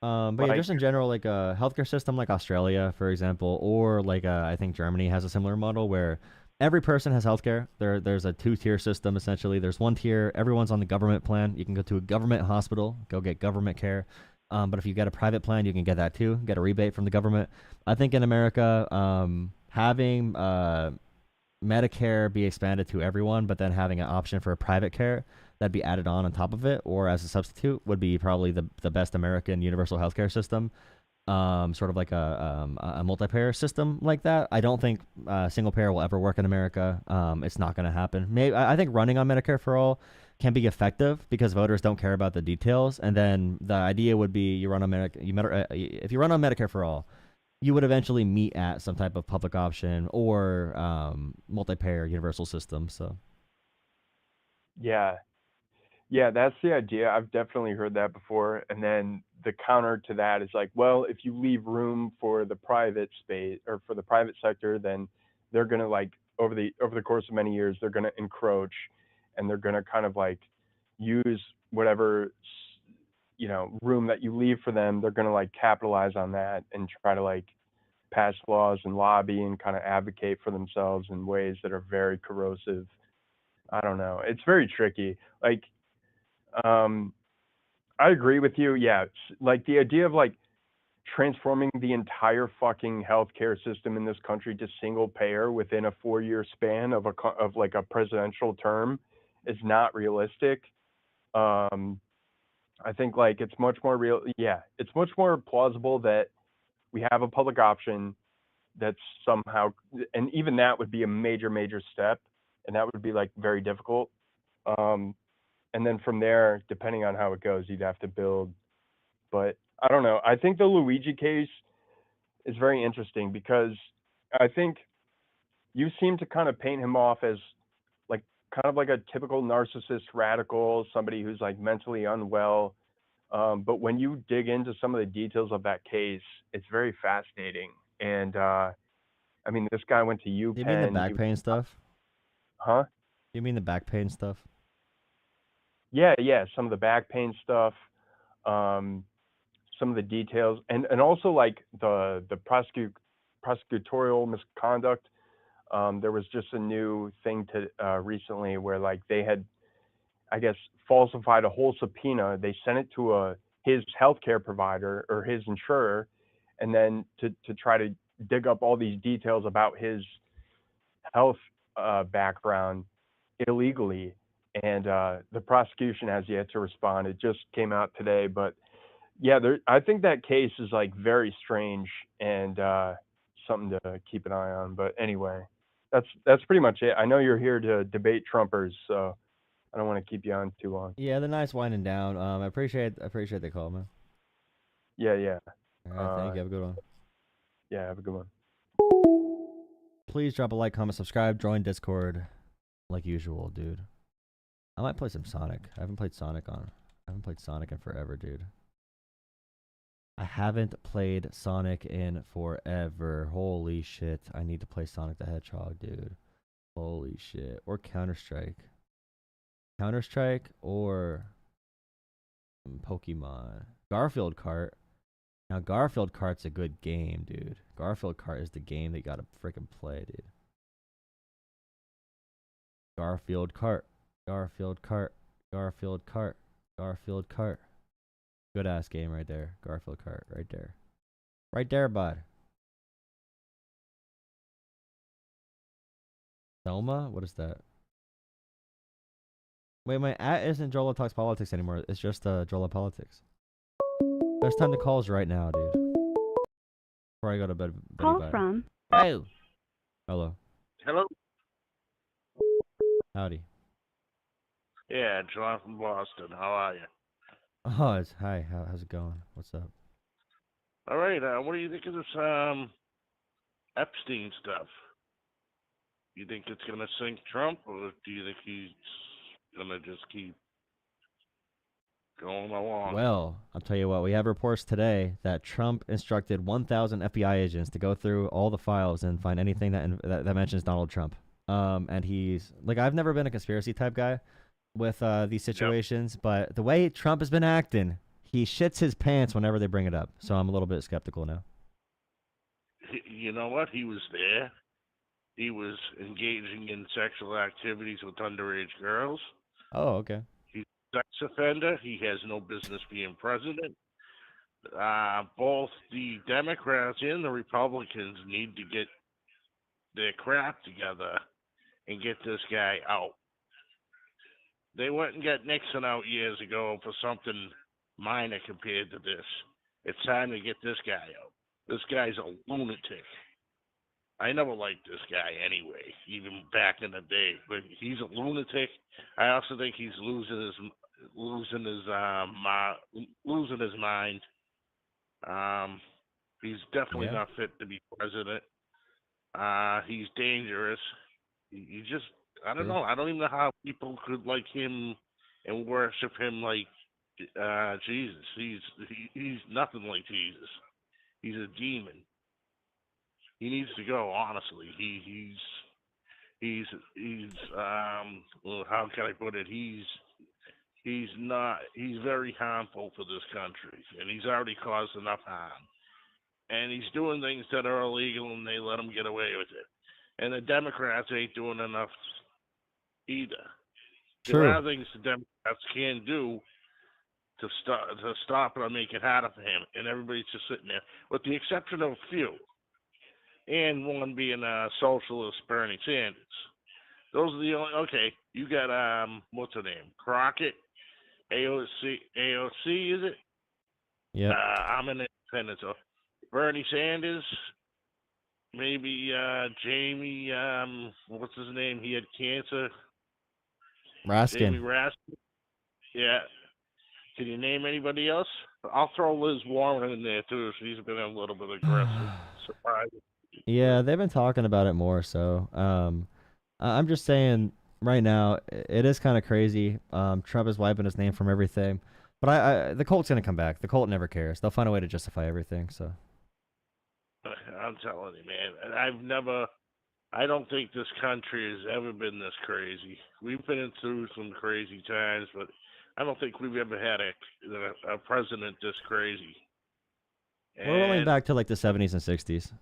But yeah, just in general, like a healthcare system like Australia, for example, or like I think Germany has a similar model where every person has healthcare. There's a 2-tier system essentially. There's 1 tier, everyone's on the government plan. You can go to a government hospital, go get government care. But if you get a private plan, you can get that too, get a rebate from the government. I think in America, having Medicare be expanded to everyone, but then having an option for a private care that'd be added on top of it or as a substitute would be probably the best American universal healthcare system. Sort of like a multi-payer system like that. I don't think single payer will ever work in America. It's not going to happen. I think running on Medicare for all can be effective because voters don't care about the details. And then the idea would be if you run on Medicare for all, you would eventually meet at some type of public option or multi-payer universal system. So, yeah, that's the idea. I've definitely heard that before. And then the counter to that is like, well, if you leave room for the private space or for the private sector, then they're going to like over the course of many years, they're going to encroach and they're going to kind of like use whatever, room that you leave for them. They're going to like capitalize on that and try to like pass laws and lobby and kind of advocate for themselves in ways that are very corrosive. I don't know. It's very tricky. Like, I agree with you. Yeah. Like the idea of like transforming the entire fucking healthcare system in this country to single payer within a 4-year span of like a presidential term is not realistic. I think like it's much more real. Yeah. It's much more plausible that we have a public option that's somehow, and even that would be a major, major step. And that would be like very difficult. And then from there, depending on how it goes, you'd have to build. But I don't know. I think the Luigi case is very interesting because I think you seem to kind of paint him off as like kind of like a typical narcissist radical, somebody who's like mentally unwell. But when you dig into some of the details of that case, it's very fascinating. And I mean, this guy went to UPenn. You mean the back pain stuff? Huh? You mean the back pain stuff? Yeah, some of the back pain stuff, some of the details, and also like the prosecutorial misconduct. There was just a new thing to recently where like they had, I guess, falsified a whole subpoena. They sent it to his healthcare provider or his insurer, and then to try to dig up all these details about his health background illegally. And the prosecution has yet to respond. It just came out today, but yeah, I think that case is like very strange and something to keep an eye on. But anyway, that's pretty much it. I know you're here to debate Trumpers, so I don't want to keep you on too long. Yeah, the night's winding down. I appreciate the call, man. Yeah. All right, thank you. Have a good one. Yeah, have a good one. Please drop a like, comment, subscribe, join Discord, like usual, dude. I might play some Sonic. I haven't played Sonic in forever, dude. I haven't played Sonic in forever. Holy shit. I need to play Sonic the Hedgehog, dude. Holy shit. Or Counter-Strike. Counter-Strike or Pokemon. Garfield Kart. Now, Garfield Kart's a good game, dude. Garfield Kart is the game that you gotta freaking play, dude. Garfield cart. Garfield cart. Garfield cart. Garfield cart. Good ass game right there. Garfield cart right there. Right there, bud. Selma? What is that? Wait, my @ isn't Jolah Talks Politics anymore. It's just Jolah Politics. Best time to call is right now, dude. Before I go to bed. Call from. Oh. Hello. Hello. Howdy. Yeah, John from Boston. How are you? Oh, it's hi. How's it going? What's up? All right. What do you think of this Epstein stuff? You think it's gonna sink Trump, or do you think he's gonna just keep going along? Well, I'll tell you what. We have reports today that Trump instructed 1,000 FBI agents to go through all the files and find anything that mentions Donald Trump. And he's like, I've never been a conspiracy type guy with these situations, but the way Trump has been acting, he shits his pants whenever they bring it up. So I'm a little bit skeptical now. You know what? He was there. He was engaging in sexual activities with underage girls. Oh, okay. He's a sex offender. He has no business being president. Both the Democrats and the Republicans need to get their crap together and get this guy out. They went and got Nixon out years ago for something minor compared to this. It's time to get this guy out. This guy's a lunatic. I never liked this guy anyway, even back in the day. But he's a lunatic. I also think he's losing his mind. He's definitely not fit to be president. He's dangerous. You just, I don't know. I don't even know how people could like him and worship him like Jesus. He's nothing like Jesus. He's a demon. He needs to go. Honestly, he's well, how can I put it? He's very harmful for this country, and he's already caused enough harm. And he's doing things that are illegal, and they let him get away with it. And the Democrats ain't doing enough either. True. There are things the Democrats can do to stop it or make it harder for him, and everybody's just sitting there, with the exception of a few, and one being socialist Bernie Sanders. Those are the only. Okay, you got what's her name? Crockett, AOC, is it? Yeah. I'm an independent. So Bernie Sanders, maybe Jamie. What's his name? He had cancer. Raskin. Jamie Raskin. Yeah. Can you name anybody else? I'll throw Liz Warren in there too. She's been a little bit aggressive. Surprising. Yeah, they've been talking about it more. So, I'm just saying right now, it is kind of crazy. Trump is wiping his name from everything, but the cult's gonna come back. The cult never cares. They'll find a way to justify everything. So. I'm telling you, man. I don't think this country has ever been this crazy. We've been through some crazy times, but I don't think we've ever had a president this crazy. We're rolling back to like the 70s and 60s.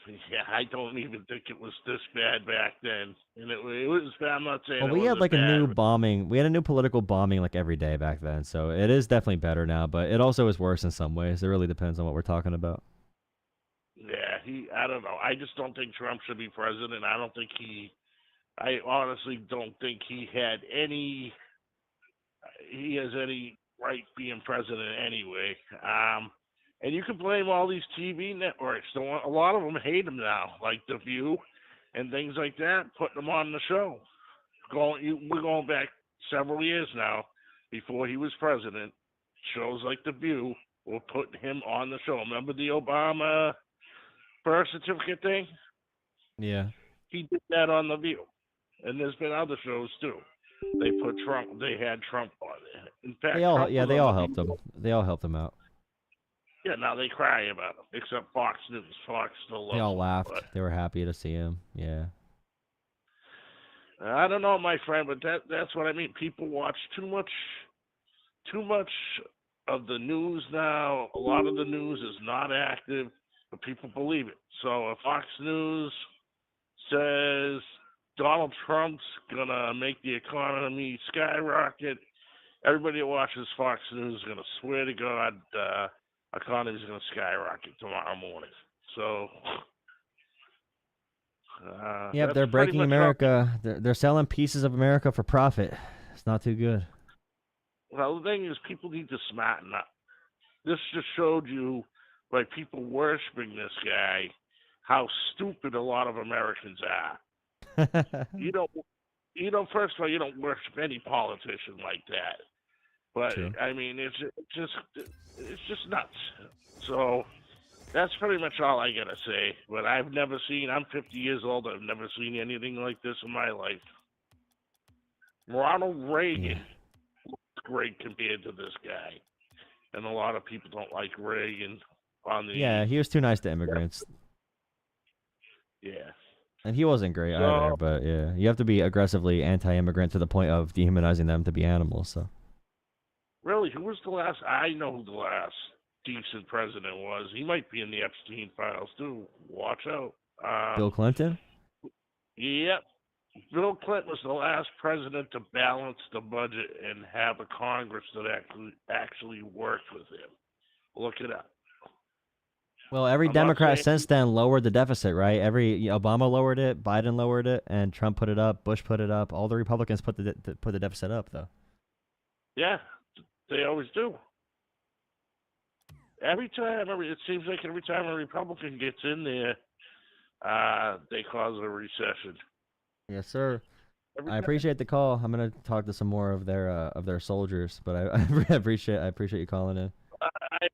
Yeah, I don't even think it was this bad back then. And it was. I'm not saying. Well, we had like a new bombing. We had a new political bombing like every day back then. So it is definitely better now, but it also is worse in some ways. It really depends on what we're talking about. Yeah, I don't know. I just don't think Trump should be president. I honestly don't think he has any right being president anyway. And you can blame all these TV networks. A lot of them hate him now, like The View and things like that, putting him on the show. We're going back several years now, before he was president. Shows like The View were putting him on the show. Remember the Obama birth certificate thing? Yeah. He did that on The View. And there's been other shows too. They had Trump on there. In fact, They all helped him. They all helped him out. Yeah, now they cry about him, except Fox News. Fox still loves They all him, laughed. but They were happy to see him. Yeah. I don't know, my friend, but that's what I mean. People watch too much of the news now. A lot of the news is not active, but people believe it. So if Fox News says Donald Trump's gonna make the economy skyrocket. Everybody that watches Fox News is gonna swear to God, economy's gonna skyrocket tomorrow morning. So, Yep, that's they're pretty breaking much America. They're selling pieces of America for profit. It's not too good. Well, the thing is, people need to smarten up. This just showed you, by people worshiping this guy, how stupid a lot of Americans are. You don't. First of all, you don't worship any politician like that. But True. I mean, it's just nuts. So that's pretty much all I gotta say. But I've never seen. I'm 50 years old. I've never seen anything like this in my life. Ronald Reagan was great compared to this guy, and a lot of people don't like Reagan on the. Yeah, he was too nice to immigrants. Yeah. And he wasn't great either, but yeah. You have to be aggressively anti-immigrant to the point of dehumanizing them to be animals, so. Really, who was the last? I know who the last decent president was. He might be in the Epstein files, too. Watch out. Bill Clinton? Yep. Bill Clinton was the last president to balance the budget and have a Congress that actually worked with him. Look it up. Well, every I'm not Democrat saying- since then lowered the deficit, right? Obama lowered it, Biden lowered it, and Trump put it up, Bush put it up. All the Republicans put the deficit up, though. Yeah, they always do. It seems like every time a Republican gets in there, they cause a recession. Yes, sir. Every I time. appreciate the call. I'm gonna talk to some more of their soldiers, but I appreciate you calling in.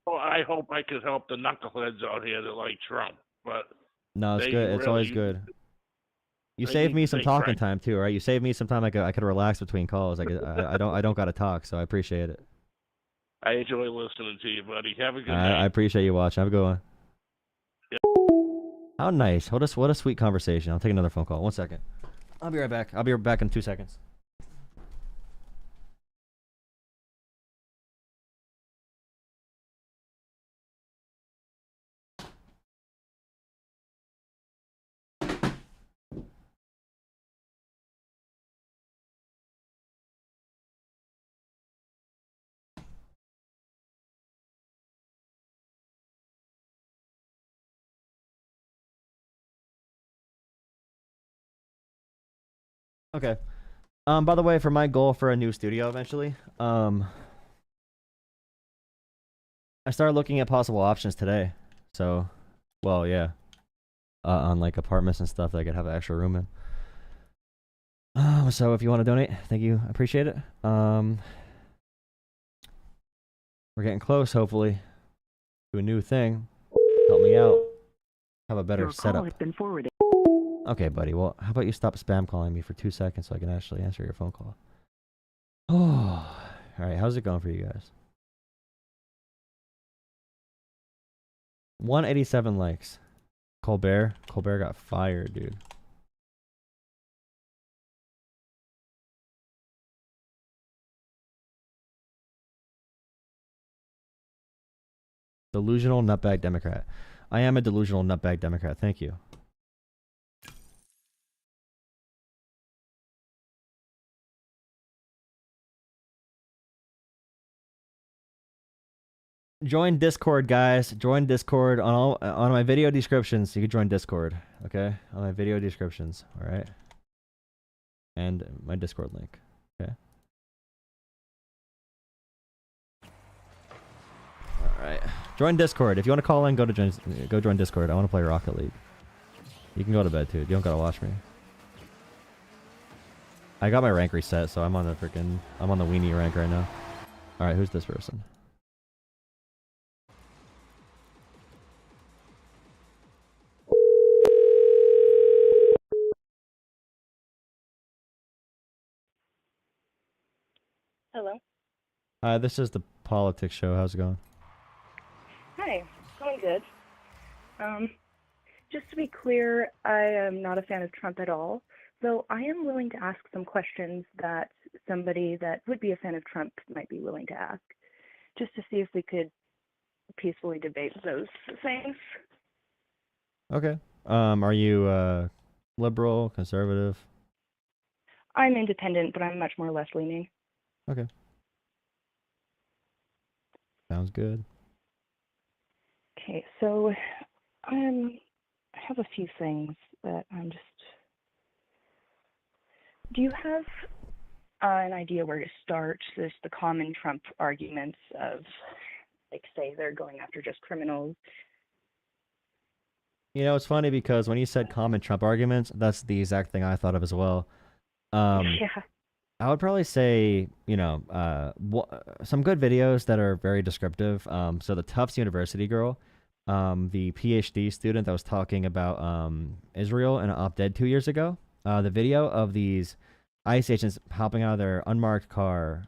I hope I could help the knuckleheads out here that like Trump, but No, it's they good. It's really- always good. You they saved need me to some think talking right. time too, right? You saved me some time. I could relax between calls. I don't gotta talk, so I appreciate it. I enjoy listening to you, buddy. Have a good I night. appreciate you watching. Have a good one. How nice. What a sweet conversation. I'll take another phone call. 1 second. I'll be right back. I'll be back in 2 seconds. Okay. By the way, for my goal for a new studio eventually, I started looking at possible options today. So, well, yeah. On like apartments and stuff that I could have an extra room in. So if you want to donate, thank you. I appreciate it. We're getting close, hopefully, to a new thing. Help me out. Have a better setup. Okay, buddy. Well, how about you stop spam calling me for 2 seconds so I can actually answer your phone call? Oh, all right. How's it going for you guys? 187 likes. Colbert got fired, dude. Delusional nutbag Democrat. I am a delusional nutbag Democrat. Thank you. Join Discord, guys. Join Discord on my video descriptions. You can join Discord, okay? On my video descriptions, all right? And my Discord link, okay? All right. Join Discord. If you want to call in, go join Discord. I want to play Rocket League. You can go to bed too. You don't gotta watch me. I got my rank reset, so I'm on the weenie rank right now. All right, who's this person? Hello. Hi, this is the Politics Show. How's it going? Hi. Going good. Just to be clear, I am not a fan of Trump at all, though I am willing to ask some questions that somebody that would be a fan of Trump might be willing to ask, just to see if we could peacefully debate those things. Okay. Are you liberal, conservative? I'm independent, but I'm much more left-leaning. Okay. Sounds good. Okay, so I have a few things that I'm just... Do you have an idea where to start? There's the common Trump arguments of, like, say they're going after just criminals. You know, it's funny because when you said common Trump arguments, that's the exact thing I thought of as well. Yeah. I would probably say, you know, some good videos that are very descriptive. So the Tufts University girl, the PhD student that was talking about Israel in an op-ed 2 years ago, the video of these ICE agents hopping out of their unmarked car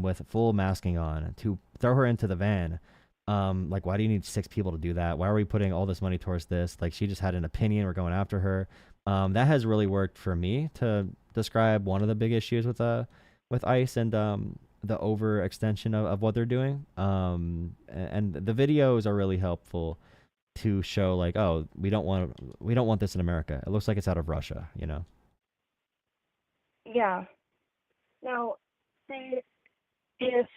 with full masking on to throw her into the van. Like, why do you need 6 people to do that? Why are we putting all this money towards this? Like, she just had an opinion. We're going after her. That has really worked for me to describe one of the big issues with ICE and the overextension of what they're doing. And the videos are really helpful to show, like, oh, we don't want this in America. It looks like it's out of Russia, you know. Yeah. Now, say if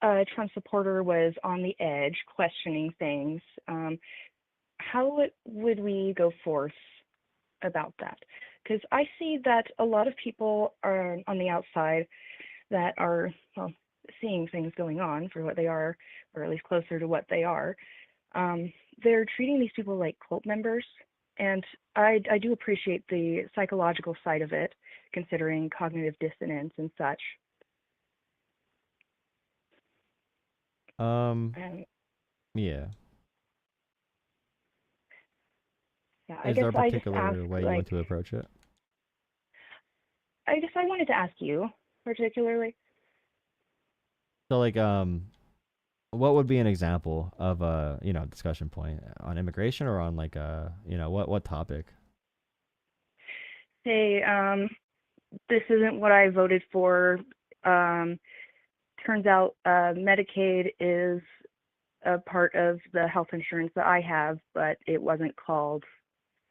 a Trump supporter was on the edge, questioning things, how would we go forth about that? Because I see that a lot of people are on the outside that are, well, seeing things going on for what they are, or at least closer to what they are. They're treating these people like cult members, and I do appreciate the psychological side of it, considering cognitive dissonance and such. Yeah. Yeah, I Is guess there a I just particular ask, way you want to approach it? I guess I wanted to ask you particularly. So, like, what would be an example of a, you know, discussion point on immigration or on, like, you know, what topic? Say, this isn't what I voted for. Turns out Medicaid is a part of the health insurance that I have, but it wasn't called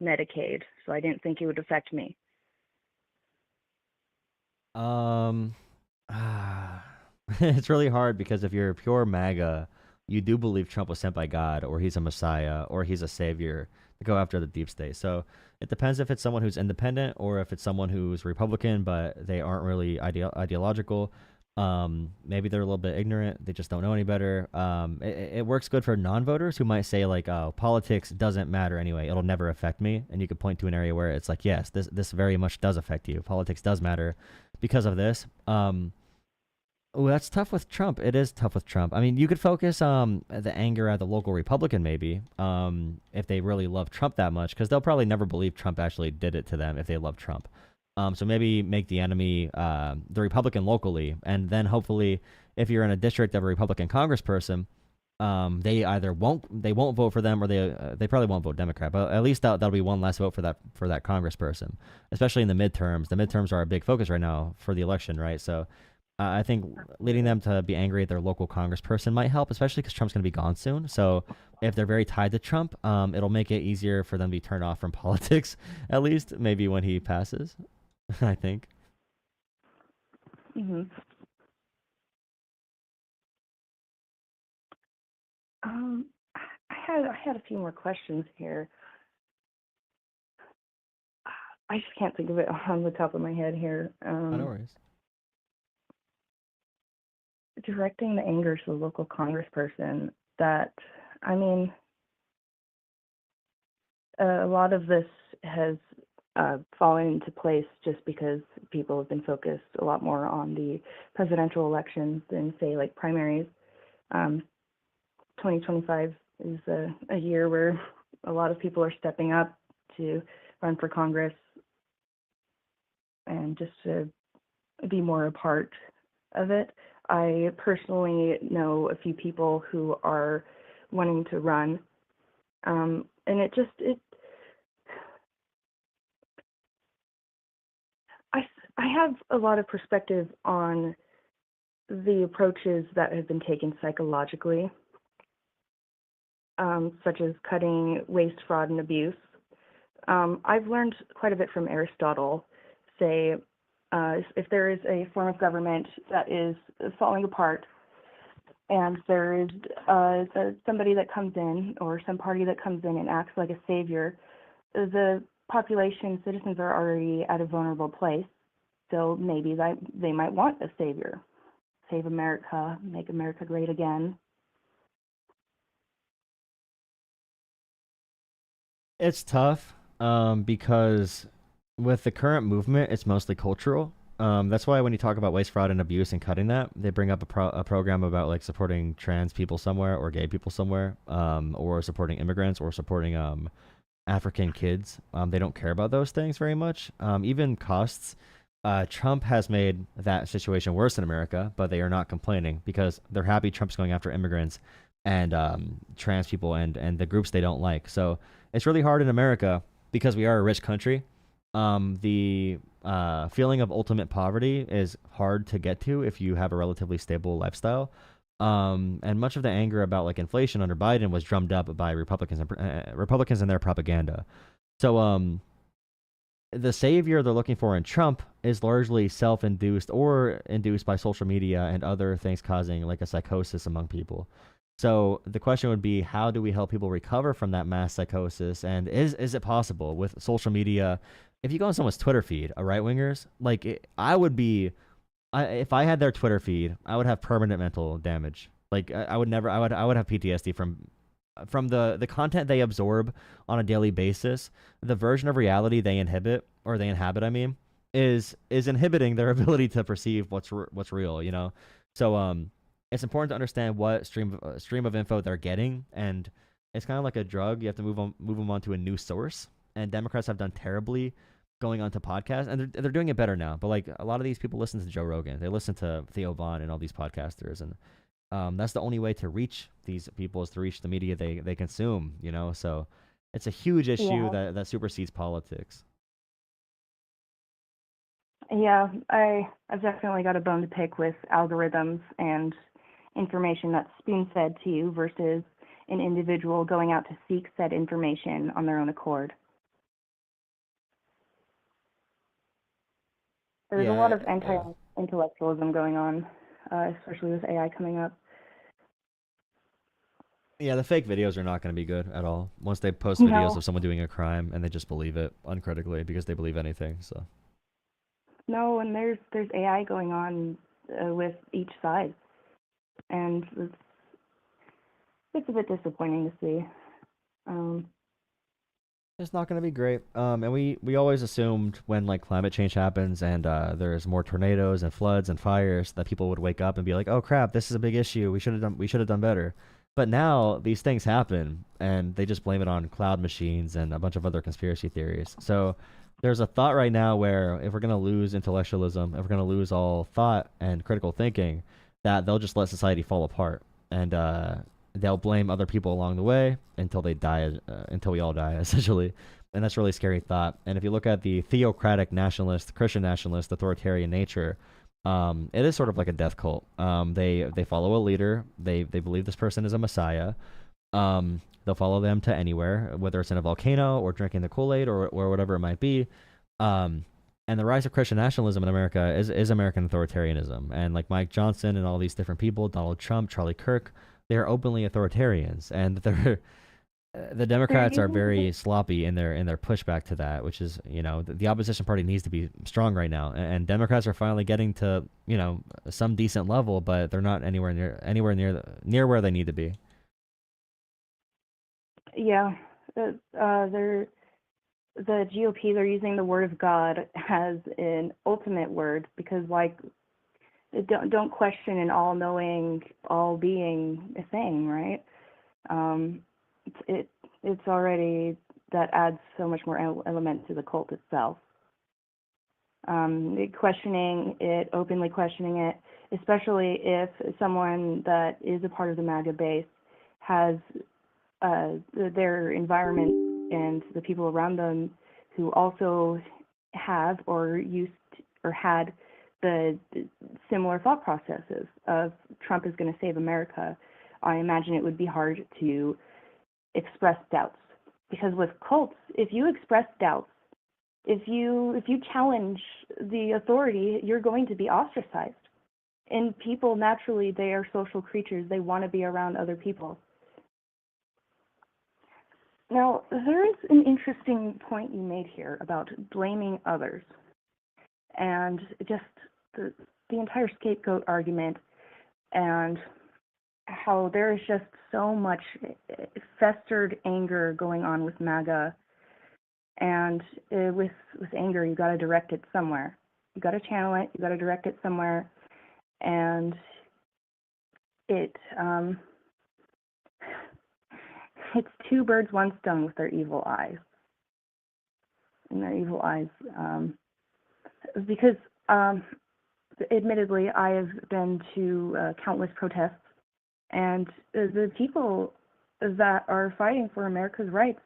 Medicaid, so I didn't think it would affect me. It's really hard because if you're pure MAGA, you do believe Trump was sent by God, or he's a messiah, or he's a savior to go after the deep state. So it depends if it's someone who's independent or if it's someone who's Republican, but they aren't really ideological. Maybe they're a little bit ignorant. They just don't know any better. It works good for non-voters who might say, like, oh, politics doesn't matter anyway. It'll never affect me. And you could point to an area where it's like, yes, this very much does affect you. Politics does matter because of this. Oh, that's tough with Trump. It is tough with Trump. I mean, you could focus the anger at the local Republican maybe, if they really love Trump that much, because they'll probably never believe Trump actually did it to them if they love Trump. So maybe make the enemy the Republican locally, and then hopefully, if you're in a district of a Republican congressperson, they either won't vote for them, or they probably won't vote Democrat. But at least that'll be one less vote for that congressperson, especially in the midterms. The midterms are a big focus right now for the election, right? So. I think leading them to be angry at their local congressperson might help, especially because Trump's going to be gone soon. So if they're very tied to Trump, it'll make it easier for them to be turned off from politics, at least maybe when he passes, I think. Mm-hmm. I had a few more questions here. I just can't think of it on the top of my head here. No worries. Directing the anger to the local congressperson, that, I mean, a lot of this has fallen into place just because people have been focused a lot more on the presidential elections than, say, like primaries. 2025 is a year where a lot of people are stepping up to run for Congress and just to be more a part of it. I personally know a few people who are wanting to run, and I have a lot of perspective on the approaches that have been taken psychologically, such as cutting waste, fraud, and abuse. I've learned quite a bit from Aristotle. Say, if there is a form of government that is falling apart, and there is somebody that comes in, or some party that comes in and acts like a savior, the population, citizens are already at a vulnerable place, so maybe they might want a savior. Save America, make America great again. It's tough because with the current movement, it's mostly cultural. That's why when you talk about waste, fraud, and abuse and cutting that, they bring up a program about like supporting trans people somewhere or gay people somewhere, or supporting immigrants or supporting African kids. They don't care about those things very much. Even costs. Trump has made that situation worse in America, but they are not complaining because they're happy Trump's going after immigrants and trans people and the groups they don't like. So it's really hard in America because we are a rich country. The feeling of ultimate poverty is hard to get to if you have a relatively stable lifestyle. And much of the anger about like inflation under Biden was drummed up by Republicans and their propaganda. So the savior they're looking for in Trump is largely self-induced or induced by social media and other things causing like a psychosis among people. So the question would be, how do we help people recover from that mass psychosis? And is it possible with social media? If you go on someone's Twitter feed, a right-wingers, like if I had their Twitter feed, I would have permanent mental damage. Like I would have PTSD from the content they absorb on a daily basis. The version of reality they inhabit, I mean, is inhibiting their ability to perceive what's real, you know? So it's important to understand what stream of info they're getting, and it's kind of like a drug. You have to move them onto a new source, and Democrats have done terribly going onto podcasts, and they're doing it better now. But like a lot of these people listen to Joe Rogan, they listen to Theo Vaughn and all these podcasters, and that's the only way to reach these people, is to reach the media they consume, you know? So it's a huge issue that supersedes politics. Yeah, I've definitely got a bone to pick with algorithms and information that's being fed to you versus an individual going out to seek said information on their own accord. There's a lot of anti-intellectualism going on, especially with AI coming up. Yeah, the fake videos are not going to be good at all. Once they post videos of someone doing a crime and they just believe it uncritically because they believe anything. So. No, and there's AI going on with each side, and it's a bit disappointing to see. It's not going to be great. And we always assumed when like climate change happens and there's more tornadoes and floods and fires that people would wake up and be like, "Oh crap, this is a big issue. We should have done better." But now these things happen and they just blame it on cloud machines and a bunch of other conspiracy theories. So there's a thought right now where if we're going to lose intellectualism, if we're going to lose all thought and critical thinking, that they'll just let society fall apart, and they'll blame other people along the way until they die, until we all die, essentially. And that's a really scary thought. And if you look at the theocratic nationalist, Christian nationalist, authoritarian nature, it is sort of like a death cult. They follow a leader. They believe this person is a messiah. They'll follow them to anywhere, whether it's in a volcano or drinking the Kool-Aid or whatever it might be. And the rise of Christian nationalism in America is American authoritarianism. And like Mike Johnson and all these different people, Donald Trump, Charlie Kirk, they are openly authoritarians, and the Democrats are very sloppy in their pushback to that, which is, you know, the opposition party needs to be strong right now, and Democrats are finally getting to, you know, some decent level, but they're not anywhere near where they need to be. Yeah, the GOP, they're using the word of God as an ultimate word because, like, don't question an all-knowing, all-being thing, right? It's already, that adds so much more element to the cult itself. Questioning it, openly questioning it, especially if someone that is a part of the MAGA base has their environment and the people around them who also have or used or had the similar thought processes of Trump is going to save America. I imagine it would be hard to express doubts, because with cults, if you express doubts If you challenge the authority, you're going to be ostracized. And people, naturally, they are social creatures. They want to be around other people. Now, there is an interesting point you made here about blaming others and just the entire scapegoat argument, and how there is just so much festered anger going on with MAGA. And with anger, you got to direct it somewhere. You got to channel it. You got to direct it somewhere. And it's two birds, one stone with their evil eyes. And their evil eyes, because admittedly, I have been to countless protests, and the people that are fighting for America's rights,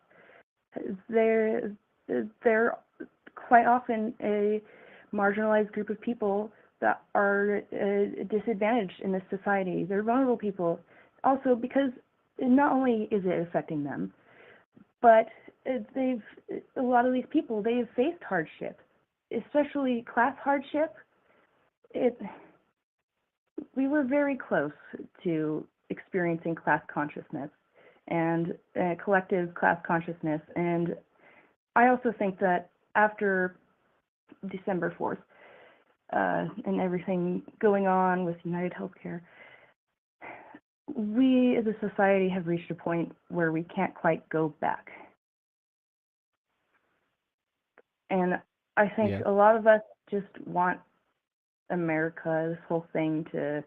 they're quite often a marginalized group of people that are disadvantaged in this society. They're vulnerable people. Also, because not only is it affecting them, but a lot of these people, they've faced hardship, especially class hardship. We were very close to experiencing class consciousness and collective class consciousness. And I also think that after December 4th and everything going on with United Healthcare, we as a society have reached a point where we can't quite go back. And I think a lot of us just want America, this whole thing, to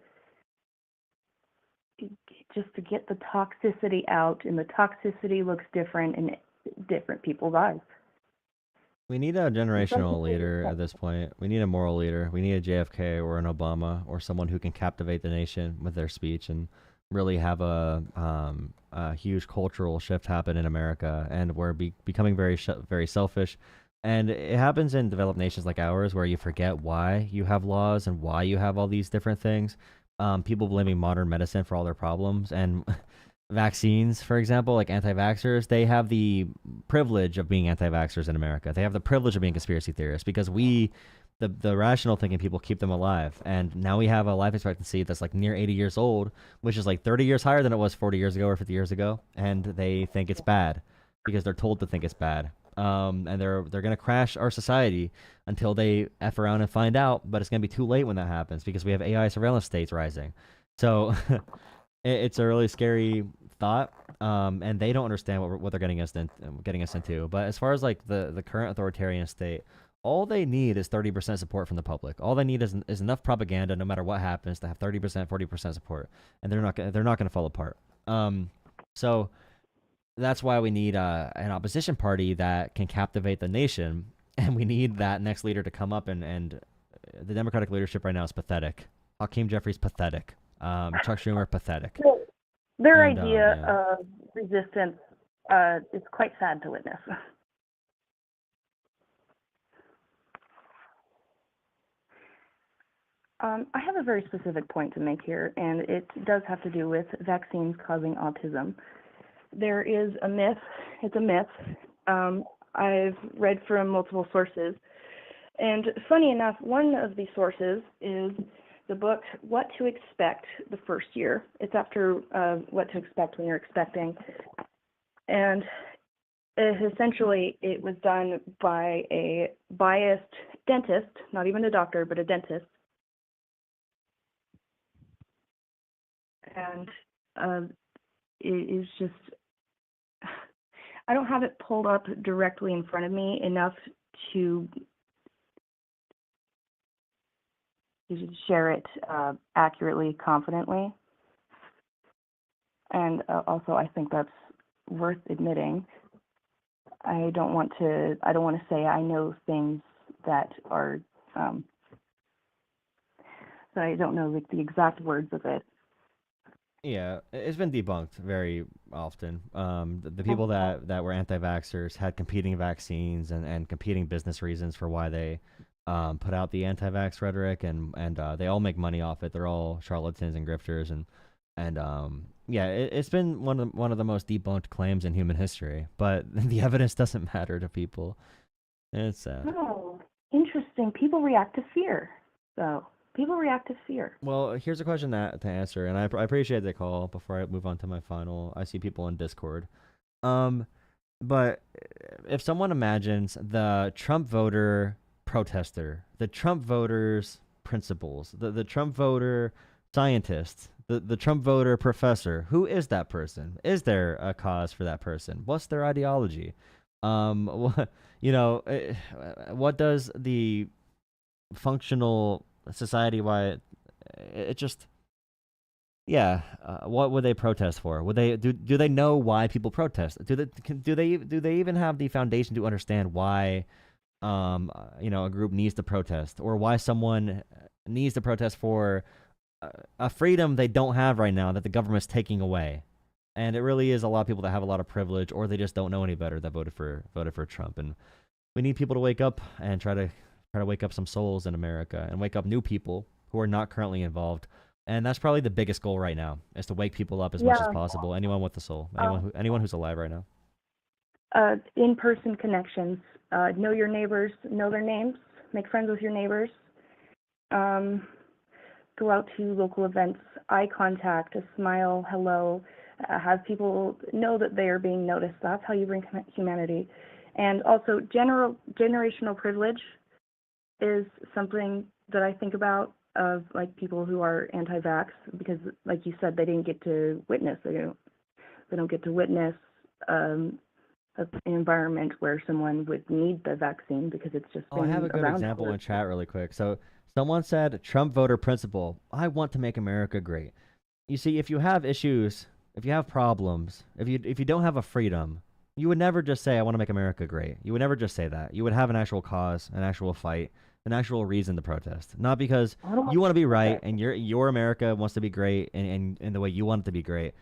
get the toxicity out, and the toxicity looks different in different people's eyes. We need a generational leader at this point. We need a moral leader. We need a JFK or an Obama or someone who can captivate the nation with their speech and really have a huge cultural shift happen in America. And we're becoming very selfish. And it happens in developed nations like ours, where you forget why you have laws and why you have all these different things. People blaming modern medicine for all their problems, and vaccines, for example, like anti-vaxxers, they have the privilege of being anti-vaxxers in America. They have the privilege of being conspiracy theorists because we, the rational thinking people, keep them alive. And now we have a life expectancy that's like near 80 years old, which is like 30 years higher than it was 40 years ago or 50 years ago. And they think it's bad because they're told to think it's bad. And they're going to crash our society until they F around and find out, but it's going to be too late when that happens because we have AI surveillance states rising. So it's a really scary thought, and they don't understand what they're getting us into. But as far as like the current authoritarian state, all they need is 30% support from the public. All they need is enough propaganda, no matter what happens, to have 30%, 40% support, and they're not going to fall apart. So that's why we need an opposition party that can captivate the nation, and we need that next leader to come up. And the Democratic leadership right now is pathetic. Hakeem Jeffries, pathetic. Chuck Schumer, pathetic. Well, their idea of resistance is quite sad to witness. I have a very specific point to make here, and it does have to do with vaccines causing autism. There is a myth. It's a myth. I've read from multiple sources. And funny enough, one of the sources is the book, What to Expect the First Year. It's after What to Expect When You're Expecting. And essentially, it was done by a biased dentist, not even a doctor, but a dentist. And it is just, I don't have it pulled up directly in front of me enough to share it accurately, confidently. And also, I think that's worth admitting. I don't want to say I know things that are, that I don't know like the exact words of it. Yeah, it's been debunked very often. The people that were anti-vaxxers had competing vaccines and competing business reasons for why they put out the anti-vax rhetoric, and they all make money off it. They're all charlatans and grifters, and yeah, it's been one of the most debunked claims in human history. But the evidence doesn't matter to people. It's sad. Oh, interesting. People react to fear. So people react to fear. Well, here's a question to answer, and I appreciate the call. Before I move on to my final, I see people in Discord. But if someone imagines the Trump voter protester, the Trump voters principles, the Trump voter scientist, the Trump voter professor, who is that person? Is there a cause for that person? What's their ideology? What, what does the functional society, why it just, yeah, what would they protest for? Would they do they know why people protest? Do they even have the foundation to understand why a group needs to protest, or why someone needs to protest for a freedom they don't have right now that the government's taking away? And it really is a lot of people that have a lot of privilege, or they just don't know any better, that voted for Trump. And we need people to wake up and try to wake up some souls in America, and wake up new people who are not currently involved. And that's probably the biggest goal right now, is to wake people up as much as possible. Anyone with a soul, anyone who's alive right now. In-person connections. Know your neighbors, know their names, make friends with your neighbors. Go out to local events, eye contact, a smile, hello. Have people know that they are being noticed. That's how you bring humanity. And also, generational privilege is something that I think about, of like people who are anti-vax, because like you said, they didn't get to witness. They don't get to witness an environment where someone would need the vaccine, because it's just I have a good example in chat really quick. So someone said, Trump voter principle, I want to make America great. You see, if you have issues, if you have problems, if you don't have a freedom, you would never just say, I want to make America great. You would never just say that. You would have an actual cause, an actual fight, an actual reason to protest. Not because you want to be right and your America wants to be great and the way you want it to be great.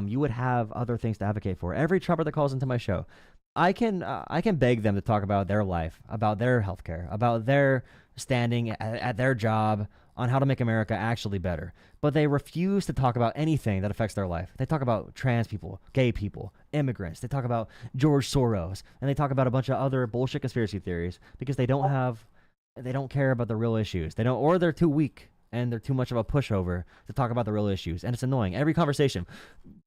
You would have other things to advocate for. Every Trumper that calls into my show, I can beg them to talk about their life, about their healthcare, about their standing at their job, on how to make America actually better. But they refuse to talk about anything that affects their life. They talk about trans people, gay people, immigrants. They talk about George Soros, and they talk about a bunch of other bullshit conspiracy theories, because they don't care about the real issues. Or they're too weak and they're too much of a pushover to talk about the real issues. And it's annoying. Every conversation,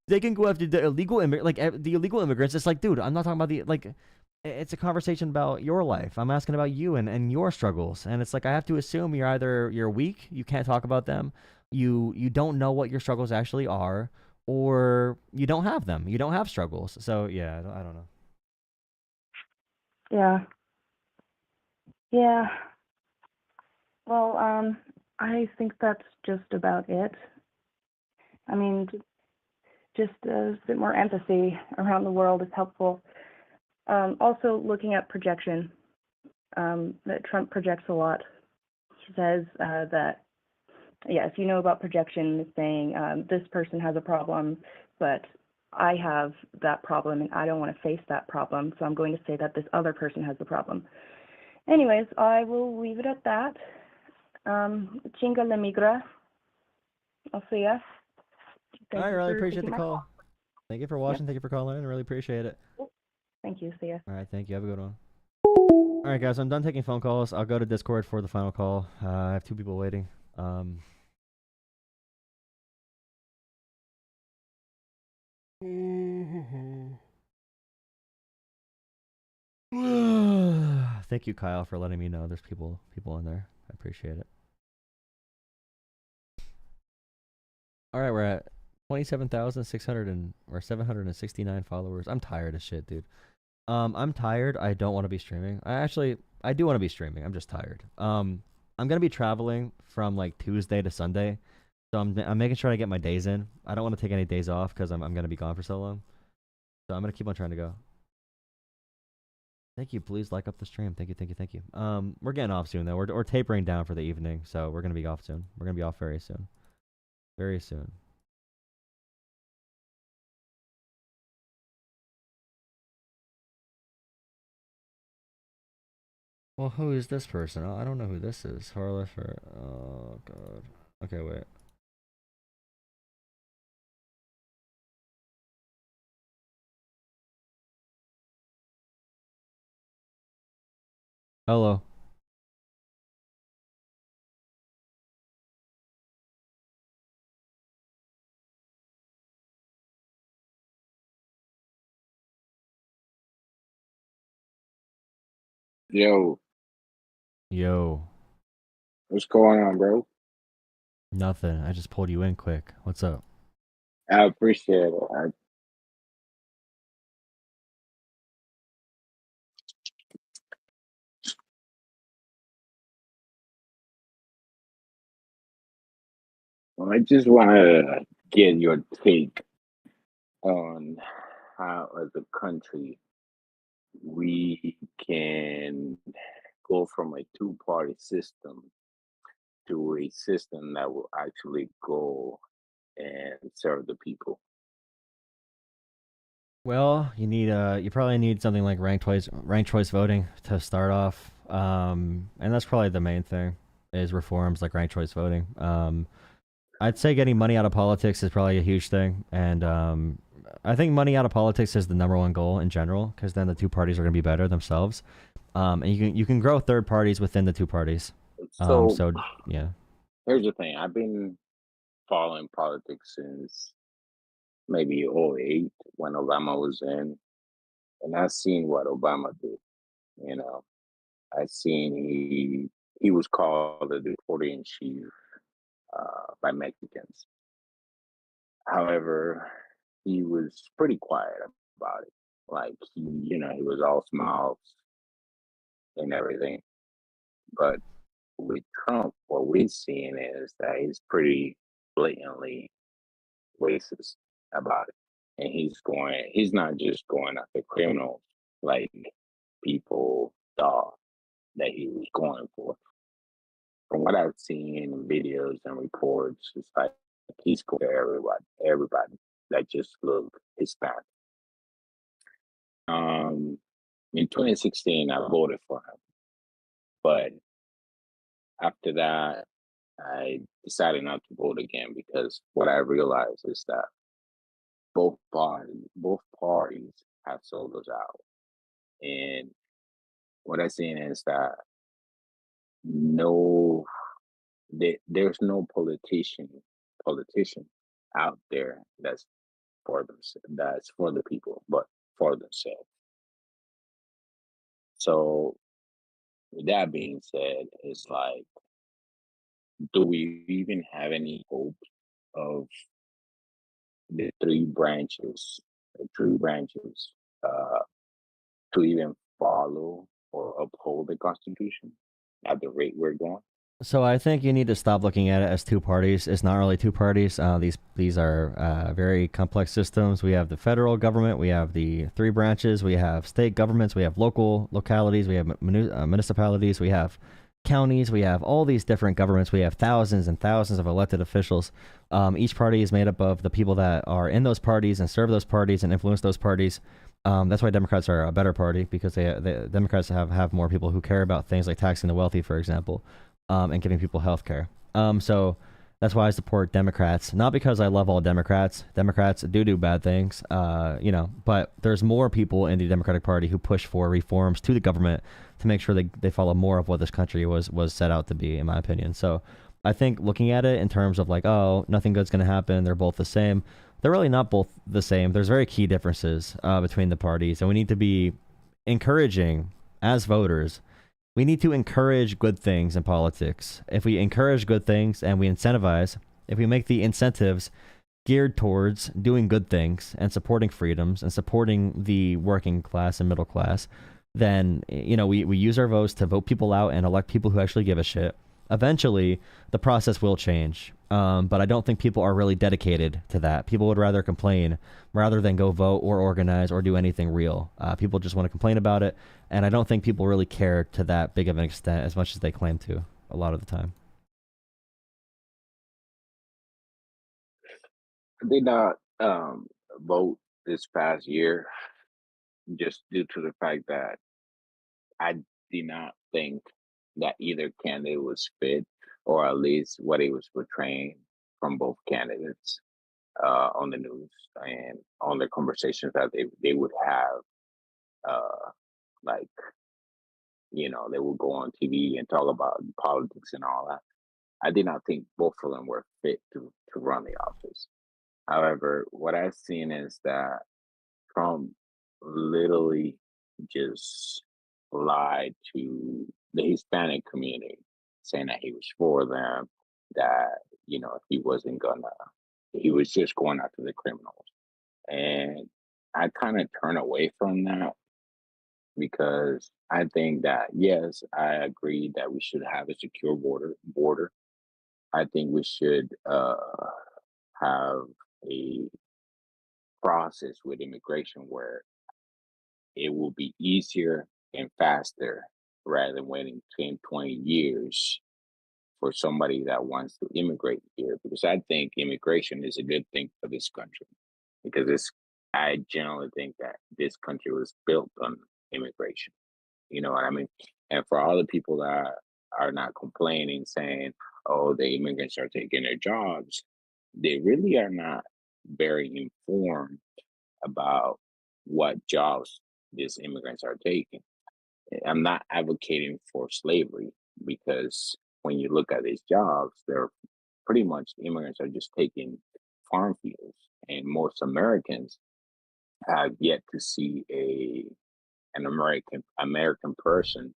they can go after the illegal immigrants. It's like, dude, I'm not talking about it's a conversation about your life. I'm asking about you and your struggles. And it's like, I have to assume you're weak, you can't talk about them, you don't know what your struggles actually are, or you don't have them. You don't have struggles. So yeah, I don't know. Yeah. Well, I think that's just about it. I mean, just a bit more empathy around the world is helpful. Also, looking at projection, that Trump projects a lot. He says that, if you know about projection, it's saying this person has a problem, but I have that problem and I don't want to face that problem, so I'm going to say that this other person has the problem. Anyways, I will leave it at that. Chinga la migra. I'll see ya. I really appreciate the call. Thank you for watching. Thank you for calling in. I really appreciate it. Thank you. See ya. All right. Thank you. Have a good one. All right, guys. I'm done taking phone calls. I'll go to Discord for the final call. I have 2 people waiting. Thank you, Kyle, for letting me know there's people in there. I appreciate it. All right, we're at 27,600 or 769 followers. I'm tired of shit, dude. I'm tired. I don't want to be streaming. I do want to be streaming. I'm just tired. I'm gonna be traveling from like Tuesday to Sunday, so I'm making sure I get my days in. I don't want to take any days off because I'm gonna be gone for so long. So I'm gonna keep on trying to go. Thank you. Please like up the stream. Thank you. We're getting off soon though. We're tapering down for the evening, so we're gonna be off soon. We're gonna be off very soon. Very soon. Well, who is this person? I don't know who this is. Oh god. Okay, wait. Hello. Yo, Yo. what's going on, bro? Nothing. I just pulled you in quick. What's up? I appreciate it. I just want to get your take on how, as a country, we can go from a two-party system to a system that will actually go and serve the people. Well, you probably need something like ranked choice voting to start off. And that's probably the main thing is reforms like ranked choice voting. I'd say getting money out of politics is probably a huge thing, and I think money out of politics is the number one goal in general, because then the two parties are going to be better themselves, and you can grow third parties within the two parties. So yeah. Here's the thing. I've been following politics since maybe '08 when Obama was in, and I've seen what Obama did. You know, I seen he was called the deporter in chief by Mexicans. However, he was pretty quiet about it. Like he was all smiles and everything. But with Trump, what we're seeing is that he's pretty blatantly racist about it. And he's not just going after criminals like people thought that he was going for. From what I've seen in videos and reports, it's like he's going for everybody that just look Hispanic. In 2016, I voted for him, but after that, I decided not to vote again because what I realized is that both parties have sold us out, and what I seen is that no, there's no politician out there that's for the people, but for themselves. So with that being said, it's like, do we even have any hope of the three branches, uh, to even follow or uphold the Constitution at the rate we're going? So I think you need to stop looking at it as two parties. It's not really two parties. These are very complex systems. We have the federal government, we have the three branches, we have state governments, we have localities, we have municipalities, we have counties, we have all these different governments. We have thousands and thousands of elected officials. Each party is made up of the people that are in those parties and serve those parties and influence those parties. That's why Democrats are a better party, because the Democrats have more people who care about things like taxing the wealthy, for example, and giving people health care. So that's why I support Democrats. Not because I love all Democrats. Democrats do bad things, but there's more people in the Democratic Party who push for reforms to the government to make sure they follow more of what this country was set out to be, in my opinion. So I think looking at it in terms of like, oh, nothing good's going to happen, they're both the same. They're really not both the same. There's very key differences between the parties, and we need to be encouraging as voters. We need to encourage good things in politics. If we encourage good things and we incentivize, if we make the incentives geared towards doing good things and supporting freedoms and supporting the working class and middle class, then we use our votes to vote people out and elect people who actually give a shit. Eventually, the process will change, but I don't think people are really dedicated to that. People would rather complain rather than go vote or organize or do anything real. People just want to complain about it, and I don't think people really care to that big of an extent as much as they claim to a lot of the time. I did not vote this past year just due to the fact that I did not think that either candidate was fit, or at least what he was portraying from both candidates on the news and on the conversations that they would have, like they would go on TV and talk about politics and all that. I did not think both of them were fit to run the office. However, what I've seen is that Trump literally just lied to the Hispanic community, saying that he was for them, that, he he was just going after the criminals. And I kind of turn away from that because I think that, yes, I agree that we should have a secure border. I think we should have a process with immigration where it will be easier and faster rather than waiting 10, 20 years for somebody that wants to immigrate here. Because I think immigration is a good thing for this country. Because I generally think that this country was built on immigration. You know what I mean? And for all the people that are not complaining, saying, oh, the immigrants are taking their jobs, they really are not very informed about what jobs these immigrants are taking. I'm not advocating for slavery because when you look at these jobs, they're pretty much immigrants are just taking farm fields, and most Americans have yet to see an American person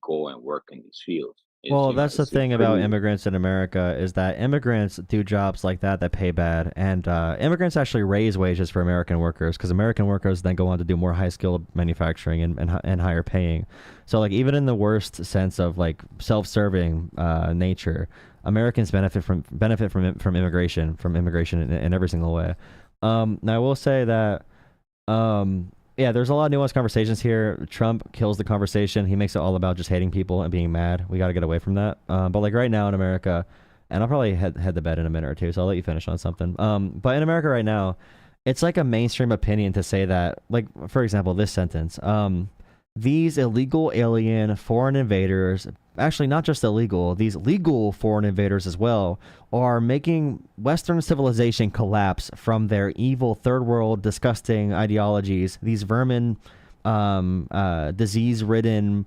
go and work in these fields. Well, that's the It's thing about pretty immigrants in America is that immigrants do jobs like that pay bad, and immigrants actually raise wages for American workers because American workers then go on to do more high-skilled manufacturing and higher paying. So, like, even in the worst sense of like self-serving nature, Americans benefit from immigration in every single way. Now, I will say that. Yeah, there's a lot of nuanced conversations here. Trump kills the conversation. He makes it all about just hating people and being mad. We got to get away from that. But like right now in America, and I'll probably head to bed in a minute or two, so I'll let you finish on something. But in America right now, it's like a mainstream opinion to say that, like, for example, this sentence. These illegal alien foreign invaders, actually not just illegal, these legal foreign invaders as well, are making Western civilization collapse from their evil third world disgusting ideologies. These vermin, disease-ridden,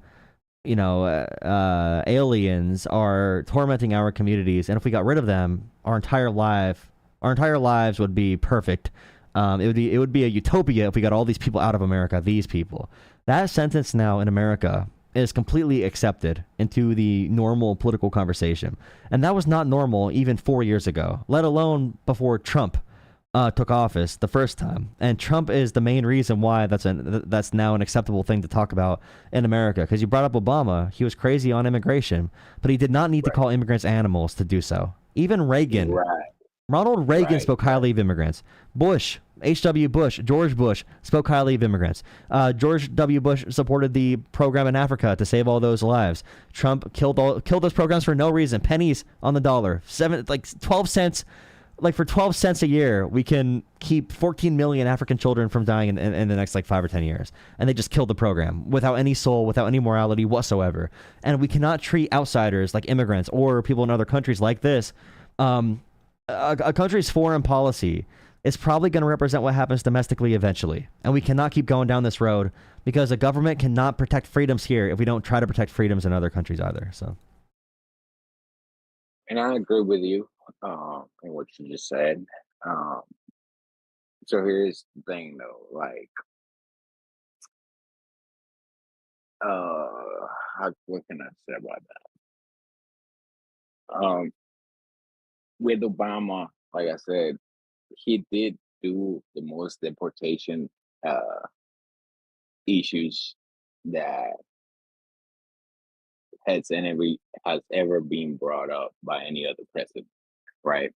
aliens are tormenting our communities, and if we got rid of them, our entire lives would be perfect. It would be a utopia if we got all these people out of America. These people. That sentence now in America is completely accepted into the normal political conversation, and that was not normal even 4 years ago, let alone before Trump took office the first time. And Trump is the main reason why that's now an acceptable thing to talk about in America. Because you brought up Obama, he was crazy on immigration, but he did not need to call immigrants animals to do so. Even Reagan. Ronald Reagan spoke highly of immigrants. Bush, H.W. Bush, George Bush spoke highly of immigrants. George W. Bush supported the program in Africa to save all those lives. Trump killed those programs for no reason. Pennies on the dollar. 12 cents. Like for 12 cents a year, we can keep 14 million African children from dying in the next 5 or 10 years. And they just killed the program without any soul, without any morality whatsoever. And we cannot treat outsiders like immigrants or people in other countries like this. A country's foreign policy is probably going to represent what happens domestically eventually. And we cannot keep going down this road because a government cannot protect freedoms here if we don't try to protect freedoms in other countries either. So, and I agree with you in what you just said. So here's the thing though, what can I say about that? With Obama, like I said, he did do the most deportation issues that has ever been brought up by any other president, right?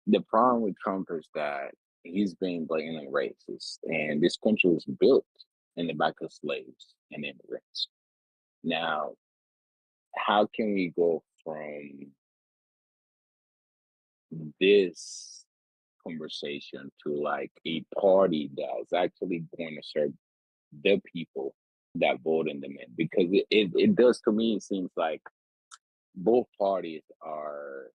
The problem with Trump is that he's being blatantly racist, and this country was built in the back of slaves and immigrants. Now, how can we go from this conversation to a party that's actually going to serve the people that voted them in? Because it does, to me, it seems like both parties are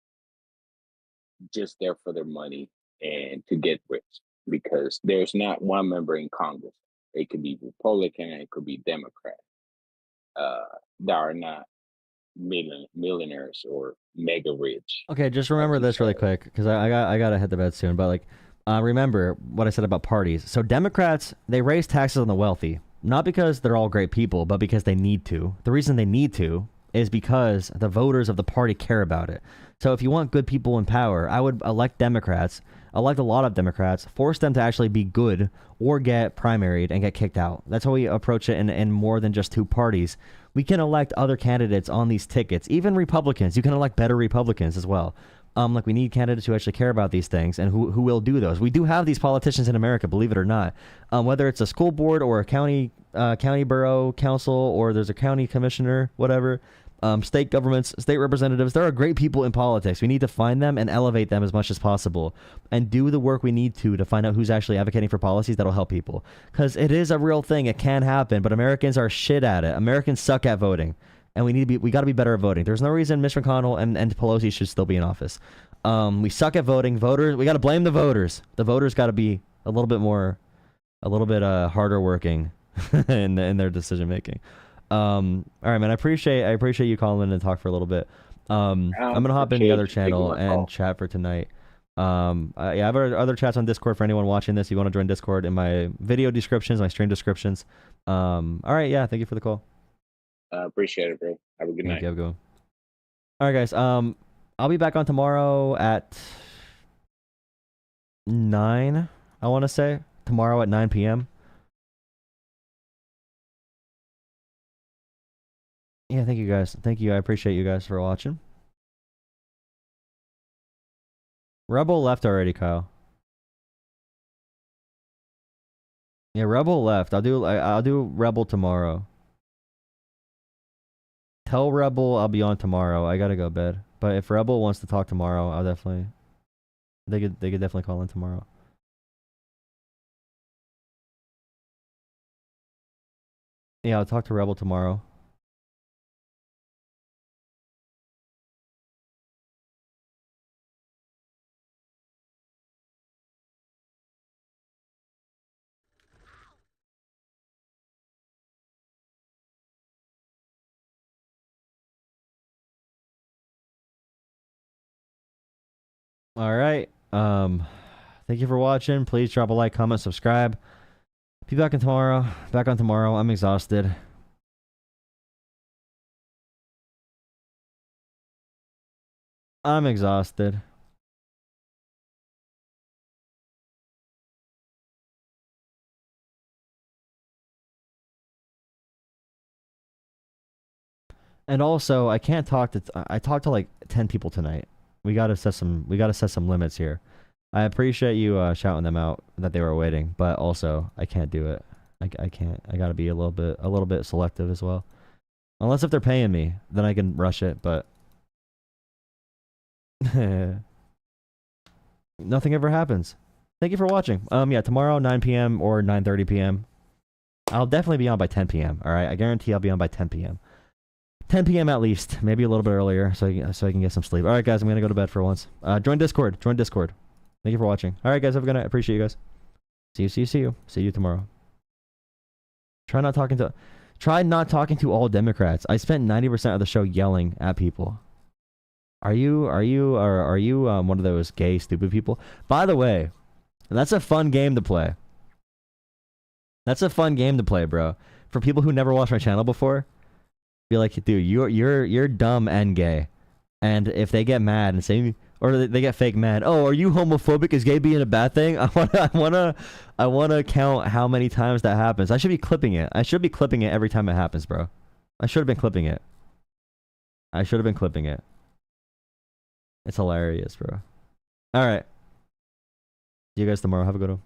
just there for their money and to get rich, because there's not one member in Congress. It could be Republican and it could be Democrat. that are not millionaires or mega rich. Okay, just remember this really quick because I gotta head to bed soon. But like, remember what I said about parties. So Democrats, they raise taxes on the wealthy, not because they're all great people, but because they need to. The reason they need to is because the voters of the party care about it. So if you want good people in power, I would elect Democrats, elect a lot of Democrats, force them to actually be good or get primaried and get kicked out. That's how we approach it in more than just two parties. We can elect other candidates on these tickets, even Republicans. You can elect better Republicans as well. Like we need candidates who actually care about these things and who will do those. We do have these politicians in America, believe it or not. Whether it's a school board or a county borough council, or there's a county commissioner, whatever, state governments, state representatives, there are great people in politics. We need to find them and elevate them as much as possible and do the work we need to find out who's actually advocating for policies that'll help people. Because it is a real thing. It can happen, but Americans are shit at it. Americans suck at voting. And we got to be better at voting. There's no reason Mitch McConnell and Pelosi should still be in office. We suck at voting. Voters, we got to blame the voters. The voters got to be a little bit harder working in their decision making. All right, man. I appreciate you calling in and talk for a little bit. I'm gonna hop in the other channel and chat for tonight. Yeah, I have other chats on Discord for anyone watching this. You want to join Discord in my video descriptions, my stream descriptions. All right, yeah. Thank you for the call. Appreciate it, bro. Have a good night. Have a good one. All right, guys. I'll be back on tomorrow at 9. I want to say tomorrow at 9 p.m. Yeah, thank you guys. Thank you. I appreciate you guys for watching. Rebel left already, Kyle. Yeah, Rebel left. I'll do Rebel tomorrow. Tell Rebel I'll be on tomorrow. I gotta go to bed. But if Rebel wants to talk tomorrow, I'll definitely. They could definitely call in tomorrow. Yeah, I'll talk to Rebel tomorrow. All right. Thank you for watching. Please drop a like, comment, subscribe. Be back on tomorrow. I'm exhausted. And also, I can't talk to. I talked to like 10 people tonight. We gotta set some limits here. I appreciate you shouting them out that they were waiting, but also I can't do it. I can't. I gotta be a little bit selective as well. Unless if they're paying me, then I can rush it. But nothing ever happens. Thank you for watching. Yeah, tomorrow 9 p.m. or 9:30 p.m. I'll definitely be on by 10 p.m. All right, I guarantee I'll be on by 10 p.m. 10 p.m. at least, maybe a little bit earlier, so I can get some sleep. All right, guys, I'm gonna go to bed for once. Join Discord. Thank you for watching. All right, guys, have a good night. Appreciate you guys. See you tomorrow. Try not talking to all Democrats. I spent 90% of the show yelling at people. Are you one of those gay stupid people? By the way, that's a fun game to play. Bro. For people who never watched my channel before. Be like, dude, you're dumb and gay, and if they get mad and say, or they get fake mad, oh, are you homophobic? Is gay being a bad thing? I wanna count how many times that happens. I should be clipping it. Every time it happens, bro. I should have been clipping it. It's hilarious, bro. All right. See you guys tomorrow. Have a good one.